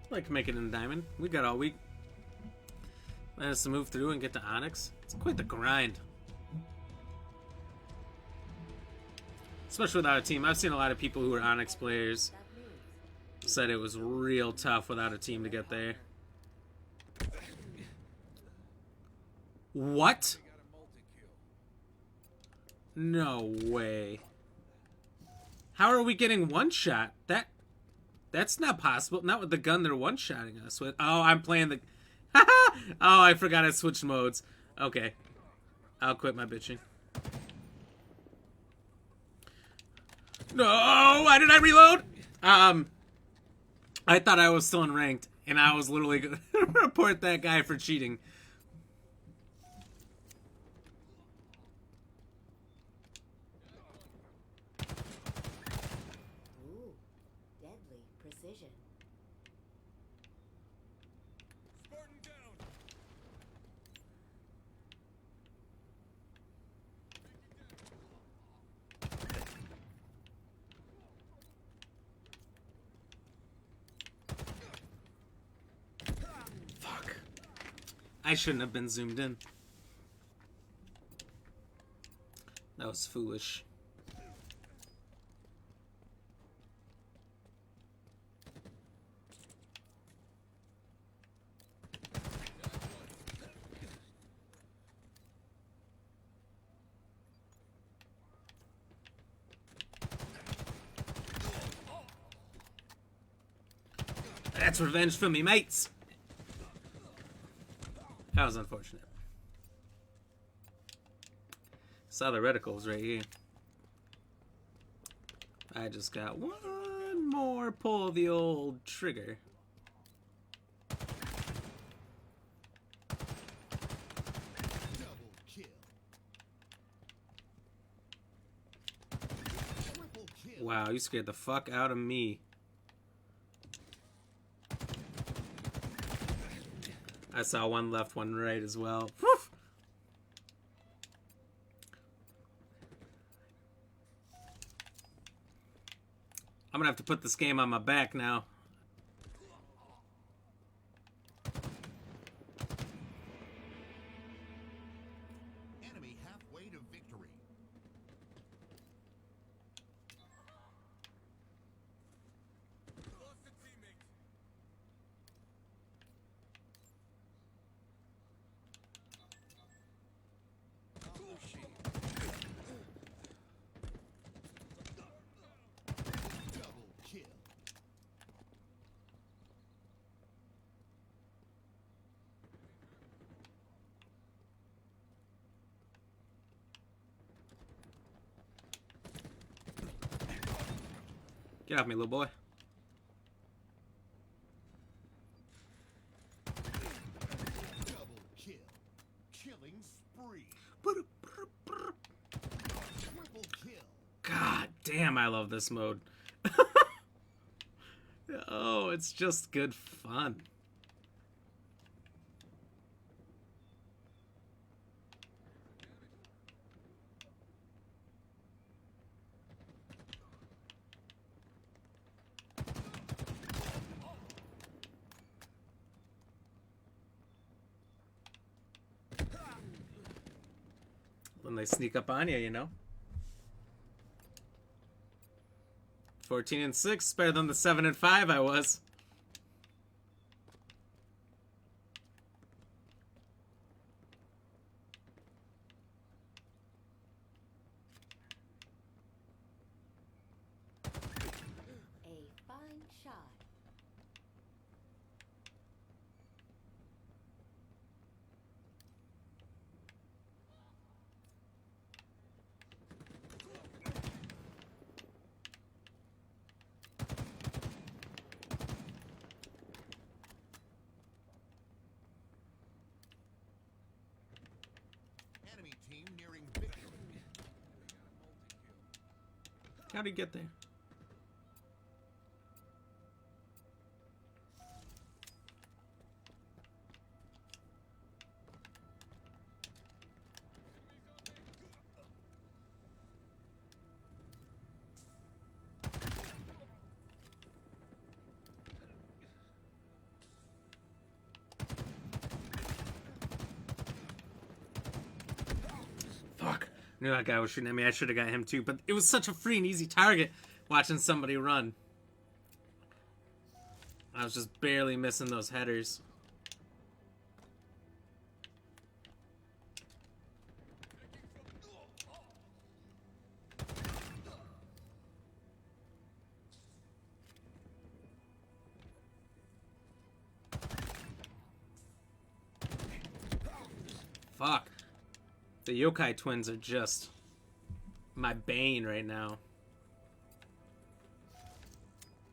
Like making it in diamond. We got all week. Managed to move through and get to Onyx. It's quite the grind. Especially without a team. I've seen a lot of people who are Onyx players That moves. said it was real tough without a team to get there. What? No way. How are we getting one shot? That's not possible. Not with the gun they're one-shotting us with. Oh, I'm playing the... Oh, I forgot I switched modes. Okay. I'll quit my bitching. No! Why did I reload? I thought I was still in ranked, and I was literally going to report that guy for cheating. Ooh, deadly precision. Spartan down. Fuck. I shouldn't have been zoomed in. That was foolish. That's revenge for me, mates. That was unfortunate. Saw the reticles right here. I just got one more pull of the old trigger. Double kill. Triple kill. Wow, you scared the fuck out of me. I saw one left, one right as well. Whew. I'm gonna have to put this game on my back now. Enemy halfway to victory. Lost a teammate. Double kill. Get off me, little boy. Double kill. Killing spree. Triple kill. God damn, I love this mode. Oh, it's just good fun. When they sneak up on you, you know. 14-6, better than the 7-5 I was. A fine shot. How'd he get there? Fuck. I knew that guy was shooting at me. I should have got him too, but it was such a free and easy target watching somebody run. I was just barely missing those headers. Fuck. The yokai twins are just my bane right now.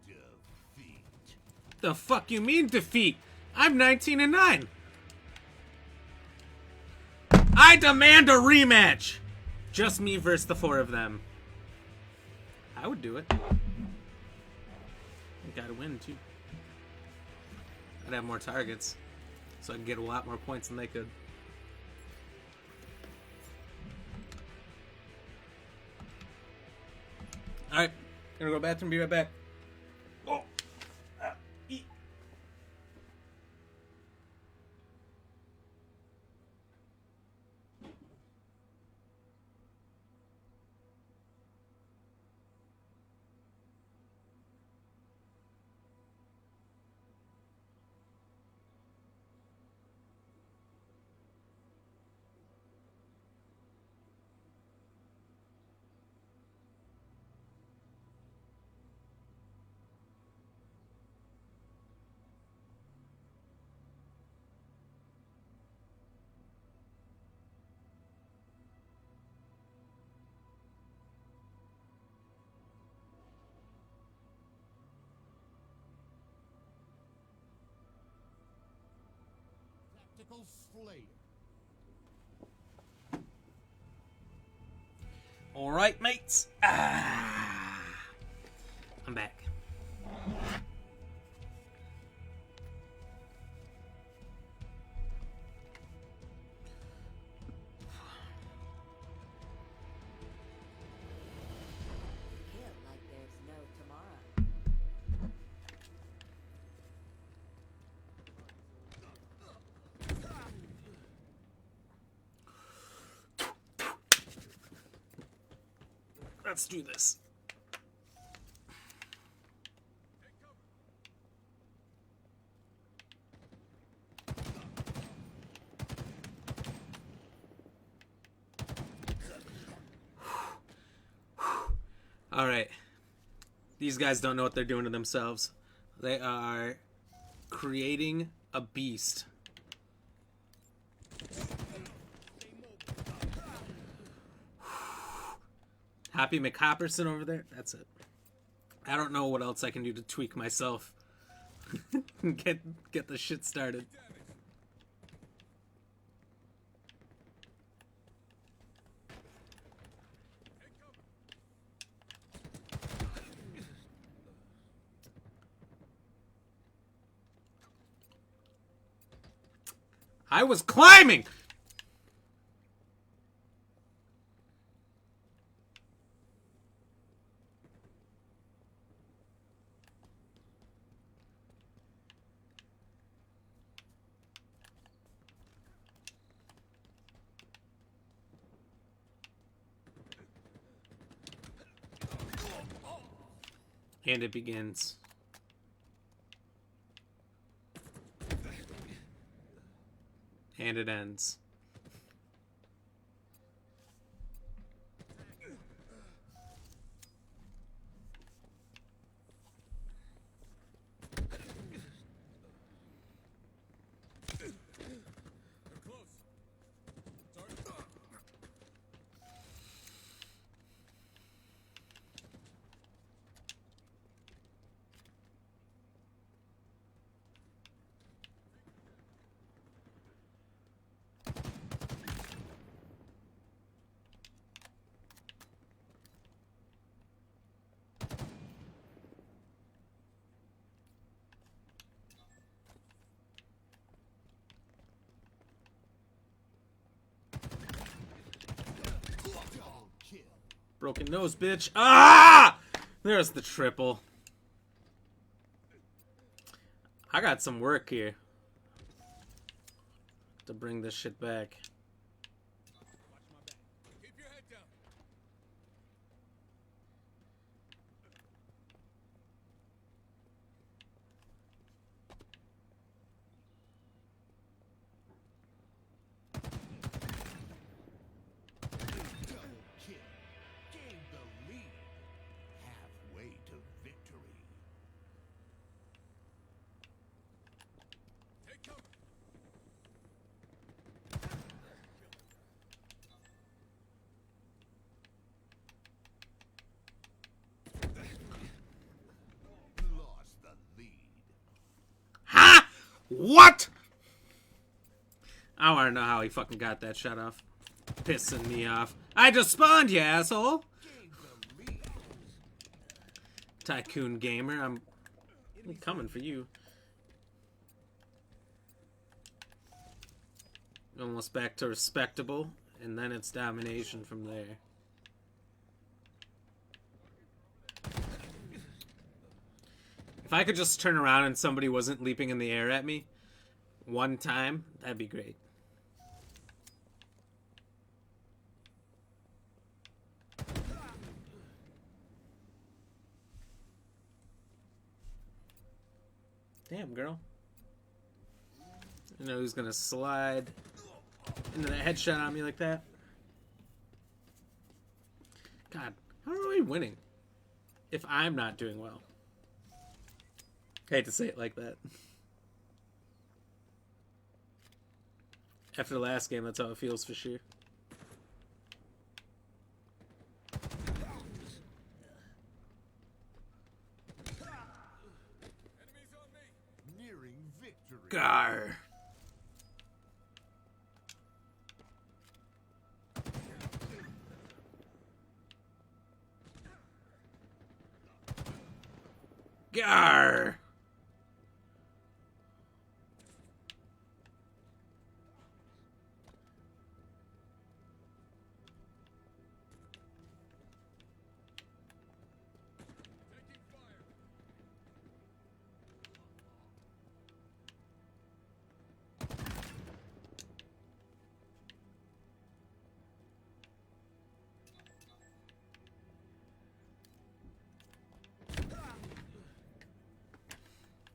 Defeat. The fuck you mean defeat? I'm 19-9. I demand a rematch. Just me versus the 4 of them. I would do it. I gotta win too. I'd have more targets, so I can get a lot more points than they could. Alright, gonna go to the bathroom, be right back. Oh. Eat. Tactical Slayer. Alright, mates. I'm back. Kill like there's no tomorrow. Let's do this. All right. These guys don't know what they're doing to themselves. They are creating a beast. Happy McHopperson over there. That's it. I don't know what else I can do to tweak myself. get the shit started. I was climbing! And it begins. And it ends. They're close. Target. Broken nose, bitch. Ah! There's the triple. I got some work here to bring this shit back. Watch my back. Keep your head down. Double kill. Gain the lead. Halfway to victory. Take cover. Lost the lead. Ha! What? I want to know how he fucking got that shot off. Pissing me off. I just spawned, you asshole. Gain the lead. Tycoon gamer, I'm coming for you. Almost back to respectable, and then it's domination from there. If I could just turn around and somebody wasn't leaping in the air at me one time, that'd be great. Damn, girl. You know who's gonna slide into that headshot on me like that? God, how are we winning if I'm not doing well? Hate to say it like that. After the last game, that's how it feels for sure. Enemies on me. Nearing victory. Gar. Gar. Taking fire.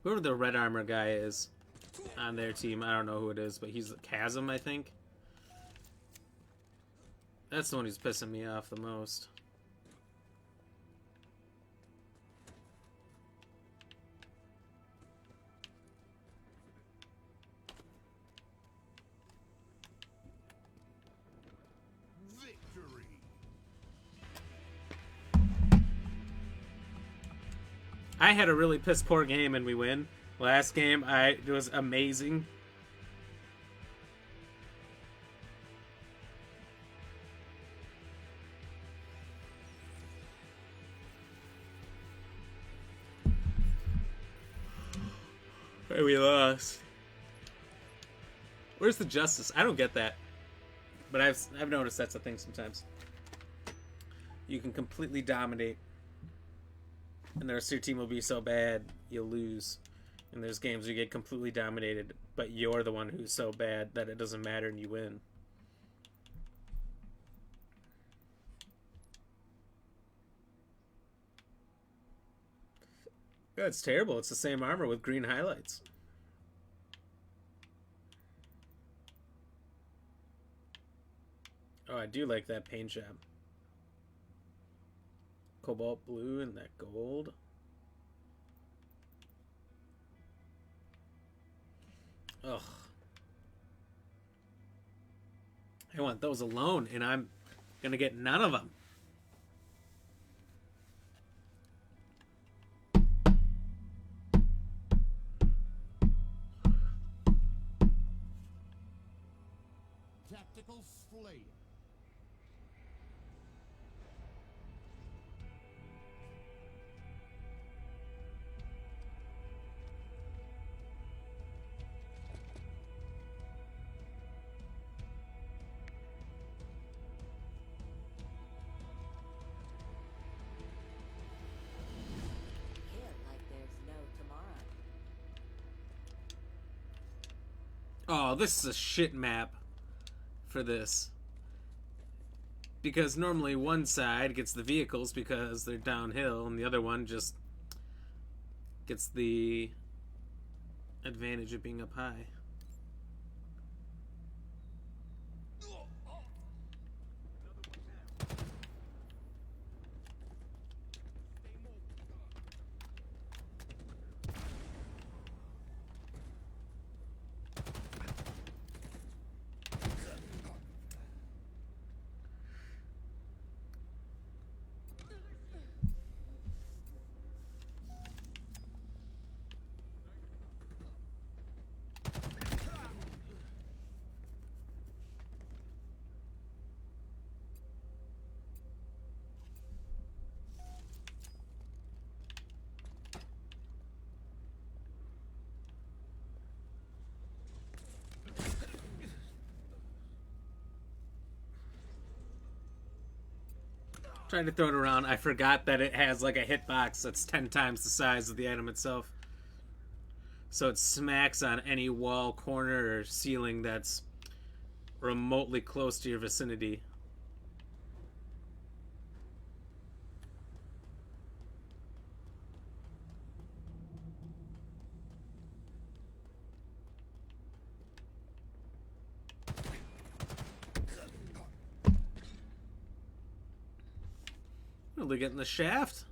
Whoever the red armor guy is on their team, I don't know who it is, but he's Chasm, I think. That's the one who's pissing me off the most. Victory. I had a really piss poor game and we win. Last game, it was amazing. Hey, we lost. Where's the justice? I don't get that. But I've noticed that's a thing sometimes. You can completely dominate, and the rest of your team will be so bad you'll lose. And there's games where you get completely dominated, but you're the one who's so bad that it doesn't matter and you win. Yeah, it's terrible. It's the same armor with green highlights. Oh, I do like that paint job. Cobalt blue and that gold. Ugh. I want those alone, and I'm gonna get none of them. Tactical Slayer. Oh, this is a shit map for this. Because normally one side gets the vehicles because they're downhill, and the other one just gets the advantage of being up high. Trying to throw it around, I forgot that it has like a hitbox that's 10 times the size of the item itself. So it smacks on any wall, corner, or ceiling that's remotely close to your vicinity. Really getting the shaft.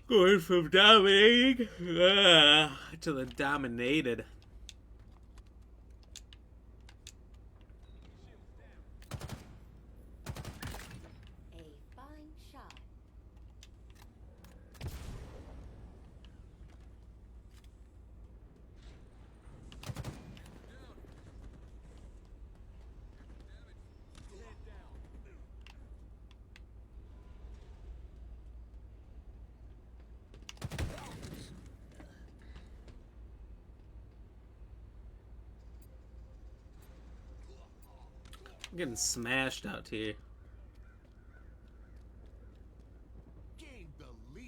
Going from dominating to the dominated. A fine shot. I'm getting smashed out here. Gained the lead.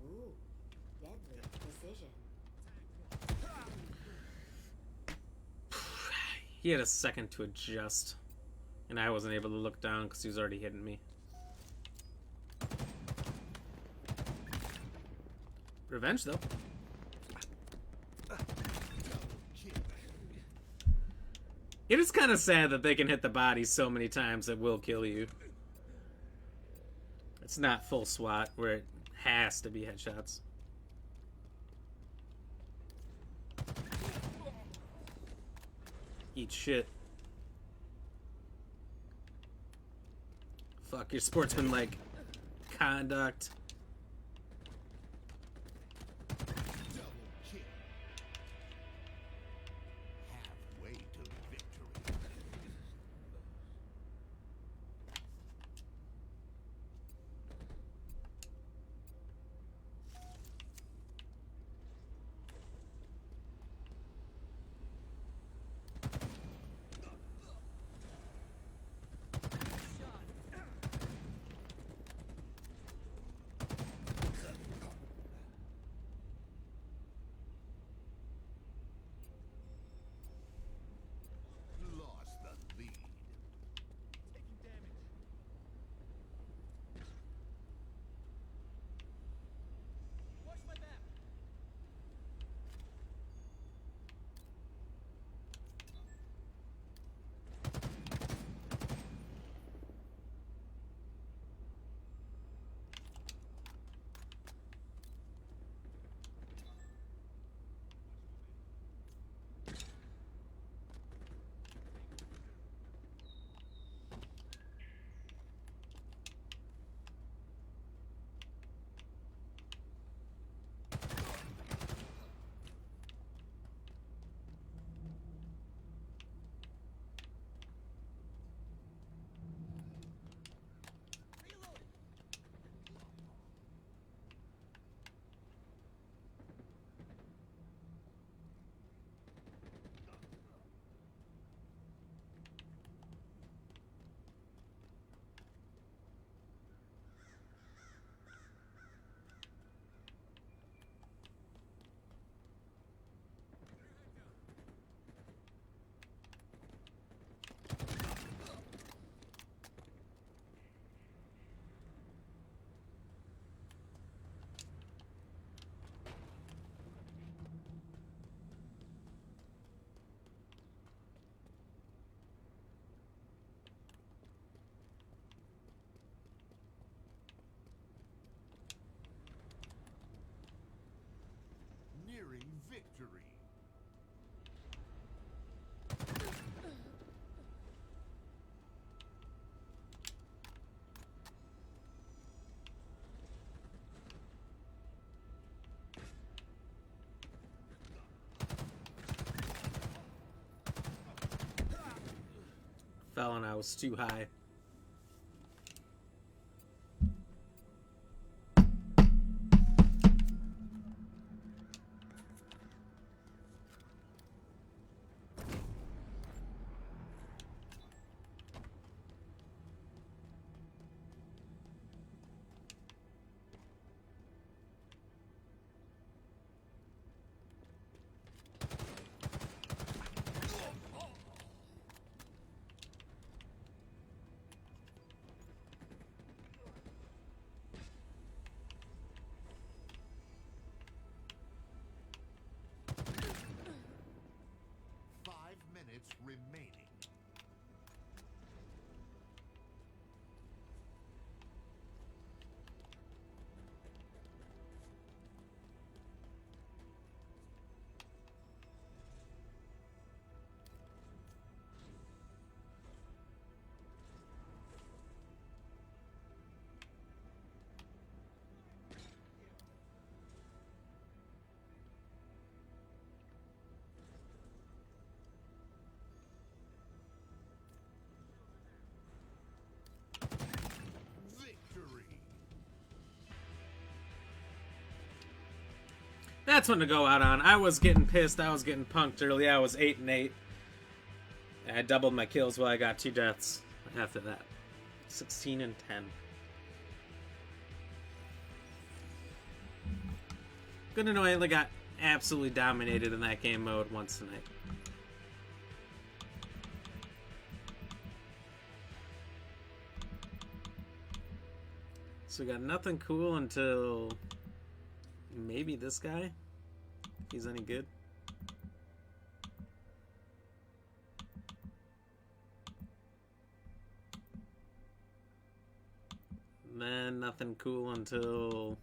Ooh, deadly precision. He had a second to adjust, and I wasn't able to look down because he was already hitting me. Revenge, though. It is kind of sad that they can hit the body so many times that will kill you. It's not full SWAT where it has to be headshots. Eat shit. Fuck your sportsman-like conduct. Double kill. Halfway to victory. fell and I was too high. Remaining. That's one to go out on. I was getting pissed. I was getting punked early. I was 8-8. I doubled my kills while I got 2 deaths after that. 16-10. Good to know I only got absolutely dominated in that game mode once tonight. So we got nothing cool until maybe this guy, if he's any good. Then nothing cool until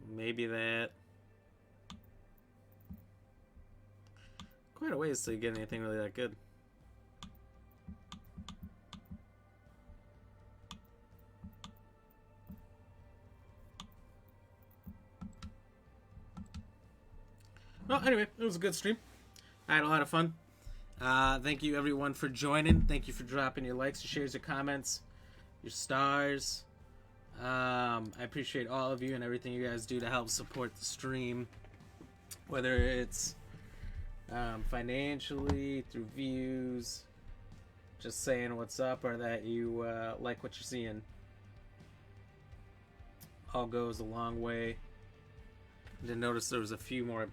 maybe that. Quite a ways to get anything really that good. Well, anyway, it was a good stream. I had a lot of fun. Thank you, everyone, for joining. Thank you for dropping your likes, your shares, your comments, your stars. I appreciate all of you and everything you guys do to help support the stream. Whether it's financially, through views, just saying what's up, or that you like what you're seeing. All goes a long way. I did notice there was a few more,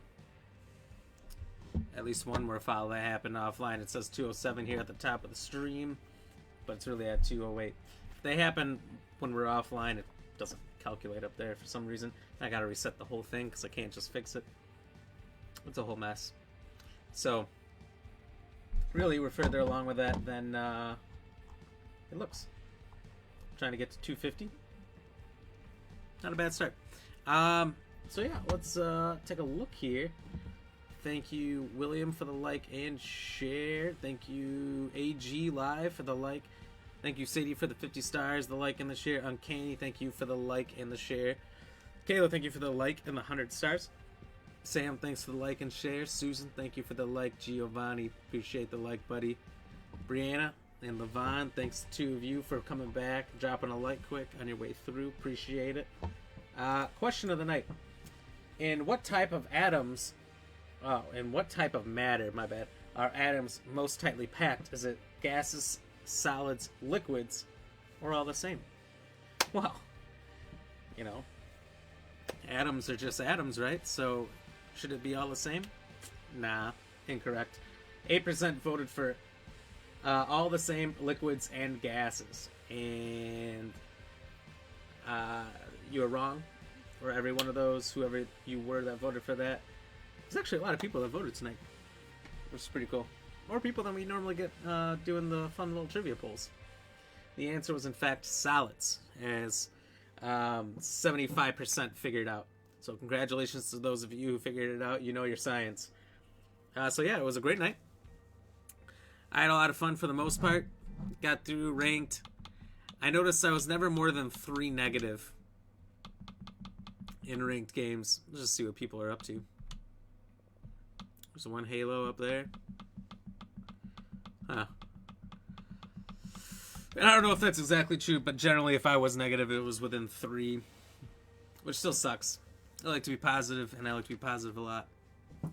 at least one more foul that happened offline. It says 207 here at the top of the stream, but it's really at 208. If they happen when we're offline, it doesn't calculate up there for some reason. I gotta reset the whole thing because I can't just fix it. It's a whole mess. So, really, we're further along with that than it looks. Trying to get to 250. Not a bad start. So yeah, let's take a look here. Thank you, William, for the like and share. Thank you, AG Live, for the like. Thank you, Sadie, for the 50 stars, the like and the share. Uncanny, thank you for the like and the share. Kayla, thank you for the like and the 100 stars. Sam, thanks for the like and share. Susan, thank you for the like. Giovanni, appreciate the like, buddy. Brianna and Levon, thanks to 2 of you for coming back, dropping a like quick on your way through. Appreciate it. Question of the night. In what type of atoms... Oh, and what type of matter, my bad, are atoms most tightly packed? Is it gases, solids, liquids, or all the same? Well, you know, atoms are just atoms, right? So, should it be all the same? Nah, incorrect. 8% voted for all the same liquids and gases. And you were wrong for every one of those, whoever you were that voted for that. There's actually a lot of people that voted tonight, which is pretty cool. More people than we normally get doing the fun little trivia polls. The answer was, in fact, solids, as 75% figured out. So congratulations to those of you who figured it out. You know your science. So yeah, it was a great night. I had a lot of fun for the most part. Got through ranked. I noticed I was never more than 3 negative in ranked games. Let's just see what people are up to. There's one Halo up there. Huh. And I don't know if that's exactly true, but generally if I was negative, it was within 3. Which still sucks. I like to be positive, and I like to be positive a lot.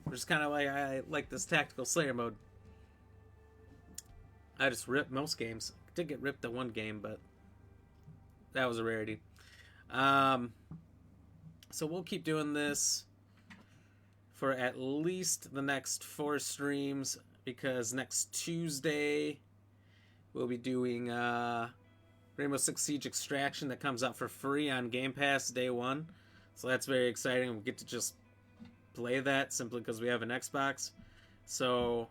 Which is kind of like I like this tactical Slayer mode. I just ripped most games. I did get ripped at one game, but that was a rarity. So we'll keep doing this for at least the next 4 streams, because next Tuesday we'll be doing Rainbow Six Siege Extraction that comes out for free on Game Pass day 1. So that's very exciting. We'll get to just play that simply because we have an Xbox. So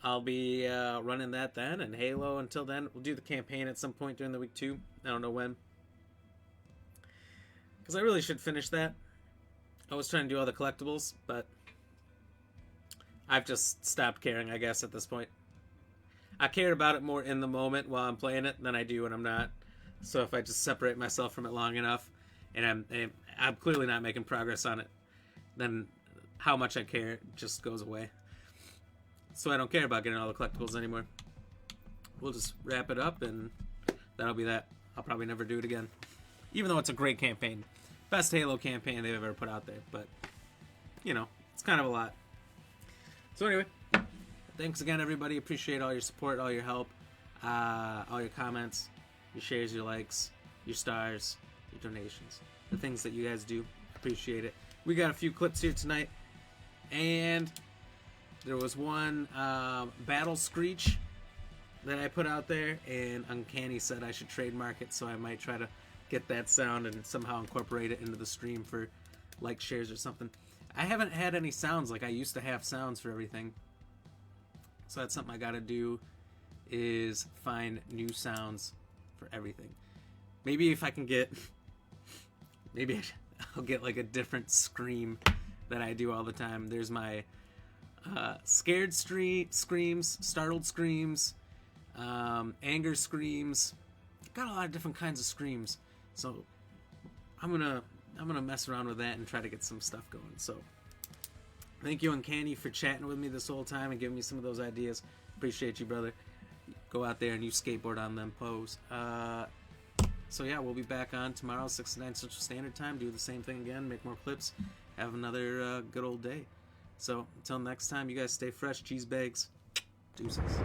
I'll be running that then, and Halo until then. We'll do the campaign at some point during the week too. I don't know when, because I really should finish that. I was trying to do all the collectibles, but I've just stopped caring, I guess, at this point. I cared about it more in the moment while I'm playing it than I do when I'm not. So if I just separate myself from it long enough, and I'm clearly not making progress on it, then how much I care just goes away. So I don't care about getting all the collectibles anymore. We'll just wrap it up, and that'll be that. I'll probably never do it again. Even though it's a great campaign. Best Halo campaign they've ever put out there. But, you know, it's kind of a lot. So anyway, thanks again, everybody. Appreciate all your support, all your help, all your comments, your shares, your likes, your stars, your donations. The things that you guys do. Appreciate it. We got a few clips here tonight. And there was one Battle Screech that I put out there, and Uncanny said I should trademark it, so I might try to get that sound and somehow incorporate it into the stream for like shares or something. I haven't had any sounds like I used to have sounds for everything. So that's something I gotta do, is find new sounds for everything. Maybe if I can get, maybe I'll get like a different scream that I do all the time. There's my scared screams, startled screams, anger screams. Got a lot of different kinds of screams. So I'm gonna mess around with that and try to get some stuff going. So thank you, Uncanny, for chatting with me this whole time and giving me some of those ideas. Appreciate you, brother. Go out there and you skateboard on them pose. So yeah, we'll be back on tomorrow, 6 to 9 Central Standard Time. Do the same thing again, make more clips, have another good old day. So until next time, you guys stay fresh, cheese bags. Deuces.